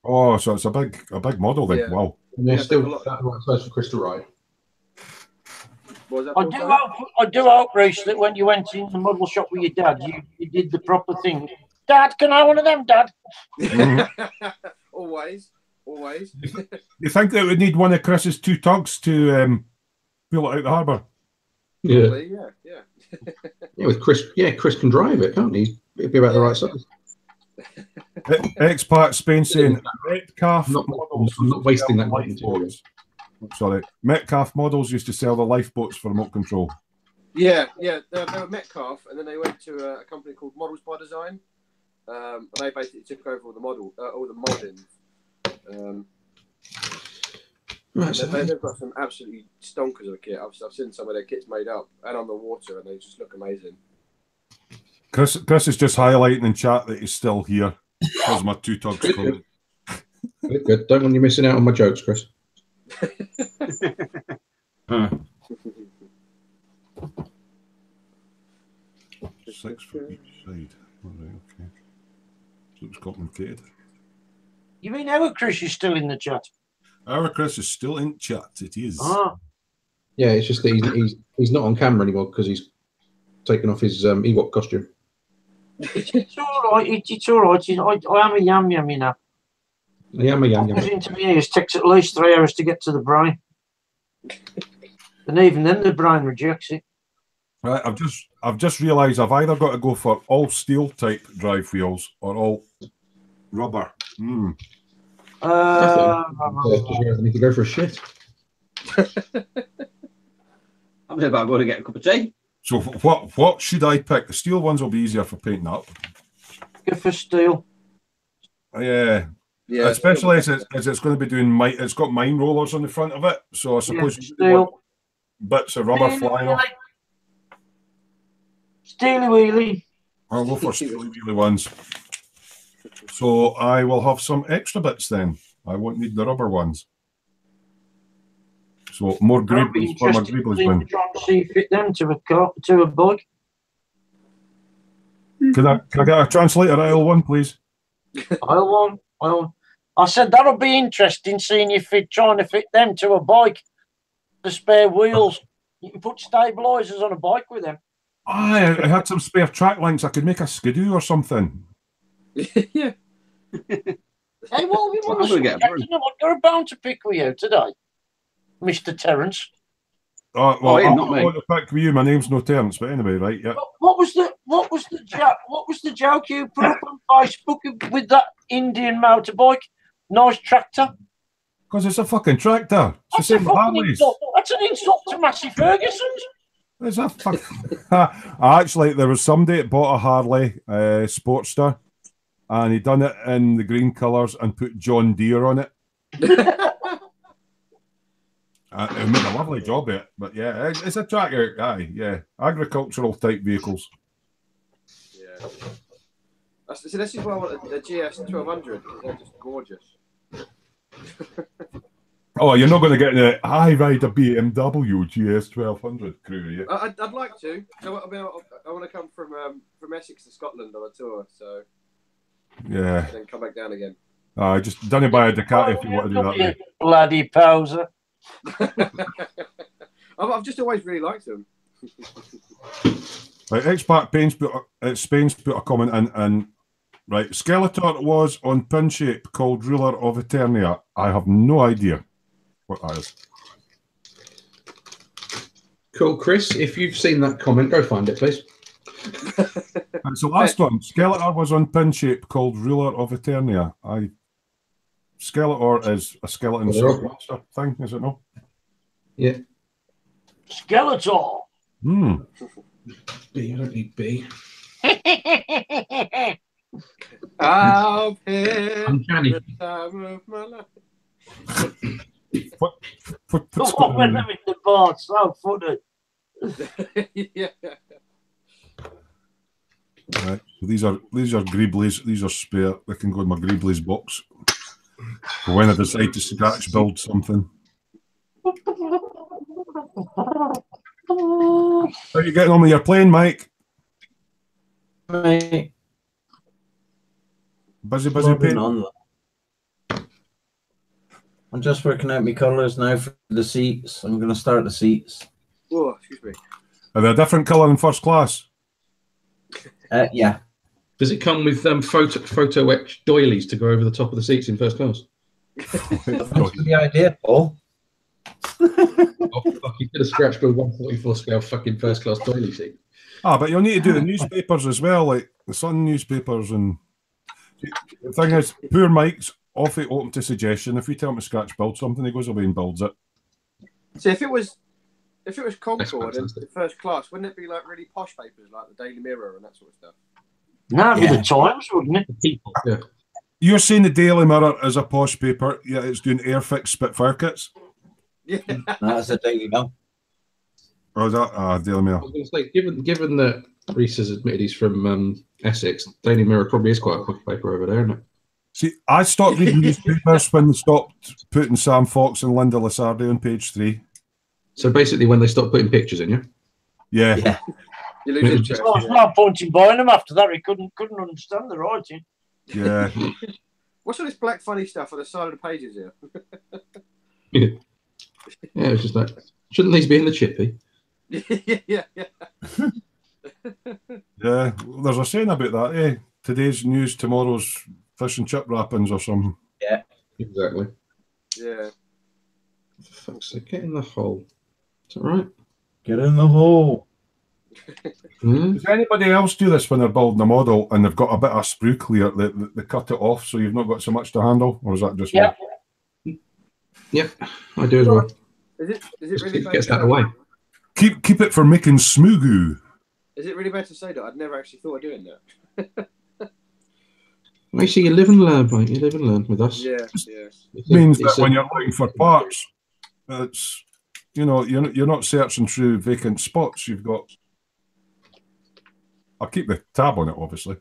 Oh, so it's a big model then. Yeah. Wow.
And there's still that right size for Chris to ride.
I do hope, Bruce, that when you went in the model shop with your dad, you did the proper thing. Dad, can I have one of them, Dad?
Always.
You think that would need one of Chris's 2 tugs to pull it out the harbour?
Yeah.
Yeah.
With Chris, Chris can drive it, can't he? It'd be about the right size.
Expat Spain saying Metcalf.
I'm not wasting that material.
Sorry, Metcalf models used to sell the lifeboats for remote control.
Yeah. They were Metcalf, and then they went to a company called Models by Design, and they basically took over all the modding. They've got some absolutely stonkers of a kit. I've seen some of their kits made up and on the water, and they just look amazing.
Chris is just highlighting in chat that he's still here. Because my 2 tugs coming.
Good. Don't want you missing out on my jokes, Chris.
6 for each side. All right, okay. So it's complicated.
You mean our Chris is still in the chat?
Our Chris is still in chat. It is.
Yeah, it's just that he's not on camera anymore because he's taken off his Ewok costume.
It's all right. It's all right. I am a yam, you know.
I am a yam.
Goes into my ears. Takes at least 3 hours to get to the brain, and even then the brain rejects it.
Right, I've just realised I've either got to go for all steel type drive wheels or all rubber.
I need to go for a shit.
I'm about to go to get a cup of tea.
So what should I pick? The steel ones will be easier for painting up.
Go for steel.
Yeah. Especially as it's going to be doing it's got mine rollers on the front of it, so I suppose you want bits of rubber flying off.
Steely wheelie.
I'll go for steely wheelie ones. So I will have some extra bits then. I won't need the rubber ones. So more Greeblies for my Greeblies bin.
Trying to see if fit them to a bug.
Can I get a translator aisle one, please?
Aisle one. I said that'll be interesting seeing you trying to fit them to a bike. The spare wheels. You can put stabilizers on a bike with them.
I had some spare track links. I could make a skidoo or something.
Yeah.
Hey, well, we want to get a bone to pick with you today, Mr. Terence.
Well, I'm not going to pick with you. My name's no Terence, but anyway, right? Yeah.
What was the joke you put up on Facebook with that Indian motorbike? Nice tractor.
Because it's a fucking tractor. It's the same Harleys.
That's an insult to Massey Ferguson's.
It's a fuck. Actually, there was somebody that bought a Harley Sportster, and he done it in the green colours and put John Deere on it. He made a lovely job of it, but yeah, it's a tractor. Aye, yeah, agricultural type vehicles.
Yeah. So this is why I want a GS 1200 because they're just gorgeous.
Oh, you're not going to get the I ride a BMW GS 1200 crew, yeah?
I'd like to. I want to come from Essex to Scotland on a tour, so
yeah.
Then come back down again.
Just done it by a Ducati if you want to do that.
You bloody poser.
I've just always really liked them.
Right, X-Pac Spain's put a comment in, and right, Skeletor was on pin shape called Ruler of Eternia. I have no idea what that is.
Cool, Chris. If you've seen that comment, go find it, please.
It's the last one. Skeletor was on pin shape called Ruler of Eternia. Skeletor is a skeleton monster thing, is it not?
Yeah.
Skeletor.
B, I don't need B.
I've had
Uncanny.
the time of my life.
What's
Oh, when I'm in the bar, so funny.
Yeah.
Right, so these are Greeblies. These are spare. They can go in my Greeblies box for when I decide to scratch build something. How are you getting on with your plane, Mike?
Mate,
Busy
logging
painting?
on. I'm just working out my colours now for the seats. I'm going to start the seats.
Oh, excuse me.
Are they a different colour in first class?
Yeah.
Does it come with photo etched doilies to go over the top of the seats in first class?
That's the idea, Paul.
Oh, fuck, you could have scratched build 144 scale fucking first class doily seat.
But you'll need to do the newspapers as well, like the Sun newspapers. And the thing is, poor Mike's awfully open to suggestion. If we tell him to scratch build something, he goes away and builds it.
So if it was Concorde in first class, wouldn't it be like really posh papers like the Daily Mirror and that sort of stuff?
No, it'd be the Times, wouldn't it?
People. Yeah.
You're saying the Daily Mirror is a posh paper, yeah, it's doing Airfix Spitfire kits?
Yeah.
That's a Daily Mail.
Or is that Daily
I
Mail?
was going to say, given that Reese has admitted he's from Essex, Daily Mirror probably is quite a quick paper over there, isn't it?
See, I stopped reading newspapers when they stopped putting Sam Fox and Linda Lasardi on page 3.
So basically, when they stopped putting pictures in,
Yeah.
Yeah.
You lose interest.
Well, there's no point in buying them after that. He couldn't understand the writing.
Yeah.
What's all this black funny stuff on the side of the pages here?
Yeah, it's just like, shouldn't these be in the chippy?
Yeah.
Yeah. There's a saying about that, eh? Today's news, tomorrow's fish and chip wrappings or something.
Yeah.
Exactly.
Yeah.
For fuck's sake, get in the hole. Is that right?
Get in the hole.
Does anybody else do this when they're building a model and they've got a bit of sprue clear, they cut it off so you've not got so much to handle? Or is that just me?
Yep, I do as well.
Is it really bad?
Gets that away.
Keep it for making Smoo goo.
Is it really bad to say that? I'd never actually thought of doing that.
I see you live and learn, mate. You live and learn with us.
Yeah.
It means that when you're looking for parts, it's, you know, you're not searching through vacant spots. You've got I'll keep the tab on it, obviously.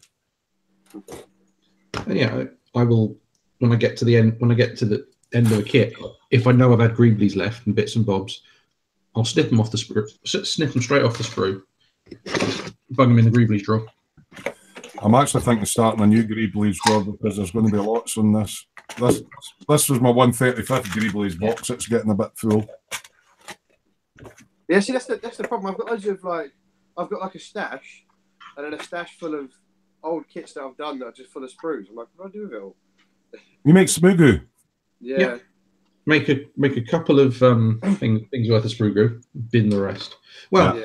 And yeah, I will when I get to the end. When I get to the end of a kit, if I know I've had greeblies left and bits and bobs, I'll snip them off the sprue. Snip them straight off the sprue. Bung them in the greeblies drawer.
I'm actually thinking of starting a new greeblies drawer because there's going to be lots on this. This was my 135th greeblies box. It's getting a bit full.
Yeah, see, that's the problem. I've got loads of I've got like a stash, and then a stash full of old kits that I've done that are just full of sprues. I'm like, what do I do with it all?
You make Smoo goo.
Yeah.
Yeah. Make a couple of things worth of sprue glue. Bin the rest. Well,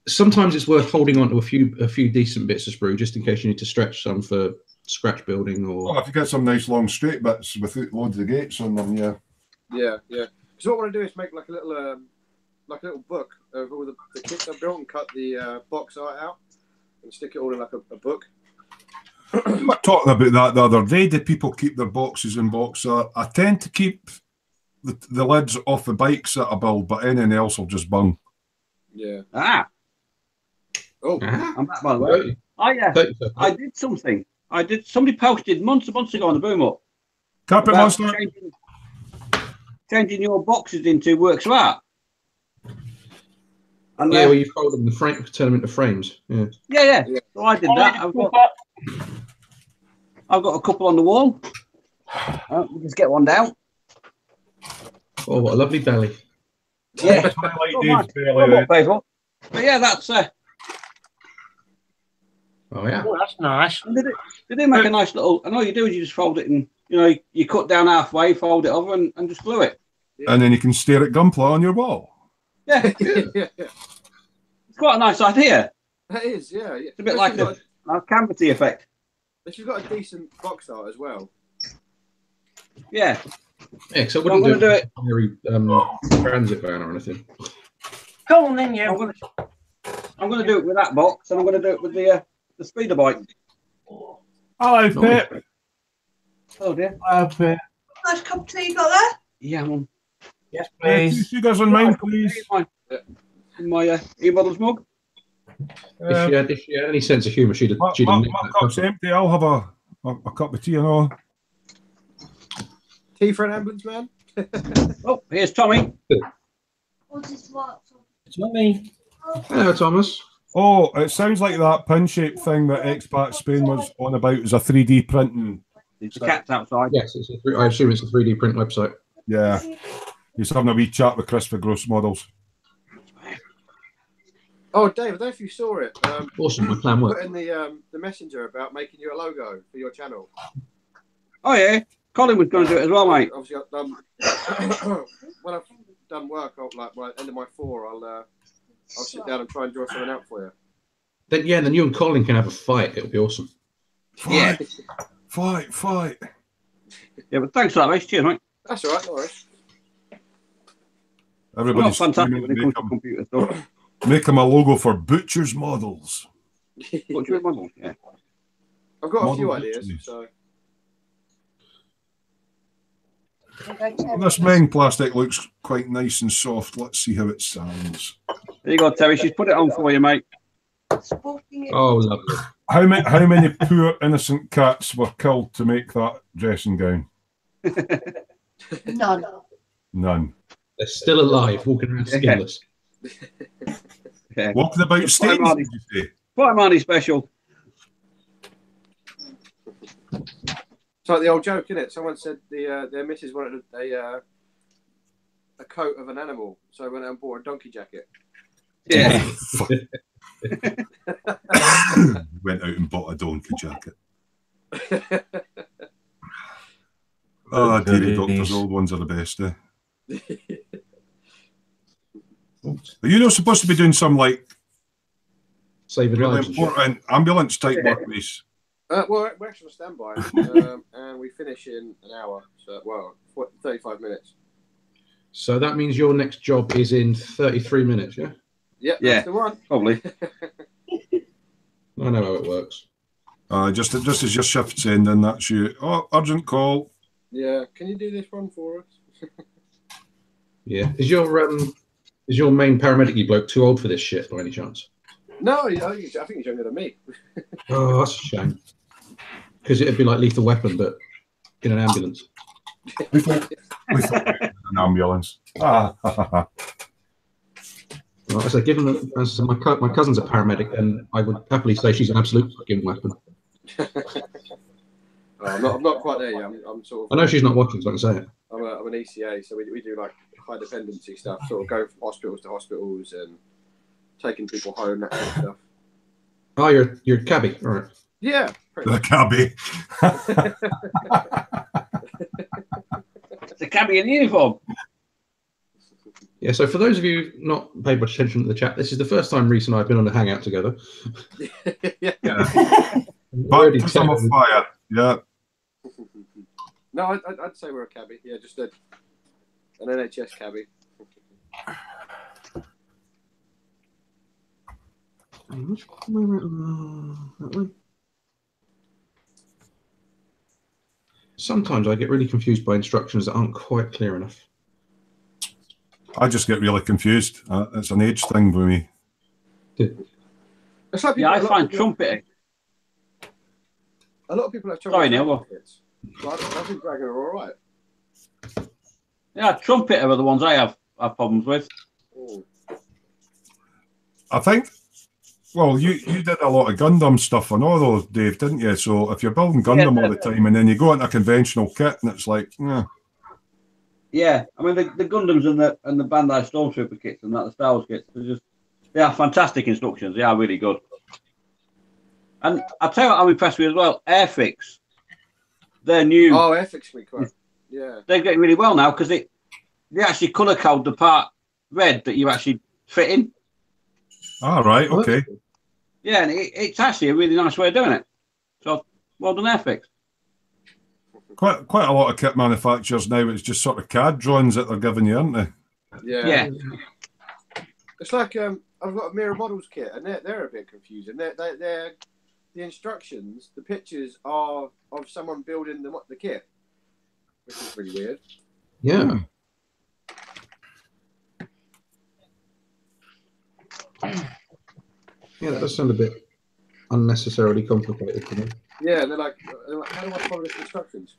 sometimes it's worth holding on to a few decent bits of sprue just in case you need to stretch some for scratch building or.
Well, if you get some nice long straight bits with loads of gates on them, yeah.
Yeah. So what I want to do is make like a little book of all the kits I've built and cut the box art out and stick it all in like a book.
We were talking about that the other day. Do people keep their boxes in box art? I tend to keep the lids off the bikes that I build, but anything else will just bung.
Yeah.
Oh, I'm back by the way. I did something. Somebody posted months ago on the Boom Up.
Carpet Monster.
Changing your boxes into works of art. And,
where you fold them, turn them into frames.
Yeah. So I did that. I've got a couple on the wall. We'll just get one down.
Oh, what a lovely belly.
Yeah. But yeah, that's
oh yeah.
Oh, that's nice.
They do make a nice little. And all you do is you just fold it and you cut down halfway, fold it over, and just glue it.
Yeah. And then you can stare at Gunpla on your wall.
Yeah. It's quite a nice idea.
That is, yeah.
It's a bit like a canvasy effect.
If you've got a decent box art as well.
Yeah.
Yeah, so I wouldn't do it very transit van or anything.
Go on then, yeah.
I'm going to do it with that box, and I'm going to do it with the speeder bike.
Hello, Pip.
Oh dear.
Hello, Pip.
Nice cup of tea you got there?
Yeah, Mum.
Yes, please.
2 sugars on mine, please.
In my e-bottles mug.
If she had any sense of humour, she'd have.
My cup's empty. I'll have a cup of tea and all.
Tea for an ambulance man.
Oh, here's Tommy.
What is what?
It's Mummy.
Hello, Thomas.
Oh, it sounds like that pin-shaped thing that Expat Spain was on about is a 3D printing.
The cat's outside.
Yes, I assume it's a 3D print website.
Yeah. He's having a wee chat with Chris for Gross Models.
Oh, Dave, I don't know if you saw it.
Awesome, my plan worked.
Put in the messenger about making you a logo for your channel.
Oh yeah, Colin was going to do it as well, mate.
Obviously, I've done when I've done work, by the end of my 4, I'll sit down and try and draw something out for you.
Then you and Colin can have a fight. It'll be awesome.
Fight.
Yeah, but thanks for that, mate. Cheers, mate.
That's all right, no worries.
Everybody's
fantastic when it comes to computer stuff.
Make him a logo for Butcher's Models.
Butcher's Models, yeah.
I've got a few
Model
ideas,
butchers.
so.
This Meng plastic looks quite nice and soft. Let's see how it sounds.
There you go, Terry. She's put it on for you, mate.
Oh, lovely.
How many poor innocent cats were killed to make that dressing gown? None.
They're still alive, walking around skinless.
Yeah.
Walking about stains, did you say?
Quite a money special.
It's like the old joke, isn't it? Someone said their missus wanted a coat of an animal, so they went out and bought a donkey jacket.
Yeah.
Went out and bought a donkey jacket. Oh, Dairy Doctor's old ones are the best, eh? Are you not supposed to be doing some like
saving
really
lives?
Important ambulance type work, please?
Well, we're actually on standby, and we finish in an hour. So, 35 minutes.
So that means your next job is in 33 minutes, yeah?
Yeah, that's the one.
Probably.
I know how it works.
Just as your shift's ending, that's you. Oh, urgent call.
Yeah, can you do this one for us?
Yeah. Is your main paramedic bloke too old for this shit by any chance?
No, I think he's younger than me.
Oh, that's a shame. Because it'd be like Lethal Weapon, but in an ambulance.
We thought an ambulance.
Well, as I given that, as my cousin's a paramedic, and I would happily say she's an absolute fucking weapon.
I'm not quite there yet. I'm sort of.
I know she's not watching, so I can say it.
I'm an ECA, so we do like high dependency stuff, sort of going from hospitals to hospitals and taking people home, that kind of stuff.
Oh, you're cabbie, all right?
Yeah,
the cabbie.
The cabbie in uniform.
Yeah, so for those of you not paid much attention to the chat, this is the first time Reese and I have been on a hangout together.
Yeah. Baptism of fire. Yeah.
No, I'd say we're a cabbie. Yeah, just an NHS cabbie.
Sometimes I get really confused by instructions that aren't quite clear enough.
I just get really confused. It's an age thing for me.
It's like
Yeah, I find trumpeting.
A lot of people have trouble.
Sorry, Neil.
I think Dragon are all right.
Yeah, trumpeter are the ones I have problems with.
Oh.
I think. Well, you did a lot of Gundam stuff on all those, Dave, didn't you? So if you're building Gundam all the time and then you go into a conventional kit and it's like,
Yeah, I mean the Gundams and the Bandai Stormtrooper kits and that the Star Wars kits, they are fantastic instructions. They are really good. And I'll tell you what I'm impressed with as well. Airfix, they're new.
Oh, Airfix me quite. Yeah,
they're getting really well now because they actually colour code the part red that you actually fit in.
All right, okay.
Yeah, and it's actually a really nice way of doing it. So well done, Airfix.
Quite a lot of kit manufacturers now. It's just sort of CAD drawings that they're giving you, aren't they?
Yeah.
It's like I've got a Mirror Models kit, and they're a bit confusing. They're the instructions, the pictures are of someone building the kit, which is really weird.
Yeah. Yeah, that does sound a bit unnecessarily complicated to me.
Yeah, they're like, how do I follow the instructions?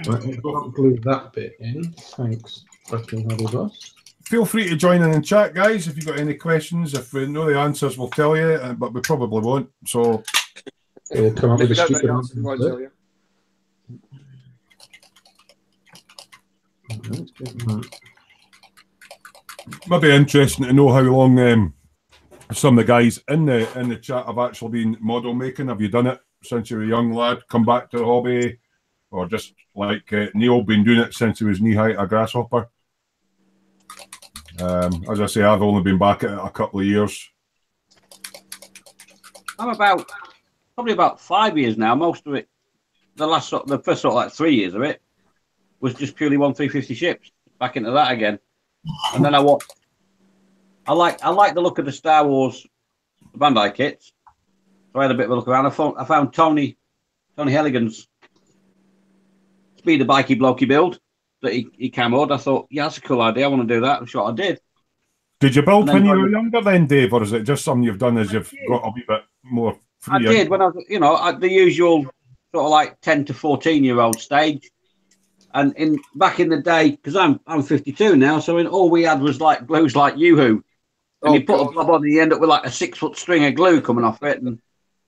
Right, I'll glue that bit in. Thanks, fucking Hobby Boss.
Feel free to join in chat, guys, if you've got any questions. If we know the answers, we'll tell you, but we probably won't. So
we'll come up with a stupid answer.
Might be interesting to know how long some of the guys in the chat have actually been model making. Have you done it since you were a young lad? Come back to the hobby, or just like Neil, been doing it since he was knee high a grasshopper? As I say, I've only been back at it a couple of years.
I'm probably about 5 years now. Most of it, the first sort of like 3 years of it, was just purely 1-350 ships. Back into that again, and then I like the look of the Star Wars Bandai kits. So I had a bit of a look around. I found Tony Helligan's speeder bikey blokey build that he camoed. I thought, yeah, that's a cool idea. I want to do that. I'm sure I did.
Did you build when you were younger then, Dave, or is it just something you've done as you've got a wee bit more free?
I did when I was, the usual sort of like 10 to 14-year-old stage. And back in the day, because I'm 52 now, so all we had was like glues like Yoo-hoo. And you put a bob on, and you end up with like a 6-foot string of glue coming off it. And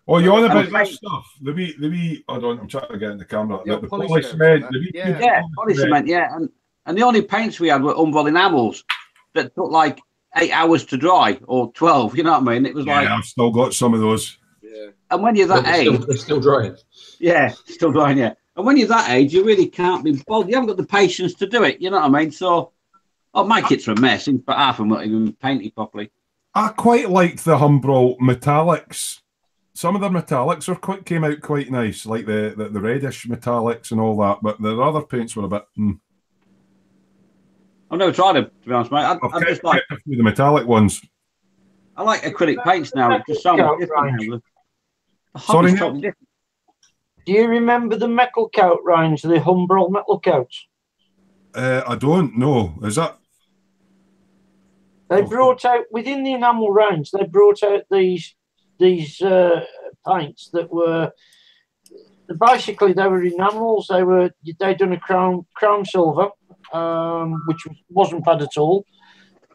you on about that stuff? The wee. Hold on, I'm trying to get in the camera. The poly cement.
Poly cement. Yeah, and the only paints we had were Umbral enamels that took like 8 hours to dry or 12. You know what I mean? It was like
I've still got some of those.
Yeah.
And when you're that age,
they're still drying.
Yeah, still drying. Yeah. And when you're that age, you really can't be bothered. You haven't got the patience to do it. You know what I mean? So, my kits are a mess, but half of them weren't even painted properly.
I quite liked the Humbrol metallics. Some of the metallics came out quite nice, like the reddish metallics and all that. But the other paints were a bit.
I've never tried them, to be honest, mate. I just like
the metallic ones.
I like acrylic paints now. It's just so much different.
Sorry,
totally different.
Do you remember the metal coat range, the Humbrol metal coats?
I don't know. Is that?
They brought out within the enamel range. They brought out these paints that were basically they were enamels. They'd done a chrome silver, which wasn't bad at all.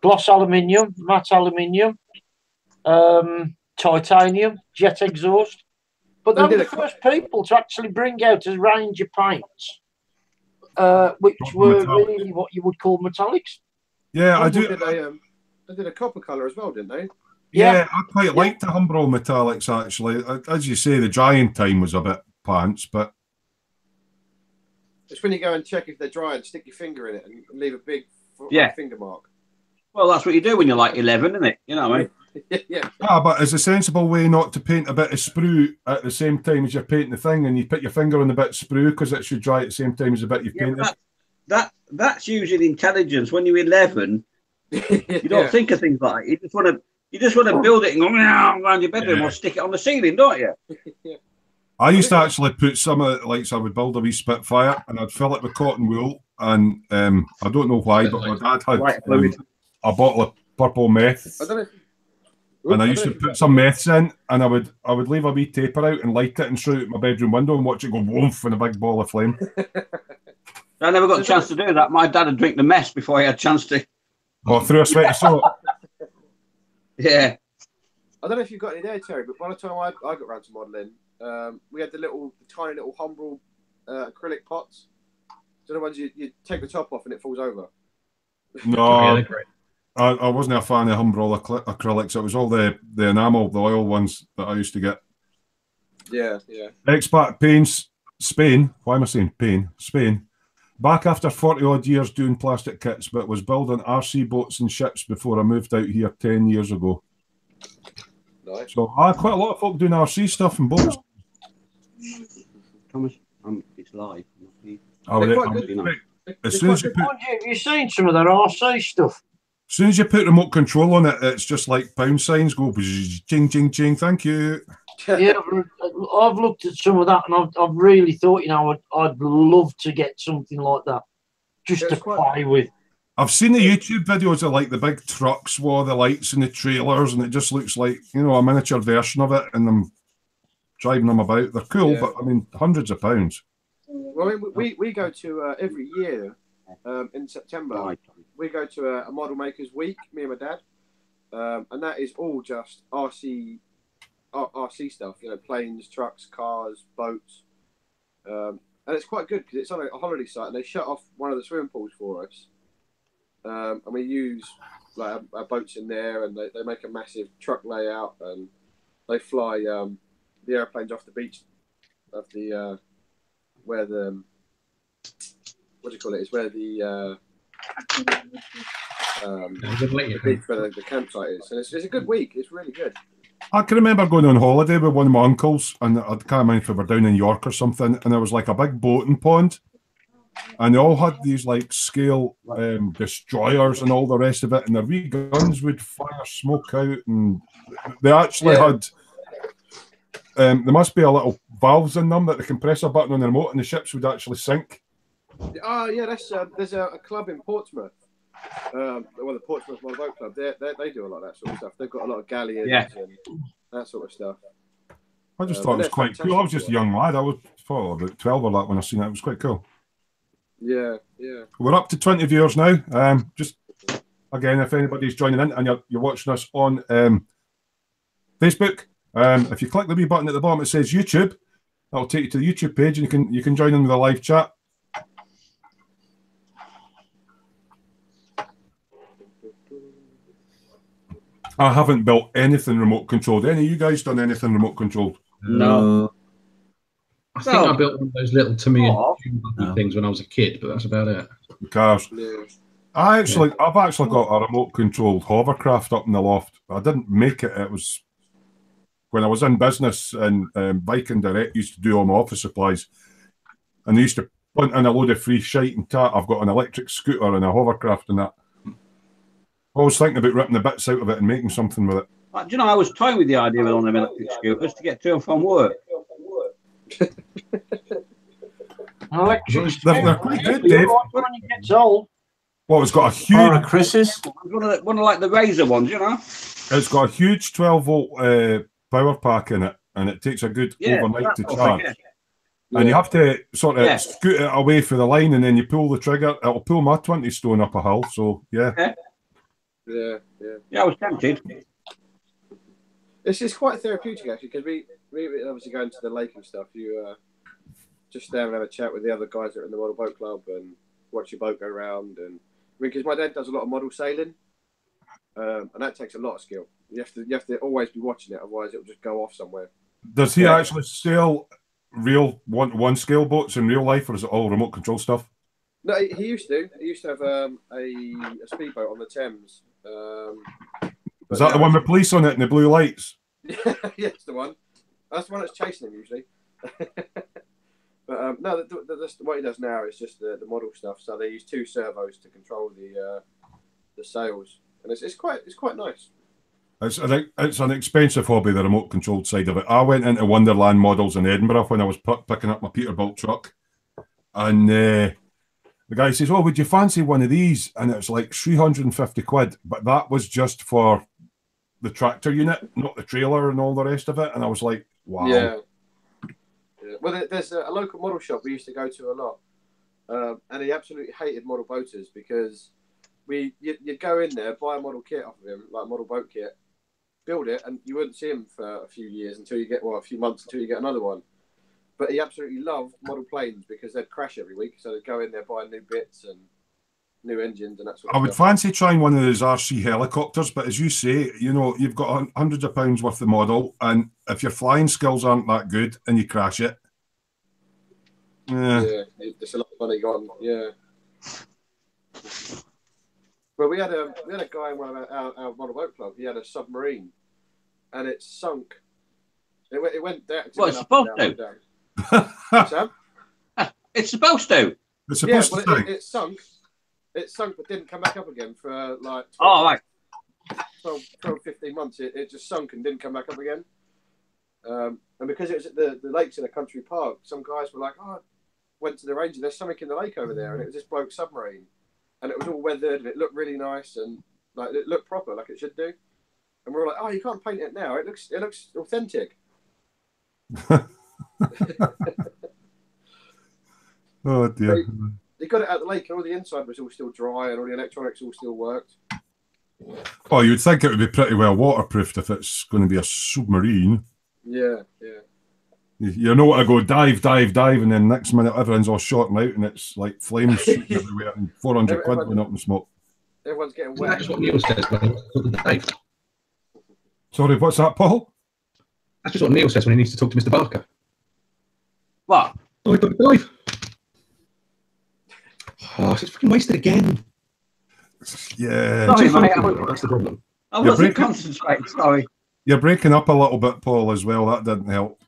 Gloss aluminium, matte aluminium, titanium, jet exhaust. But they were the first people to actually bring out a range of paints, which were really what you would call metallics.
Yeah, I do.
They did a copper colour as well, didn't they?
Yeah, I quite liked the Humbrol metallics, actually. As you say, the drying time was a bit pants, but...
It's when you go and check if they're dry and stick your finger in it and leave a big finger mark.
Well, that's what you do when you're like 11, isn't it? You know what I mean?
Yeah.
But it's a sensible way not to paint a bit of sprue at the same time as you're painting the thing, and you put your finger on the bit of sprue because it should dry at the same time as the bit you've painted.
That's using intelligence. When you're 11, you don't think of things like that. You just want to build it and go around your bedroom or stick it on the ceiling, don't you?
I used to actually put some of it, like, so I would build a wee Spitfire and I'd fill it with cotton wool, and I don't know why, but my dad had a bottle of purple meth. And I used to put some meths in, and I would leave a wee taper out and light it and shoot out my bedroom window and watch it go woof in a big ball of flame.
I never got a chance to do that. My dad would drink the mess before he had a chance to.
Oh, through a sweaty soap.
Yeah.
I don't know if you've got any there, Terry, but by the time I got around to modelling, we had the tiny little Humbrol acrylic pots. So the ones you take the top off and it falls over.
No, I wasn't a fan of Humbrol acrylics. It was all the enamel, the oil ones that I used to get.
Yeah.
Expat Paints, Spain. Why am I saying Pain? Spain. Back after 40 odd years doing plastic kits, but was building RC boats and ships before I moved out here 10 years ago.
Nice.
So quite a lot of folk doing RC stuff and boats.
Thomas, it's live.
As soon as
you've seen some of their RC stuff.
As soon as you put remote control on it, it's just like pound signs go ching, ching, ching. Thank you.
Yeah, I've looked at some of that, and I've really thought, I'd love to get something like that, just to play with.
I've seen the YouTube videos of like the big trucks with all the lights and the trailers, and it just looks like a miniature version of it, and I'm driving them about. They're cool, but I mean, hundreds of pounds.
Well, we go to every year in September. We go to a model makers week, me and my dad, and that is all just RC stuff. Planes, trucks, cars, boats, and it's quite good because it's on a holiday site, and they shut off one of the swimming pools for us, and we use like our boats in there, and they make a massive truck layout, and they fly the airplanes off the beach of the where the what do you call it? It's where the beach where the campsite is, and it's a good week. It's really good.
I can remember going on holiday with one of my uncles, and I can't remember if we were down in York or something, and there was like a big boating pond, and they all had these like scale destroyers and all the rest of it, and their wee guns would fire smoke out, and they actually had there must be a little valves in them that the compressor button on the remote, and the ships would actually sink.
Oh yeah, that's there's a club in Portsmouth. The Portsmouth Model Boat Club. They do a lot of that sort of stuff. They've got a lot of galleons and that sort of stuff.
I just thought it was quite cool. I was just a young lad. I was probably about 12 or that when I seen it. It was quite cool.
Yeah.
We're up to 20 viewers now. Just again, if anybody's joining in and you're watching us on Facebook, if you click the wee button at the bottom, it says YouTube. That'll take you to the YouTube page, and you can join in with a live chat. I haven't built anything remote controlled. Any of you guys done anything remote controlled?
No. I think I built one of those little Tamiya things when I was a kid, but that's about it.
Cars. I've actually got a remote controlled hovercraft up in the loft. I didn't make it. It was when I was in business, and Viking Direct used to do all my office supplies, and they used to punt in a load of free shite and tat. I've got an electric scooter and a hovercraft and that. I was thinking about ripping the bits out of it and making something with it.
Do you know, I was toying with the idea of one of them electric scooters to get to and from work.
Electric
They're quite good, Dave.
When it gets old.
Well, it's got a huge.
Or a Chris's.
One of like the Razor ones, you know.
It's got a huge 12-volt power pack in it, and it takes a good overnight to charge. And you have to sort of scoot it away from the line, and then you pull the trigger. It'll pull my 20 stone up a hill. So
Yeah,
I was tempted.
It's quite therapeutic actually, because we obviously go into the lake and stuff. You just there and have a chat with the other guys that are in the model boat club and watch your boat go around. And because my dad does a lot of model sailing, and that takes a lot of skill. You have to always be watching it, otherwise it'll just go off somewhere.
Does he actually sail real one scale boats in real life, or is it all remote control stuff?
No, he used to. He used to have a speedboat on the Thames.
Is that the one with police on it and the blue lights?
Yeah, it's the one. That's the one that's chasing him usually. But no, what he does now is just the model stuff. So they use 2 servos to control the sails, and it's quite nice.
It's an expensive hobby, the remote controlled side of it. I went into Wonderland Models in Edinburgh when I was picking up my Peterbilt truck, and the guy says, "Oh, would you fancy one of these?" And it's like 350 quid, but that was just for the tractor unit, not the trailer and all the rest of it. And I was like, wow.
Yeah. Well, there's a local model shop we used to go to a lot, and he absolutely hated model boaters because you'd go in there, buy a model kit off of him, like a model boat kit, build it, and you wouldn't see him for a few years until you get, a few months until you get another one. But he absolutely loved model planes because they'd crash every week, so they'd go in there, buy new bits and new engines and that sort of stuff.
I would fancy trying one of those RC helicopters, but as you say, you've got hundreds of pounds worth of model, and if your flying skills aren't that good and you crash it,
yeah, there's a lot of money gone. Yeah. Well, we had a guy in one of our model boat club. He had a submarine, and it sunk. It went down.
Well, it's supposed to.
Sam?
It's supposed to.
It's supposed to.
It sunk. It sunk, but didn't come back up again for like 12, 15 months. It just sunk and didn't come back up again. And because it was at the lakes in a country park, some guys were like, "Oh, I went to the ranger. There's something in the lake over there," and it was this bloke's submarine, and it was all weathered and it looked really nice and like it looked proper, like it should do. And we were like, "Oh, you can't paint it now. It looks authentic."
Oh dear.
They got it out the lake, and all the inside was all still dry, and all the electronics all still worked.
Oh, you'd think it would be pretty well waterproofed if it's going to be a submarine.
Yeah.
You know what? I go dive, and then next minute everyone's all shorting out, and it's like flames shooting everywhere, and 400 quid went up in smoke.
Everyone's getting wet.
That's what Neil says when he talks to Dave.
Sorry, what's that, Paul?
That's just what Neil says when he needs to talk to Mr. Barker.
What?
Oh, he got a dive. Oh, it's fucking wasted again.
Yeah.
Sorry, mate.
That's the problem.
I wasn't concentrating. Sorry.
You're breaking up a little bit, Paul, as well. That didn't help.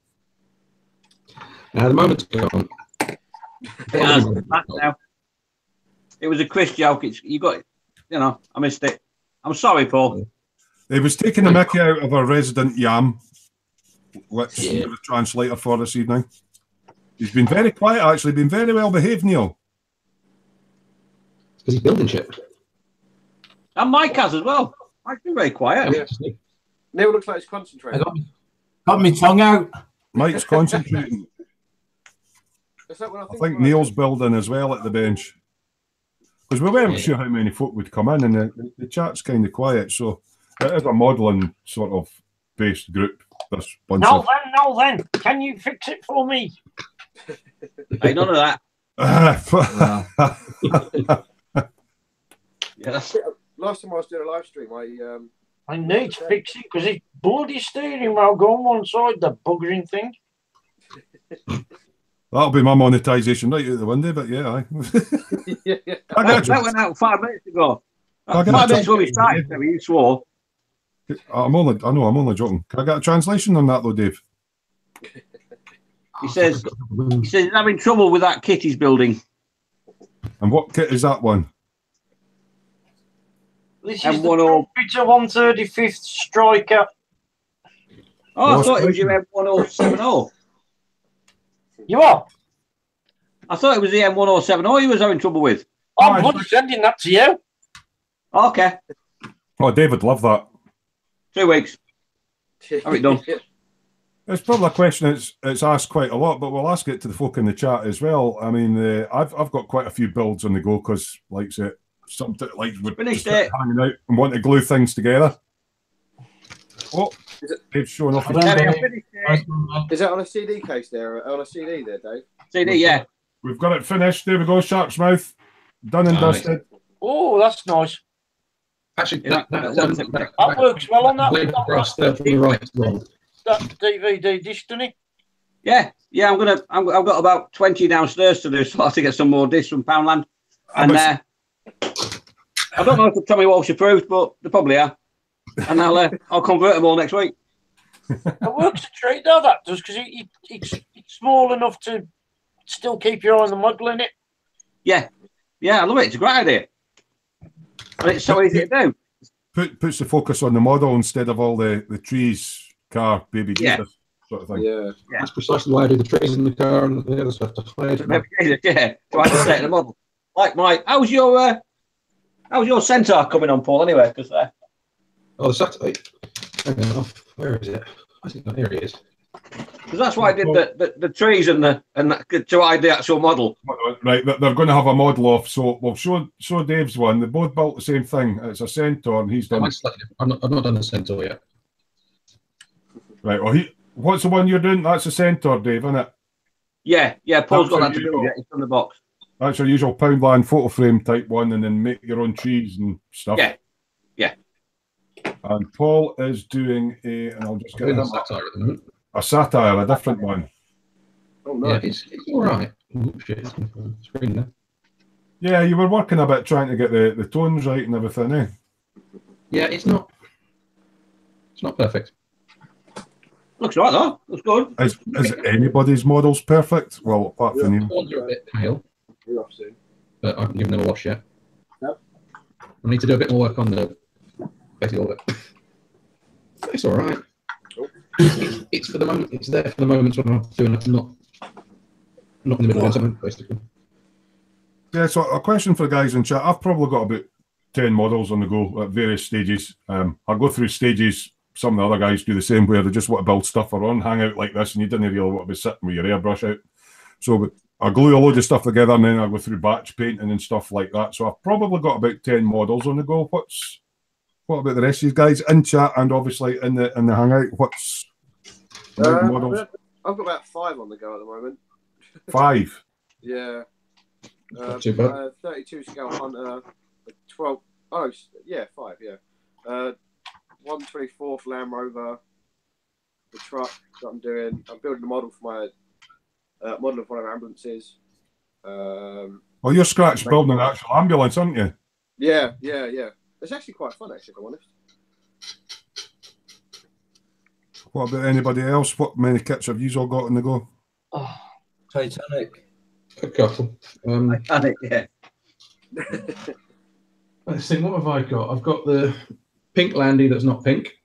The moment's gone.
It was a Chris joke. I missed it. I'm sorry, Paul.
He was taking the mickey out of our resident Yam, which the translator for this evening. He's been very quiet, actually. Been very well behaved, Neil.
Because he's building shit.
And Mike has as well. Mike's been very quiet.
Yeah. Neil looks like he's concentrating.
Got my tongue out.
Mike's concentrating. I think Neil's building as well at the bench. Because we weren't sure how many folk would come in, and the chat's kind of quiet. So it is a modelling sort of based group. This bunch
Now then, can you fix it for me?
Hey, none of that.
Last time I was doing a live stream,
I need to fix it because it's bloody steering wheel going one side, the buggering thing.
That'll be my monetisation right out the window, but yeah, aye.
That went out 5 minutes ago. 5 minutes ago we started, you swore.
I'm only joking. Can I get a translation on that though, Dave?
He says he's having trouble with that kit he's building.
And what kit is that one?
This is the Peter 135th Striker.
Oh, I thought it was your M1070.
You are?
I thought it was the M1070 he was having trouble with.
I'm bloody sending that to you.
Okay.
Oh, David, love that.
2 weeks. Have it done.
It's probably a question it's asked quite a lot, but we'll ask it to the folk in the chat as well. I mean, I've got quite a few builds on the go because, like, something like we're
Finished
just
it.
hanging out and want to glue things together. Oh, Dave's showing off.
Is it on a CD case there? On a CD there, Dave?
CD, yeah.
We've got it finished. There we go. Shark's mouth, done and dusted.
Oh, that's nice.
Actually,
Yeah,
that works well on that.
Blade across there from the right as well.
That DVD disc, doesn't it?
Yeah. I've got about 20 downstairs to do, so I have to get some more discs from Poundland. And I don't know if the Tommy Walsh approved, but they probably are. And I'll convert them all next week.
It works a treat, though, that does, because it's small enough to still keep your eye on the model in it.
Yeah, I love it. It's a great idea. And it's so easy to do.
Puts the focus on the model instead of all the trees, car, baby Jesus sort of thing.
Yeah.
That's precisely why I do the trees in the car and the other stuff to hide.
Yeah, try to set the model. Like how's your centaur coming on, Paul? Anyway, because
the satellite. Hang on, where is it? I think here it is.
Because that's why I did the trees and to hide the actual model.
Right, they're going to have a model off. So we'll show Dave's one. They both built the same thing. It's a centaur, and he's done.
I've not done the centaur yet.
Right. Well, what's the one you're doing? That's a centaur, Dave, isn't it?
Yeah. Paul's got that to do. It's on the box.
That's your usual Poundland photo frame type one, and then make your own trees and stuff.
Yeah.
And Paul is doing and I'll just get
a satire at the moment.
A satire, a different one.
Oh no,
yeah, it's all right. Oh, shit, it's on the screen there.
Yeah, you were working a bit trying to get the tones right and everything, eh?
Yeah, it's not perfect.
Looks right though. Looks good.
Is anybody's models perfect? Well, apart from you.
Ones are a bit pale,
you're off soon.
but I haven't given them a wash yet.
Yep.
I need to do a bit more work on the basically all of it. It's all right. It's for the moment. It's there for the moments when I'm doing it. Not in the middle of something, basically.
Yeah, so a question for the guys in chat. I've probably got about 10 models on the go at various stages. I'll go through stages. Some of the other guys do the same, where they just want to build stuff or on hang out like this, and you didn't really want to be sitting with your airbrush out. So I glue a load of stuff together, and then I go through batch painting and stuff like that. So I've probably got about 10 models on the go. What about the rest of you guys in chat and obviously in the hangout? What's models?
I've got about 5 on the go at the moment.
5.
Yeah.
Too bad.
32 scale hunter, 12. Oh, yeah, 5. Yeah. 124th Land Rover, the truck that I'm doing. I'm building a model for my model of one of our ambulances.
Well, you're scratch building an actual ambulance, aren't you?
Yeah. It's actually quite fun, actually, if I'm honest.
What about anybody else? What many kits have you all got on the go?
Oh, Titanic.
A couple.
Titanic, yeah.
Let's see, what have I got? I've got the pink Landy that's not pink.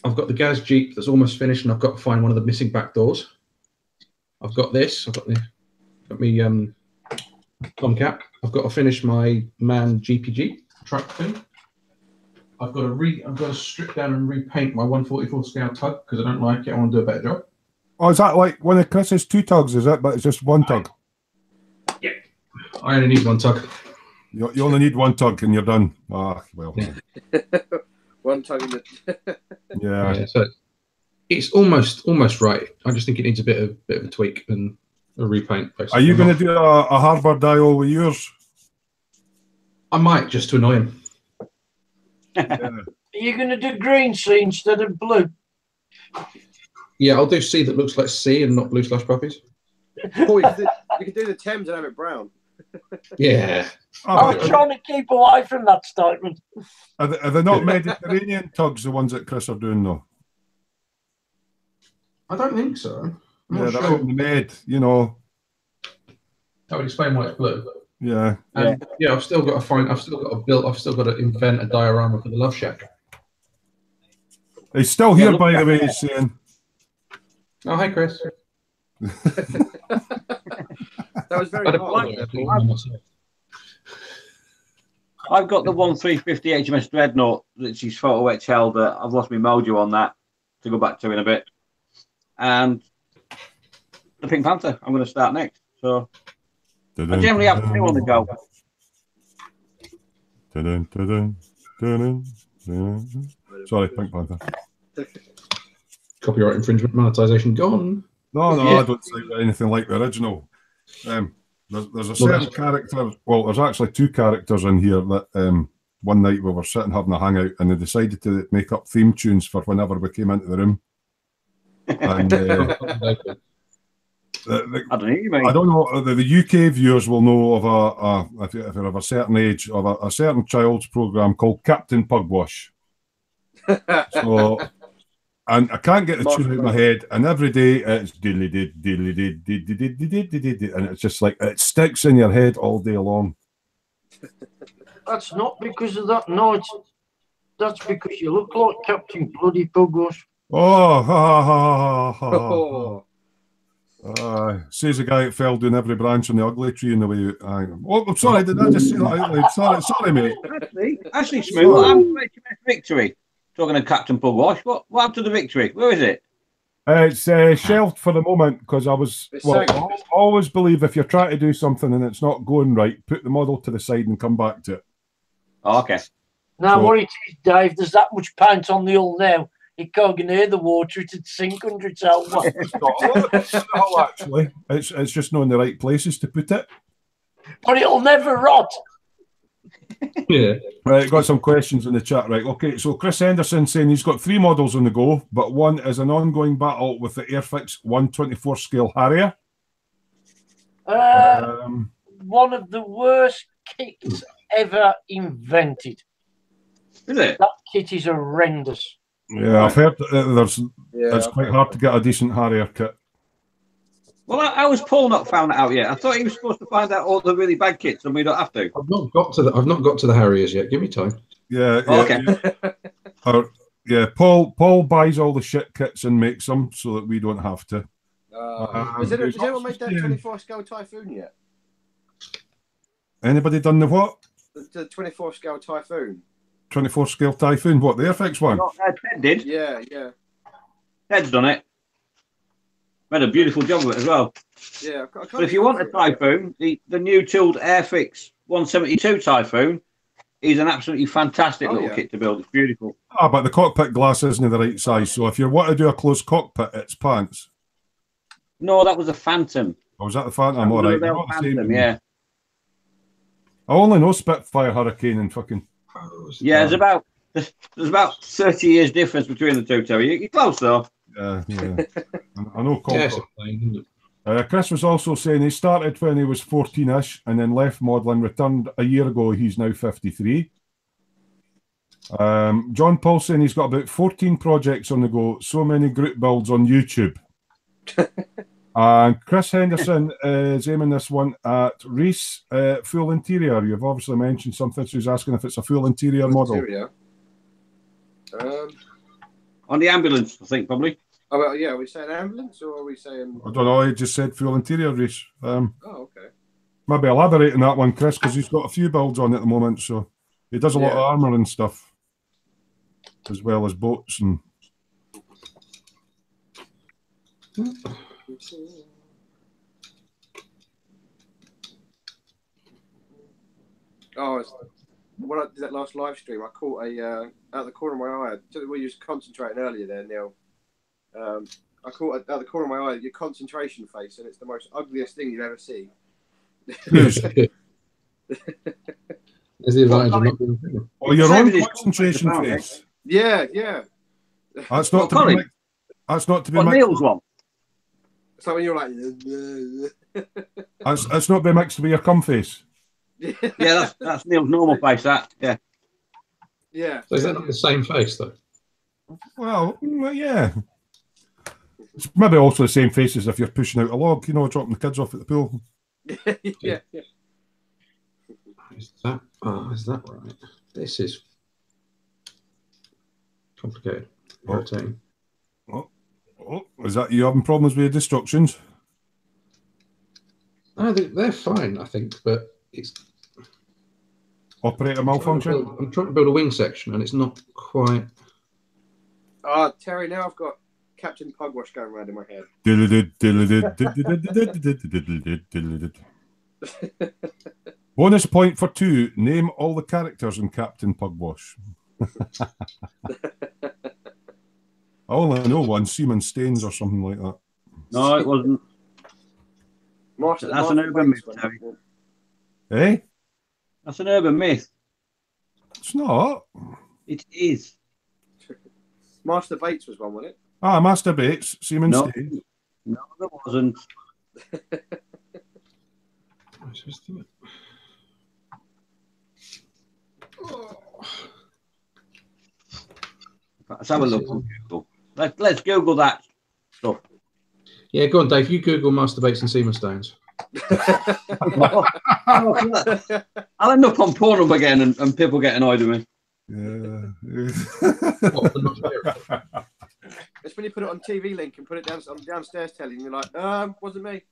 I've got the Gaz Jeep that's almost finished, and I've got to find one of the missing back doors. I've got this. I've got me Tomcat. I've got to finish my MAN GPG truck thing. I've got to strip down and repaint my 144 scale tug because I don't like it. I want to do a better job.
Oh, is that like one of Chris's 2 tugs? Is it? But it's just 1 tug.
Yeah, I only need 1 tug.
You only need 1 tug and you're done. Ah, well.
Yeah.
1 tug in the.
Yeah.
So it's almost right. I just think it needs a bit of a tweak and a repaint. Basically.
Are you going to do a harbour dial with yours?
I might, just to annoy him.
Yeah.
Are you going to do green C instead of blue?
Yeah, I'll do C that looks like C and not blue slash puppies.
Or you could do the Thames and have it brown.
Yeah.
I was trying to keep away from that statement.
Are they not Mediterranean tugs, the ones that Chris are doing, though?
I don't think so.
Yeah, they're out in the Med, you know.
That would explain why it's blue.
Yeah.
And yeah, I've still got to invent a diorama for the Love Shack.
He's still here, by the way, he's saying.
Oh, hi, Chris.
That was very hard.
I've got the 1350 HMS Dreadnought that's his photo etch held. I've lost my mojo on that to go back to in a bit. And the Pink Panther, I'm going to start next. So I generally have two on the go.
Sorry, Pink Panther.
Copyright infringement, monetization gone.
No, I don't say anything like the original. There's a certain character. Well, there's actually two characters in here that one night we were sitting having a hangout, and they decided to make up theme tunes for whenever we came into the room. And I don't know. The UK viewers will know of if you're of a certain age, of a certain child's program called Captain Pugwash. So, and I can't get the tune out of my head, and every day it's diddly did diddly did diddly, and it's just like it sticks in your head all day long.
That's not because of that night. That's because you look like Captain Bloody Pugwash.
Oh, ha ha ha ha ha. Says the guy that fell down every branch on the ugly tree in the way. Oh, I'm sorry, did I just say that out loud? Sorry, mate.
Actually, Smoo, I'm Victory. Talking to Captain Pugwash. What happened to the Victory? Where is it?
It's shelved for the moment because I always believe if you're trying to do something and it's not going right, put the model to the side and come back to it.
Oh, okay.
Now, what it is, Dave, there's that much paint on the hull now. It can't get near the water, it'd sink under itself.
It's not actually. It's just knowing the right places to put it.
But it'll never rot.
Yeah.
Right, got some questions in the chat. Right, okay. So Chris Henderson saying he's got 3 models on the go, but one is an ongoing battle with the Airfix 124 scale Harrier.
One of the worst kits ever invented.
Is it?
That kit is horrendous.
Yeah, I've heard that it's quite hard to get a decent Harrier kit.
Well, I was Paul not found that out yet. I thought he was supposed to find out all the really bad kits, and we don't have to.
I've not got to the Harriers yet. Give me time.
Yeah.
Okay.
Yeah. Paul buys all the shit kits and makes them so that we don't have to.
Has anyone made that 24 scale Typhoon yet?
Anybody done the what?
The 24 scale Typhoon.
24 scale Typhoon. What, the Airfix one?
Ted did.
Yeah.
Ted's done it. Made a beautiful job of it as well.
Yeah.
But if you want a Typhoon, the new tooled Airfix 172 Typhoon is an absolutely fantastic little kit to build. It's beautiful.
But the cockpit glass isn't the right size. So if you want to do a closed cockpit, it's pants.
No, that was a Phantom.
Oh, was that the Phantom? All right.
Phantom, yeah.
I only know Spitfire, Hurricane, and fucking.
Yeah, there's about 30 years difference between the two, Terry. You're close though.
Yeah. I know. Chris was also saying he started when he was 14-ish and then left modelling, returned a year ago. He's now 53. John Paul saying he's got about 14 projects on the go, so many group builds on YouTube. And Chris Henderson is aiming this one at Reese full interior. You've obviously mentioned something, so he's asking if it's a full interior model.
Interior.
On the ambulance, I think, probably.
Oh, well, yeah, are we saying ambulance or are we saying...
I don't know, he just said full interior, Reese.
Oh, okay.
Maybe elaborate on that one, Chris, because he's got a few builds on at the moment, so he does a lot of armour and stuff, as well as boats and...
Oh, when I did that last live stream, I caught out of the corner of my eye. We was concentrating earlier there, Neil. I caught out of the corner of my eye your concentration face, and it's the most ugliest thing you've ever seen.
There's the advantage of not being bigger.
Oh, your own concentration face.
Yeah.
That's not to be mixed. That's not to be mixed.
Neil's one.
So when you're like,
that's not be mixed with your cum face.
Yeah, that's Neil's normal face. That, yeah.
So is that not the same face though?
Well, yeah. It's maybe also the same face as if you're pushing out a log, dropping the kids off at the pool.
Yeah.
Is that right? This is complicated. Rotating.
Oh, is that you having problems with your destructions?
No, they're fine, I think, but it's
Operator malfunction?
I'm trying to build a wing section and it's not quite.
Terry, now I've got Captain Pugwash going around in my head.
Bonus point for 2. Name all the characters in Captain Pugwash. I only know one, Seaman Staines or something like that.
No, it wasn't. That's an urban myth, Terry.
Eh?
That's an urban myth.
It's not.
It is.
Master Bates was one, wasn't it?
Ah, Master Bates, Seaman
No.
Staines.
No, there wasn't. Let's have a look on Google. Let's Google that stuff.
Yeah, go on, Dave. You Google Master Bates and Seaman Stones.
I'll end up on Pornhub again and people get annoyed with me.
Yeah.
It's when you put it on TV link and put it down on downstairs telly and you're like, wasn't me.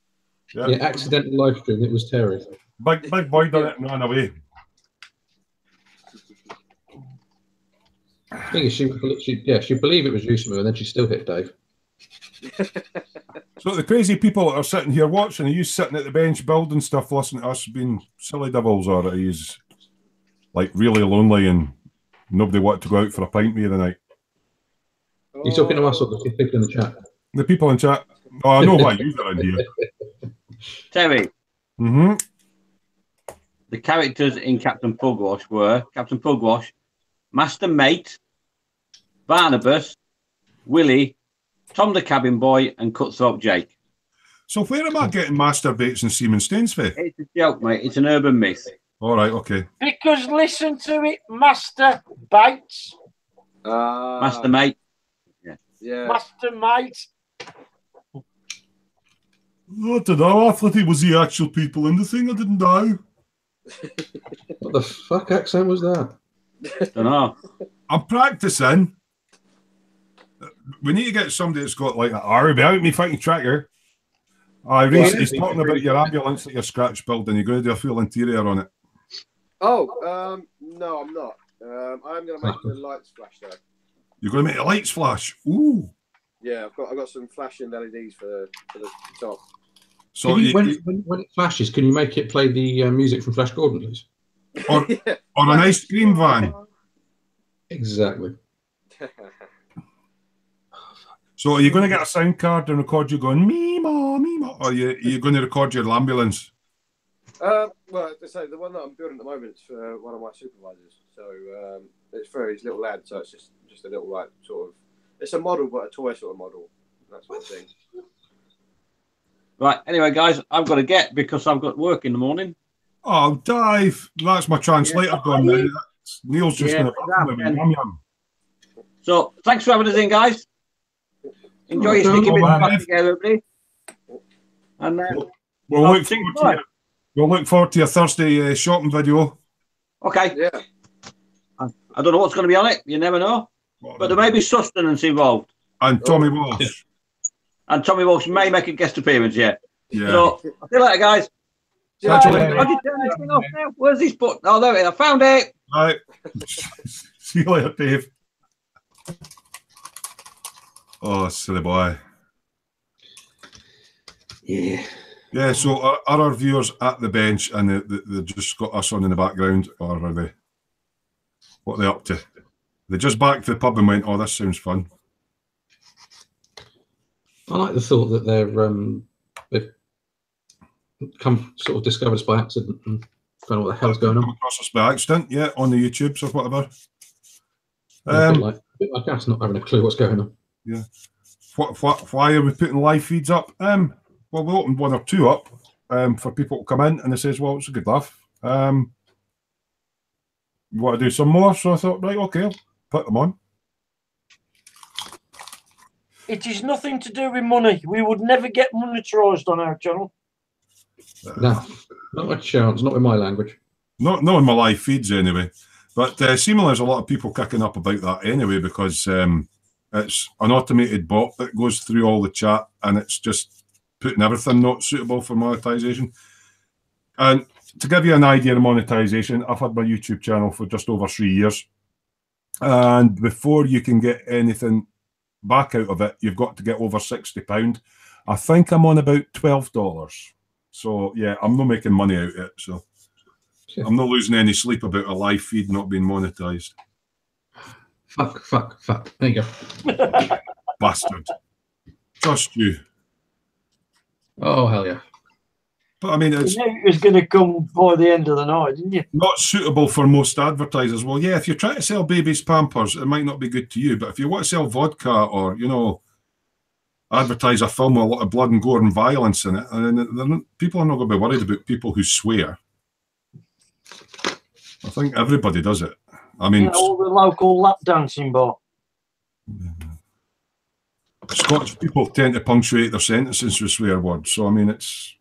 Yeah, accidental live stream. It was Terry.
Big boy done it and ran away.
The thing is, she'd believe it was you, Smoo, and then she still hit Dave.
So the crazy people that are sitting here watching, are you sitting at the bench building stuff, listening to us being silly devils, or are you like really lonely and nobody wanted to go out for a pint with you tonight?
You're talking to us or the people in the chat?
The people in chat. Oh, I know why you're around here.
Terry.
Mm-hmm.
The characters in Captain Pugwash were Captain Pugwash, Master Mate, Barnabas, Willie, Tom the Cabin Boy, and Cutthroat Jake.
So where am I getting Master Bates and Seaman Staines for?
It's a joke, mate. It's an urban myth.
All right, okay.
Because listen to it, Master Bates.
Master Mate.
Yeah.
Master Mate.
I don't know. I thought it was the actual people in the thing. I didn't know.
What the fuck accent was that?
Don't know.
I'm practicing. We need to get somebody that's got like, about me fighting tracker. He's talking about your ambulance that you're scratch building. You're going to do a full interior on it.
Oh, no, I'm not. I'm going to make the lights flash though.
You're going to make the lights flash. Ooh.
Yeah, I've got some flashing LEDs for the top.
So when it flashes, can you make it play the music from Flash Gordon, please?
Or an ice cream van.
Exactly.
So are you going to get a sound card and record you going Meema, Meema? Or are you going to record your ambulance?
Well, so the one that I'm building at the moment is for one of my supervisors. So it's for his little lad. So it's just a little like sort of, it's a model but a toy sort of model. That sort of thing.
Right. Anyway, guys, I've got to get because I've got work in the morning.
Oh, Dave, that's my translator gone now. Neil's just going to.
So thanks for having us in, guys. Enjoy your sticky bits back together, everybody. And
we'll look forward to your Thursday shopping video.
Okay.
Yeah.
I don't know what's going to be on it. You never know. But there may be sustenance involved.
And Tommy Walsh.
And Tommy Walsh may make a guest appearance, yeah.
Yeah.
So, I'll see you later, guys.
Catch you later.
How do you turn this thing off now? Where's this button? Oh, there it is. I found it.
All right. See you later, Dave. Oh, silly boy.
Yeah.
Yeah, so are our viewers at the bench and they just got us on in the background, or are they? What are they up to? They just back to the pub and went, oh, this sounds fun.
I like the thought that they've come sort of discovered us by accident and don't know what the hell's going on.
Come across us by accident, yeah, on the YouTubes or whatever.
A bit like us not having a clue what's going on.
Yeah. Why are we putting live feeds up? Well, we opened one or two up for people to come in, and they says, well, it's a good laugh. You want to do some more? So I thought, right, okay, I'll put them on.
It is nothing to do with money. We would never get monetized on our channel.
No, not a chance. Not with my language.
Not in my live feeds anyway. But seemingly there's a lot of people kicking up about that anyway, because it's an automated bot that goes through all the chat and it's just putting everything not suitable for monetization. And to give you an idea of monetization, I've had my YouTube channel for just over 3 years. And before you can get anything back out of it, you've got to get over £60. I think I'm on about $12. So, yeah, I'm not making money out of it. So I'm not losing any sleep about a live feed not being monetized.
Fuck. There you go.
Bastard. Trust you.
Oh, hell yeah.
But I mean, it's
You knew it was going to come by the end of the night, didn't you?
not suitable for most advertisers. Well, yeah, if you're trying to sell babies' Pampers, it might not be good to you. But if you want to sell vodka or, you know, advertise a film with a lot of blood and gore and violence in it, and people are not going to be worried about people who swear. I think everybody does it. I mean,
all the local lap dancing bar.
Scottish people tend to punctuate their sentences with swear words. So, I mean, it's...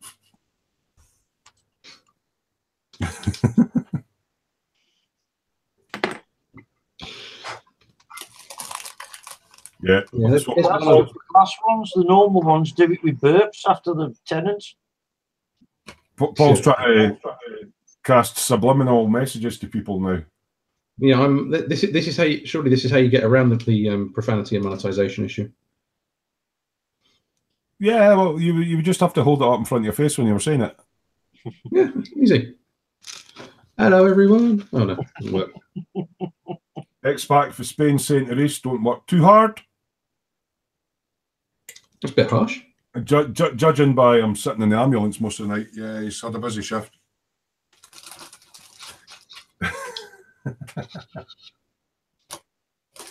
Yeah,
that's
the last ones, the normal ones, do it with burps after the tenants.
Paul's trying to cast subliminal messages to people now.
Yeah, this is how surely this is how you get around the profanity and monetization issue.
Yeah, well, you would just have to hold it up in front of your face when you were saying it.
Yeah, easy. Hello, everyone. Oh no, doesn't work.
X-Pac for Spain saying to Reese, don't work too hard.
That's a bit harsh.
Judging by him sitting in the ambulance most of the night, yeah, he's had a busy shift.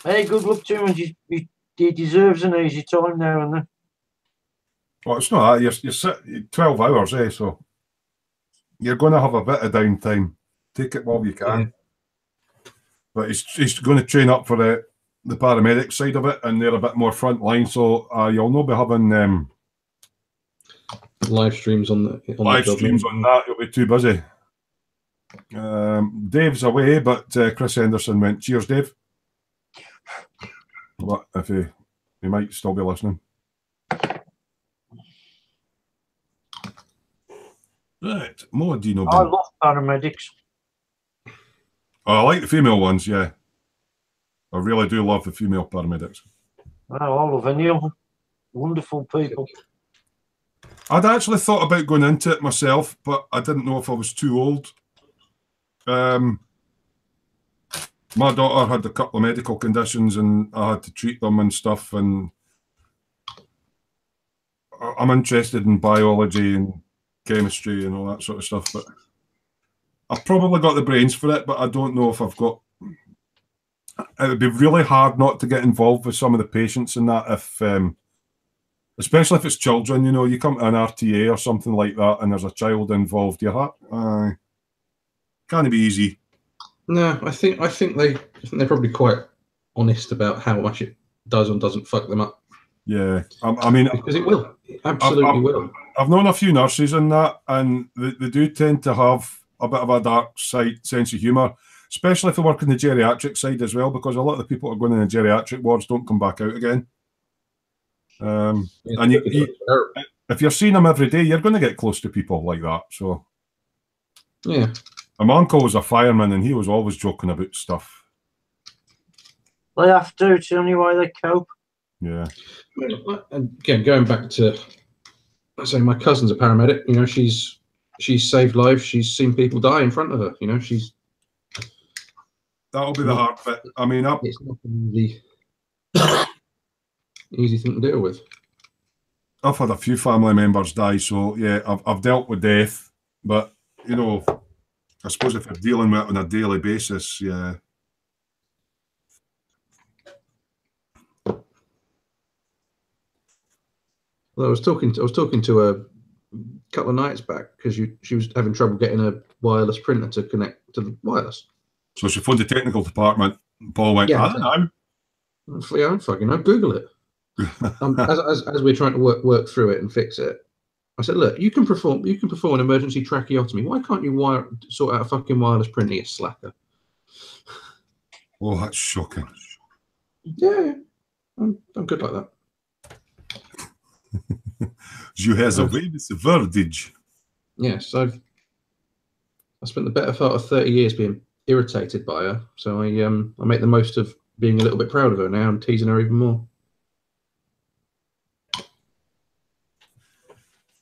Hey, good luck to him. He deserves an easy time now and then.
Well, it's not that. You're sitting 12 hours, so you're going to have a bit of downtime. Take it while you can. Yeah. But he's going to train up for the paramedic side of it, and they're a bit more front line, so you'll not be having
live streams on
live streams on that. You'll be too busy. Dave's away, but Chris Henderson went, cheers, Dave. What if he might still be listening? Right, more Dino.
I love paramedics.
Oh, I like the female ones, yeah. I really do love the female paramedics.
Oh, I love any of them. Wonderful people.
I'd actually thought about going into it myself, but I didn't know if I was too old. My daughter had a couple of medical conditions and I had to treat them and stuff, and I'm interested in biology and chemistry and all that sort of stuff, but I've probably got the brains for it, but I don't know if I've got... It would be really hard not to get involved with some of the patients in that, if especially if it's children, you know, you come to an RTA or something like that and there's a child involved, your heart can't be easy.
No, I think they're probably quite honest about how much it does and doesn't fuck them up.
Yeah, I mean,
because it will, it absolutely will.
I've known a few nurses in that, and they do tend to have a bit of a dark side sense of humour, especially if they work in the geriatric side as well, because a lot of the people who are going in the geriatric wards don't come back out again. And if you're seeing them every day, you're going to get close to people like that. So,
yeah.
And my uncle was a fireman, and he was always joking about stuff.
They have to. It's the only way they cope.
Yeah.
Again, going back to, I say, my cousin's a paramedic. You know, she's saved lives. She's seen people die in front of her. You know,
that'll be the hard bit. I mean,
it's not an easy thing to deal with.
I've had a few family members die, so yeah, I've dealt with death, but you know, I suppose if you're dealing with it on a daily basis, yeah.
Well, I was talking to her a couple of nights back because she was having trouble getting a wireless printer to connect to the wireless.
So she phoned the technical department. Paul went,
yeah,
I don't know.
Yeah, I don't fucking know. Google it. As we're trying to work through it and fix it, I said, look, you can perform an emergency tracheotomy. Why can't you sort out a fucking wireless printer, you slacker?
Oh, that's shocking.
Yeah, I'm good like that.
You has a way with the verdige.
Yes, I've I spent the better part of 30 years being irritated by her, so I make the most of being a little bit proud of her now and teasing her even more.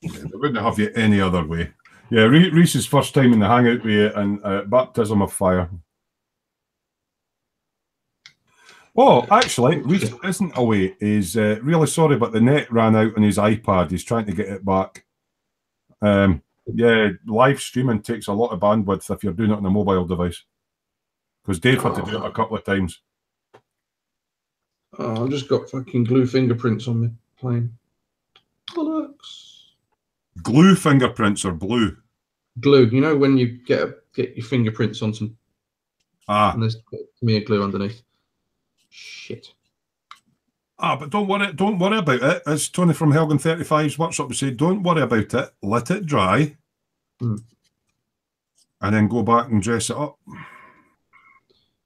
Yeah, they wouldn't have you any other way. Yeah, Reese's first time in the hangout with you and baptism of fire. Oh, actually, Reese isn't away. He's really sorry, but the net ran out on his iPad. He's trying to get it back. Yeah, live streaming takes a lot of bandwidth if you're doing it on a mobile device. Because Dave had to do it a couple of times.
Oh, I've just got fucking glue fingerprints on my plane. Bollocks.
Glue fingerprints or blue?
Glue. You know when you get your fingerprints on some...
Ah.
And there's me a glue underneath. Shit.
Ah, but don't worry about it. As Tony from Helgen 35's workshop would say, don't worry about it. Let it dry. And then go back and dress it up.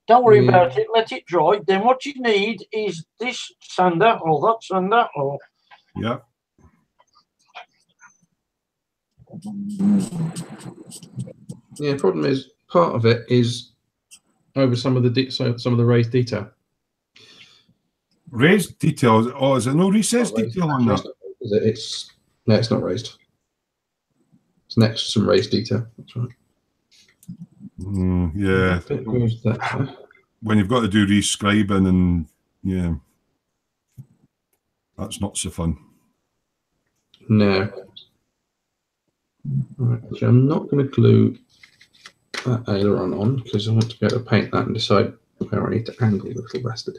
Don't worry about it. Let it dry. Then what you need is this sander or that sander or...
Yeah.
Yeah, problem is, part of it is over some of the raised detail.
Raised details? Oh, is it no recessed detail on that?
Is it? No, it's not raised. It's next to some raised detail. That's right.
Yeah. When you've got to do rescribing and yeah, that's not so fun.
No. Right, so I'm not going to glue that aileron on because I want to be able to paint that and decide where I need to angle the little bastard.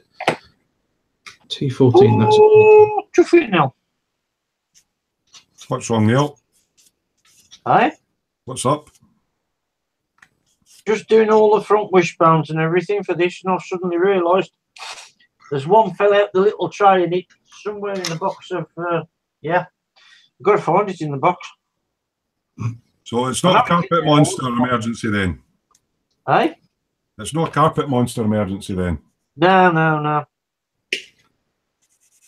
T14, that's...
Oh, chuffy now.
What's wrong, Neil?
Aye?
What's up?
Just doing all the front wishbones and everything for this, and I've suddenly realised there's one fell out the little tray and it's somewhere in the box of... yeah, I've got to find it in the box.
So it's not a carpet monster emergency then?
Aye?
It's not a carpet monster emergency then?
No.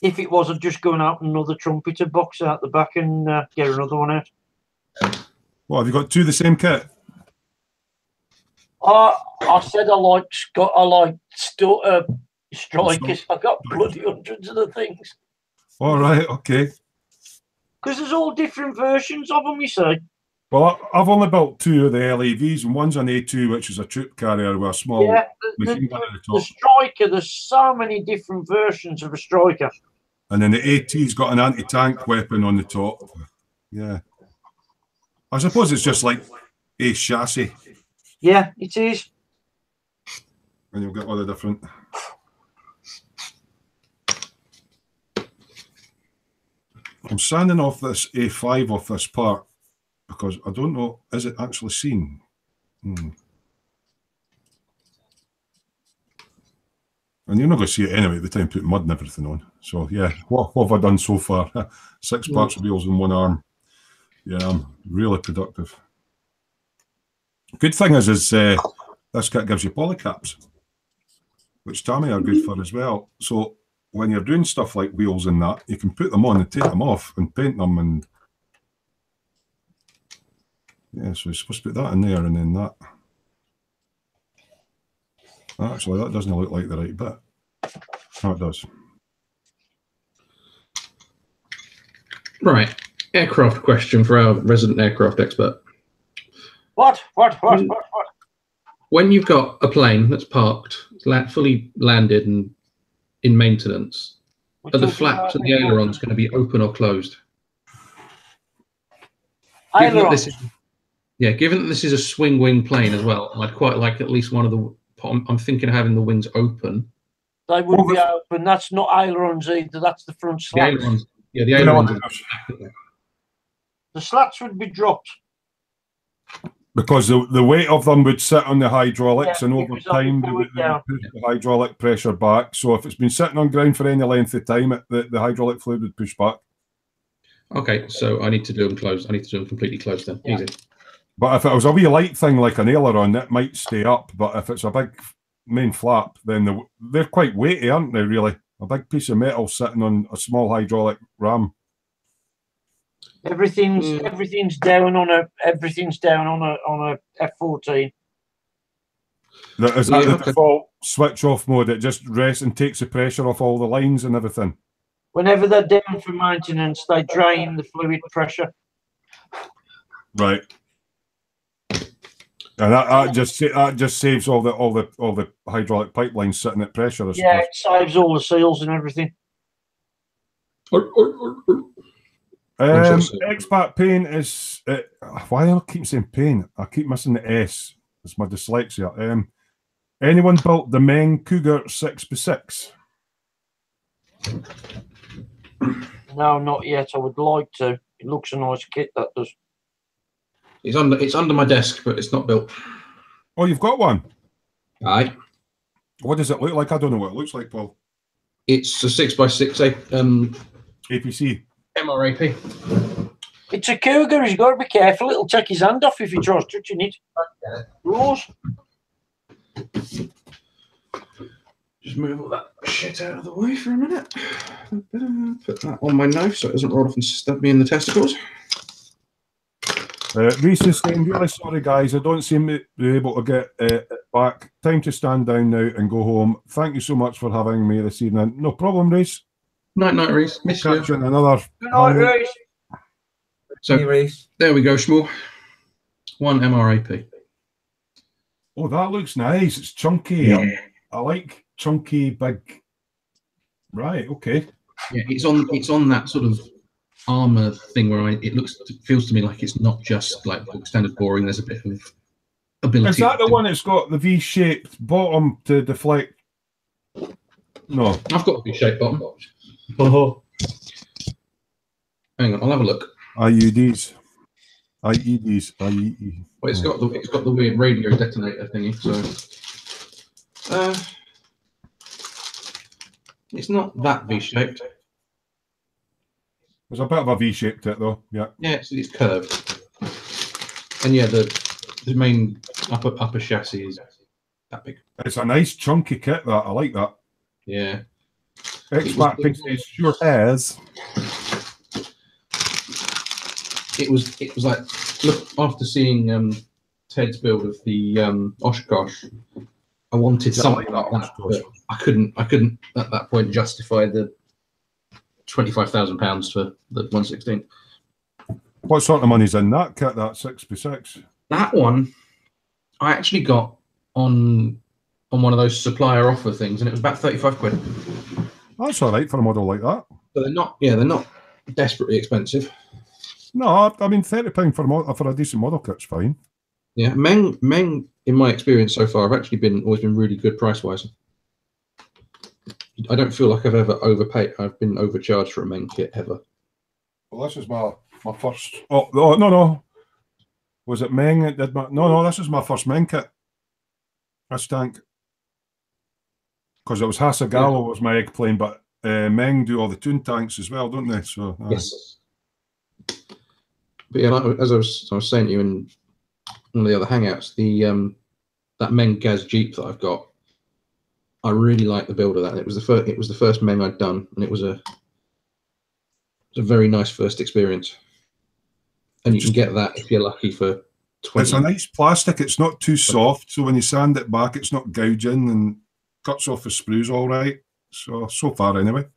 If it was, I'd just go and open another trumpeter box out the back and get another one out.
Well, have you got two of the same kit?
I said I like strikers. I got bloody hundreds of the things.
All right, okay.
Because there's all different versions of them, you see.
Well, I've only built two of the LAVs, and one's an A2, which is a troop carrier with a small machine gun at the top.
The striker, there's so many different versions of a striker.
And then the AT's got an anti-tank weapon on the top. Yeah. I suppose it's just like a chassis.
Yeah, it is.
And you'll get all the different... I'm sanding off this A5 off this part because I don't know, is it actually seen? And you're not going to see it anyway at the time putting mud and everything on. So yeah, what have I done so far? 6 parts of wheels in one arm. Yeah, I'm really productive. Good thing is this kit gives you polycaps, which Tammy are good for as well. So when you're doing stuff like wheels and that, you can put them on and take them off and paint them. And yeah, so you're supposed to put that in there and then that. Actually, that doesn't look like the right bit. Oh, it does.
Right. Aircraft question for our resident aircraft expert.
What?
When you've got a plane that's parked, fully landed and in maintenance, are the flaps and the ailerons going to be open or closed? Given that this is a swing wing plane as well, I'd quite like at least one of the... I'm thinking of having the wings open.
They wouldn't be open. That's not ailerons either. That's the front slats.
The ailerons, yeah, the ailerons.
The slats would be dropped.
Because the weight of them would sit on the hydraulics, and over time they would push the hydraulic pressure back. So if it's been sitting on ground for any length of time, the hydraulic fluid would push back.
Okay, so I need to do them closed. I need to do them completely closed then. Yeah. Easy.
But if it was a wee light thing like an aileron, it might stay up. But if it's a big main flap, then they're quite weighty, aren't they, really? A big piece of metal sitting on a small hydraulic ram.
Everything's down on a F14.
Is that the default switch off mode? It just rests and takes the pressure off all the lines and everything.
Whenever they're down for maintenance, they drain the fluid pressure.
Right. And that just saves all the hydraulic pipelines sitting at pressure. I
Yeah,
suppose.
it saves all the seals and everything.
Expat pain is why do I keep saying pain? I keep missing the S. It's my dyslexia. Anyone built the Meng Cougar 6x6?
No, not yet. I would like to. It looks a nice kit, that does.
It's under my desk, but it's not built.
Oh, you've got one?
Aye.
What does it look like? I don't know what it looks like, Paul.
It's a 6x6
APC.
MRAP.
It's a Cougar. He's got to be careful. It'll take his hand off if he tries touching it. Rules.
Just move all that shit out of the way for a minute. Put that on my knife so it doesn't roll off and stab me in the testicles.
Reese is saying, really sorry, guys. I don't seem to be able to get it back. Time to stand down now and go home. Thank you so much for having me this evening. No problem, Reese.
Night, Reese. Miss you.
Catch you in another.
Good night, Reese.
So,
Hey, Reese.
there we go, Smoo. 1 MRAP.
Oh, that looks nice. It's chunky.
Yeah.
I like chunky, big. Right. Okay.
Yeah, it's on that sort of armor thing where it feels to me like it's not just like standard boring. There's a bit of ability.
Is that the one that's got the V-shaped bottom to deflect? No,
I've got a V-shaped bottom. Oh. Hang on, I'll have a look.
IEDs.
Well, it's got the weird radio detonator thingy. So it's not that V-shaped.
There's a bit of a V-shaped it though. Yeah.
Yeah, it's curved. And yeah, the main upper chassis is that big.
It's a nice chunky kit. That I like that.
Yeah.
Expat says sure has.
It was like, look, after seeing Ted's build of the Oshkosh, I wanted something like that, but I couldn't at that point justify the £25,000 for the 1/16.
What sort of money's in that kit? That 6x6.
That one, I actually got on one of those supplier offer things, and it was about 35 quid.
That's all right for a model like that.
But they're not desperately expensive.
No, I mean £30 for a decent model kit's fine.
Yeah, Meng, in my experience so far, have actually always been really good price wise. I don't feel like I've ever overpaid. I've been overcharged for a Meng kit ever.
Well, this is my first. Oh no. Was it Meng that did my? No. This is my first Meng kit. This tank. Because it was Hasegawa was my eggplane, but Meng do all the Toon tanks as well, don't they? So
yes. But yeah, as I was saying to you in one of the other hangouts, that Meng Gaz Jeep that I've got, I really like the build of that. It was the first Meng I'd done, and it was a very nice first experience. And you can get that if you're lucky for 20.
It's a nice plastic. It's not too soft, so when you sand it back, it's not gouging and cuts off the sprues all right. So far anyway.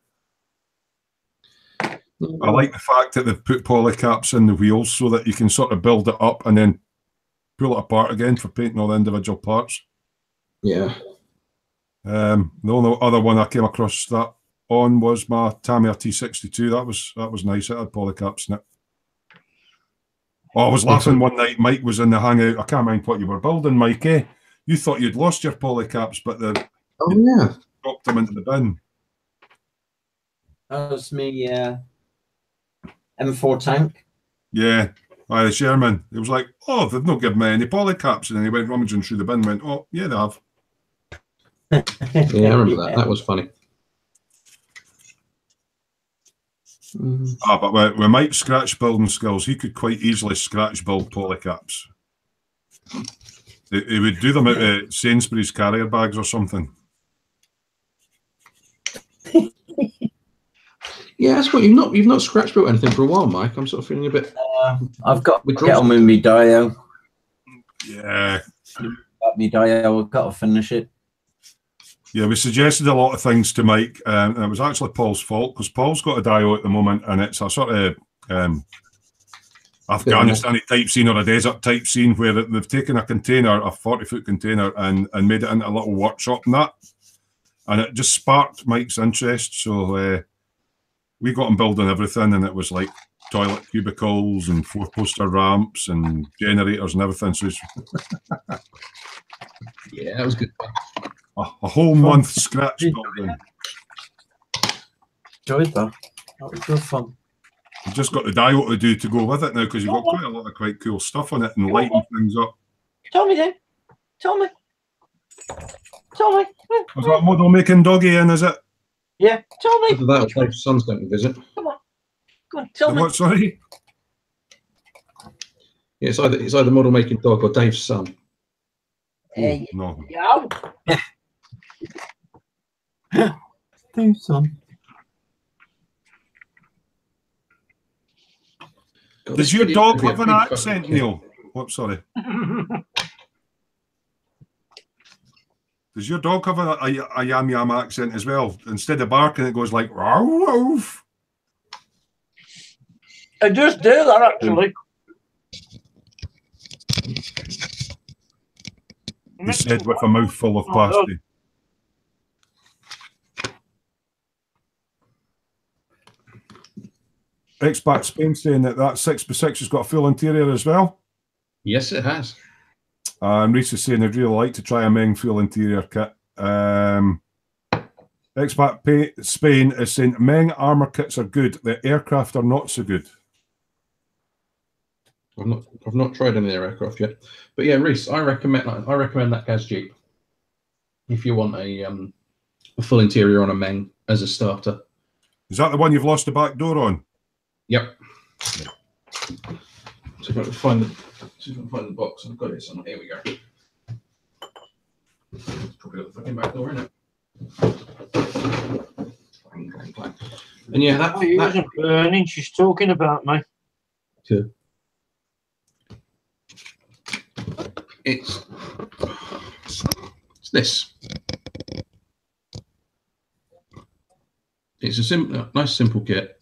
I like the fact that they've put polycaps in the wheels so that you can sort of build it up and then pull it apart again for painting all the individual parts.
Yeah.
The only other one I came across that on was my Tamiya T62. That was nice. It had polycaps in it. Oh, I was laughing one night. Mike was in the hangout. I can't mind what you were building, Mike. You thought you'd lost your polycaps, but dropped them into the bin.
That was me. M4 tank.
Yeah, the Sherman. It was like, oh, they've not given me any polycaps, and then he went rummaging through the bin and went, oh, yeah, they have.
Yeah, I remember that. That was funny.
But with Mike's scratch building skills, he could quite easily scratch build polycaps. He would do them out of Sainsbury's carrier bags or something.
Yeah, that's what you've not scratch built anything for a while, Mike. I'm sort of feeling a bit.
I've got to get on with my dio.
Yeah.
My dio, I've got to finish it.
Yeah, we suggested a lot of things to Mike, and it was actually Paul's fault because Paul's got a dio at the moment, and it's a sort of Afghanistani type scene or a desert type scene where they've taken a container, a 40-foot container, and made it into a little workshop and that, and it just sparked Mike's interest. So we got him building everything, and it was like toilet cubicles and 4-poster ramps and generators and everything. So
yeah, that was good.
A whole month scratch building.
Enjoyed that. That was good fun.
You've just got the dial to do to go with it now because you've got quite a lot of quite cool stuff on it and lighting things up.
Tell me then. Tell me. Tell me.
Is that model making doggy in, is it?
Yeah, tell me.
After that, Dave's son's going to visit.
Come on. Go on, tell me.
What, sorry?
Yeah, it's either model making dog or Dave's son.
Hey,
no.
Yo.
Dave's son.
God,
Does your dog have an accent, Neil? Oh, sorry. Does your dog have a yam yam accent as well? Instead of barking, it goes like "Row, row."
I just do that actually.
He said with a mouthful of pasty. Expat Spain saying that 6x6 has got a full interior as well.
Yes, it has.
And Reese is saying they'd really like to try a Meng full interior kit. Expat Spain is saying Meng armor kits are good. The aircraft are not so good.
I've not tried any of their aircraft yet, but yeah, Reese, I recommend that Gaz Jeep if you want a full interior on a Meng as a starter.
Is that the one you've lost the back door on?
Yep. So if I can find the box, I've got it somewhere. Here we go. Probably got the fucking back door in it. And yeah, that
isn't burning. She's talking about me.
Too. It's this. It's a nice, simple kit.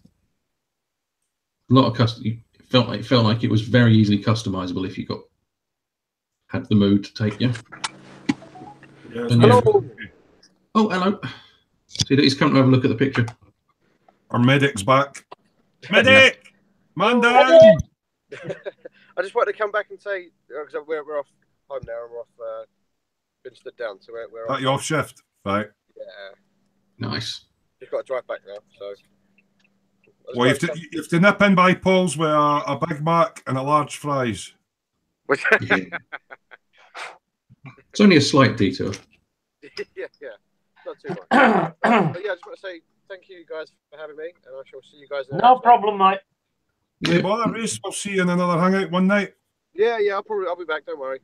A lot of custom. It felt like it was very easily customizable if you had the mood to take you.
Yeah,
hello. Oh, hello. See that he's come to have a look at the picture.
Our medic's back. Medic, man down.
I just wanted to come back and say because we're off home now and we're off. Been stood down, so we're
off. You off shift, right?
Yeah.
Nice.
Just got to drive back now, so.
Well, you have to nip in by Paul's with a Big Mac and a large fries.
Yeah. It's only a slight detour.
yeah, not too much. But yeah, I just want to say thank you guys for having me, and I shall see you guys.
No problem, mate.
No bother, Reese. We'll see you in another hangout one night.
Yeah, I'll be back. Don't worry.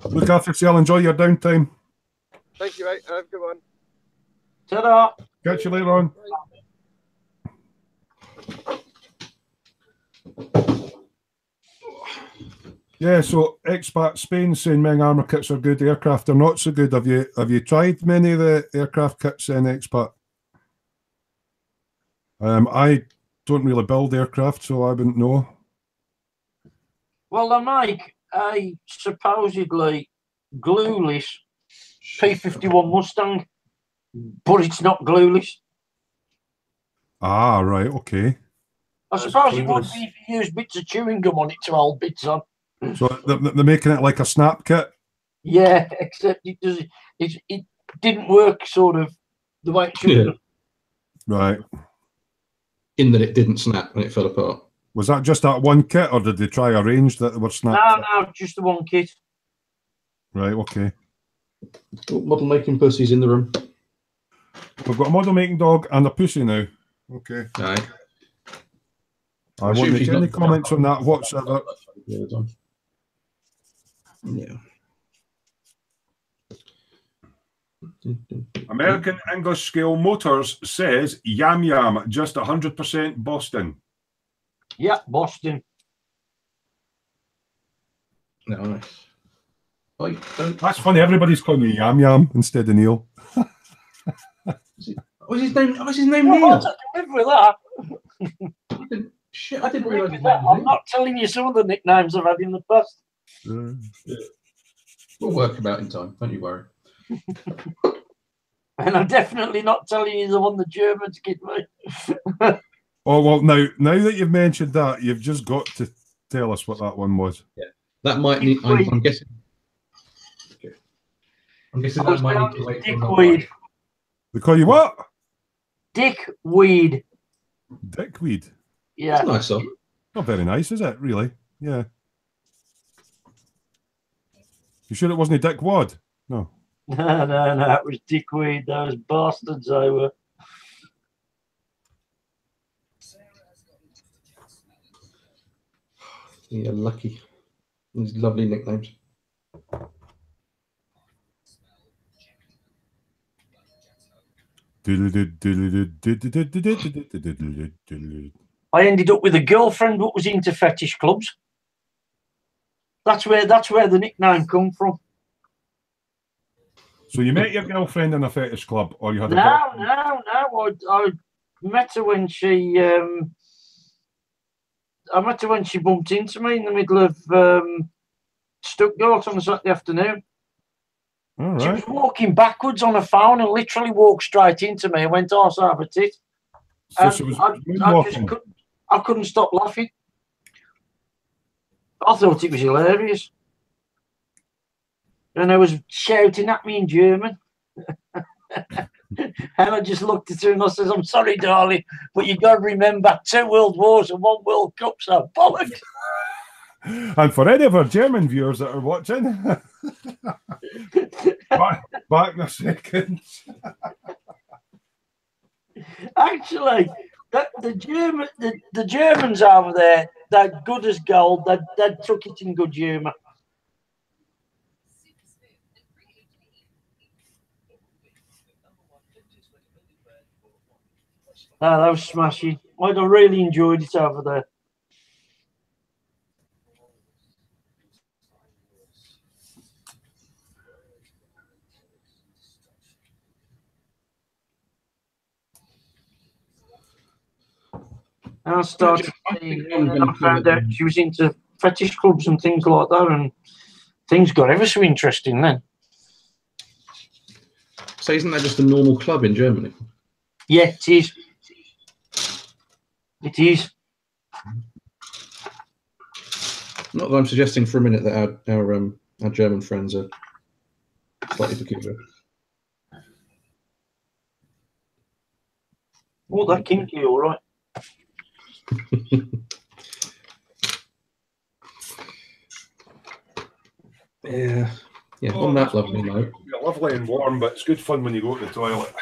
Look after yourself. Enjoy your downtime.
Thank you, mate. Have a good one.
Ta-da.
Catch you later on. Yeah, so Expat Spain saying Meng armor kits are good, aircraft are not so good. Have you tried many of the aircraft kits in Expat? I don't really build aircraft, so I wouldn't know.
Well, they make a supposedly glueless P-51 Mustang, but it's not glueless.
Ah, right, okay.
I suppose it would be if you use bits of chewing gum on it to hold bits on.
So they're making it like a snap kit?
Yeah, except it didn't work sort of the way it should have.
Right.
In that it didn't snap and it fell apart.
Was that just that one kit, or did they try a range that were snapped?
No, just the one kit.
Right, okay.
Model making pussies in the room.
We've got a model making dog and a pussy now. Okay.
Aye.
I won't make any comments on that whatsoever.
Yeah.
American English Scale Motors says Yam Yam, just 100% Boston.
Yeah, Boston.
Nice.
That's funny. Everybody's calling me Yam Yam instead of Neil.
What's his name? What's his name?
Oh,
Neil.
I can live with that.
Shit, I didn't realise his
That.
name was
I'm
Neil.
not telling you some of the nicknames I've had in the past.
We'll work about in time. Don't you worry.
And I'm definitely not telling you the one the Germans give me.
Oh, well, now that you've mentioned that, you've just got to tell us what that one was.
Yeah, that might need. I'm guessing. Okay. I'm guessing that might need to wait for another
Dickweed.
They call you what?
Dickweed.
Dickweed.
Yeah.
That's nice song.
Not very nice, is it? Really? Yeah. You sure it wasn't a Dick Wad? No.
No, it was Dickweed. Those bastards they were.
Yeah, lucky. These lovely nicknames.
I ended up with a girlfriend that was into fetish clubs. That's where the nickname come from.
So you met your girlfriend in a fetish club, or you had a
No. I met her when she bumped into me in the middle of Stuttgart on a Saturday afternoon.
All right.
She was walking backwards on her phone and literally walked straight into me and went, "Oh, so have a tit."
So
And
she was
I couldn't stop laughing. I thought it was hilarious. And I was shouting at me in German. And I just looked at her and I says, "I'm sorry, darling, but you got to remember 2 World Wars and 1 World Cup, so bollocks."
And for any of our German viewers that are watching, back in a second.
Actually, the Germans over there, they're good as gold. They took it in good humour. Oh, that was smashing. I really enjoyed it over there. And I started seeing, and then I found out she was into fetish clubs and things like that, and things got ever so interesting then.
So isn't that just a normal club in Germany?
Yeah, it is. It is.
Not that I'm suggesting for a minute that our German friends are slightly peculiar.
Oh, that kinky, all right.
Yeah. On that lovely note.
Lovely and warm, but it's good fun when you go to the toilet.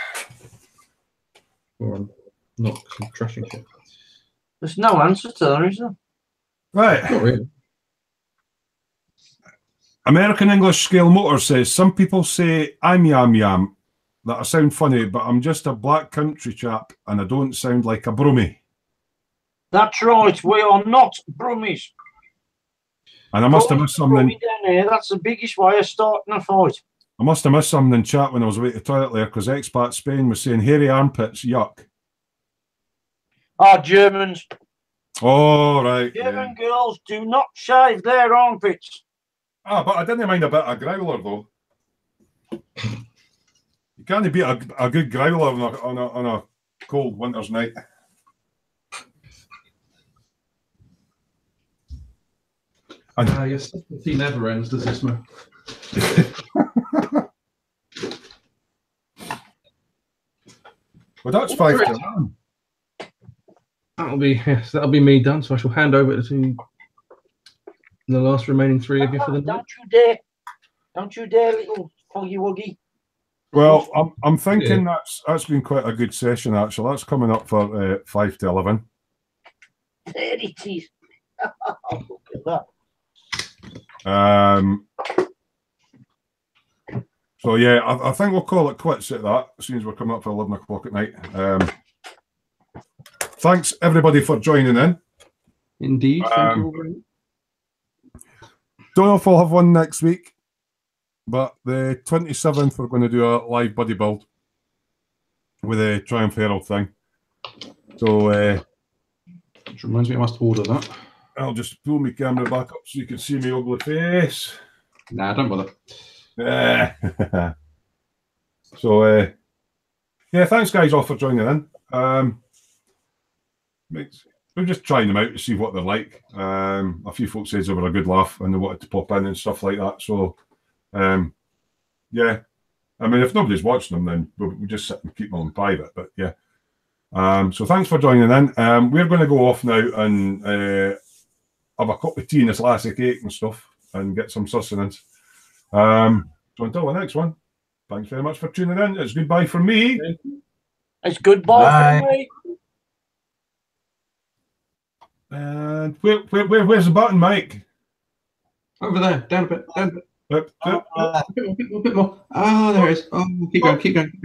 Or I'm not trashing shit.
There's no answer to that, is there?
Right.
Not really.
American English Scale Motor says, some people say I'm Yam Yam, that I sound funny, but I'm just a black country chap and I don't sound like a brummie.
That's right, we are not brummies.
And I must have missed something.
Down here, that's the biggest way of starting a fight.
I must have missed something in chat when I was away to the toilet there, because expat Spain was saying hairy armpits, yuck.
Germans.
Oh, right.
German girls do not shave their armpits.
But I didn't mind a bit of growler, though. You can't beat a good growler on a cold winter's night.
Your sympathy never ends, does this, man?
Well, that's 5 to 1.
That'll be me done. So I shall hand over to the last remaining 3 of you for the night.
Don't you dare, little foggy wuggy.
Well, I'm thinking that's been quite a good session, actually. That's coming up for 5 to 11.
There it is. Look at that.
So yeah, I think we'll call it quits at that, as soon as we're coming up for 11 o'clock at night. Thanks everybody for joining in.
Indeed, thank you all very much.
Don't know if we'll have one next week, but the 27th we're going to do a live buddy build with a Triumph Herald thing. So
which reminds me, I must order that.
I'll just pull my camera back up so you can see my ugly face.
Nah, don't bother.
So yeah, thanks guys all for joining in. We're just trying them out to see what they're like. A few folks said they were a good laugh and they wanted to pop in and stuff like that. So yeah, I mean, if nobody's watching them, then we'll just sit and keep them on private. But yeah, so thanks for joining in. We're going to go off now and have a cup of tea and a slice of cake and stuff and get some sustenance. So until the next one, thanks very much for tuning in. It's goodbye from me.
It's goodbye from me.
And where's the button, Mike?
Over there, down a bit, down a bit.
Up.
A bit more. Oh, there it is. Oh, keep going, keep going.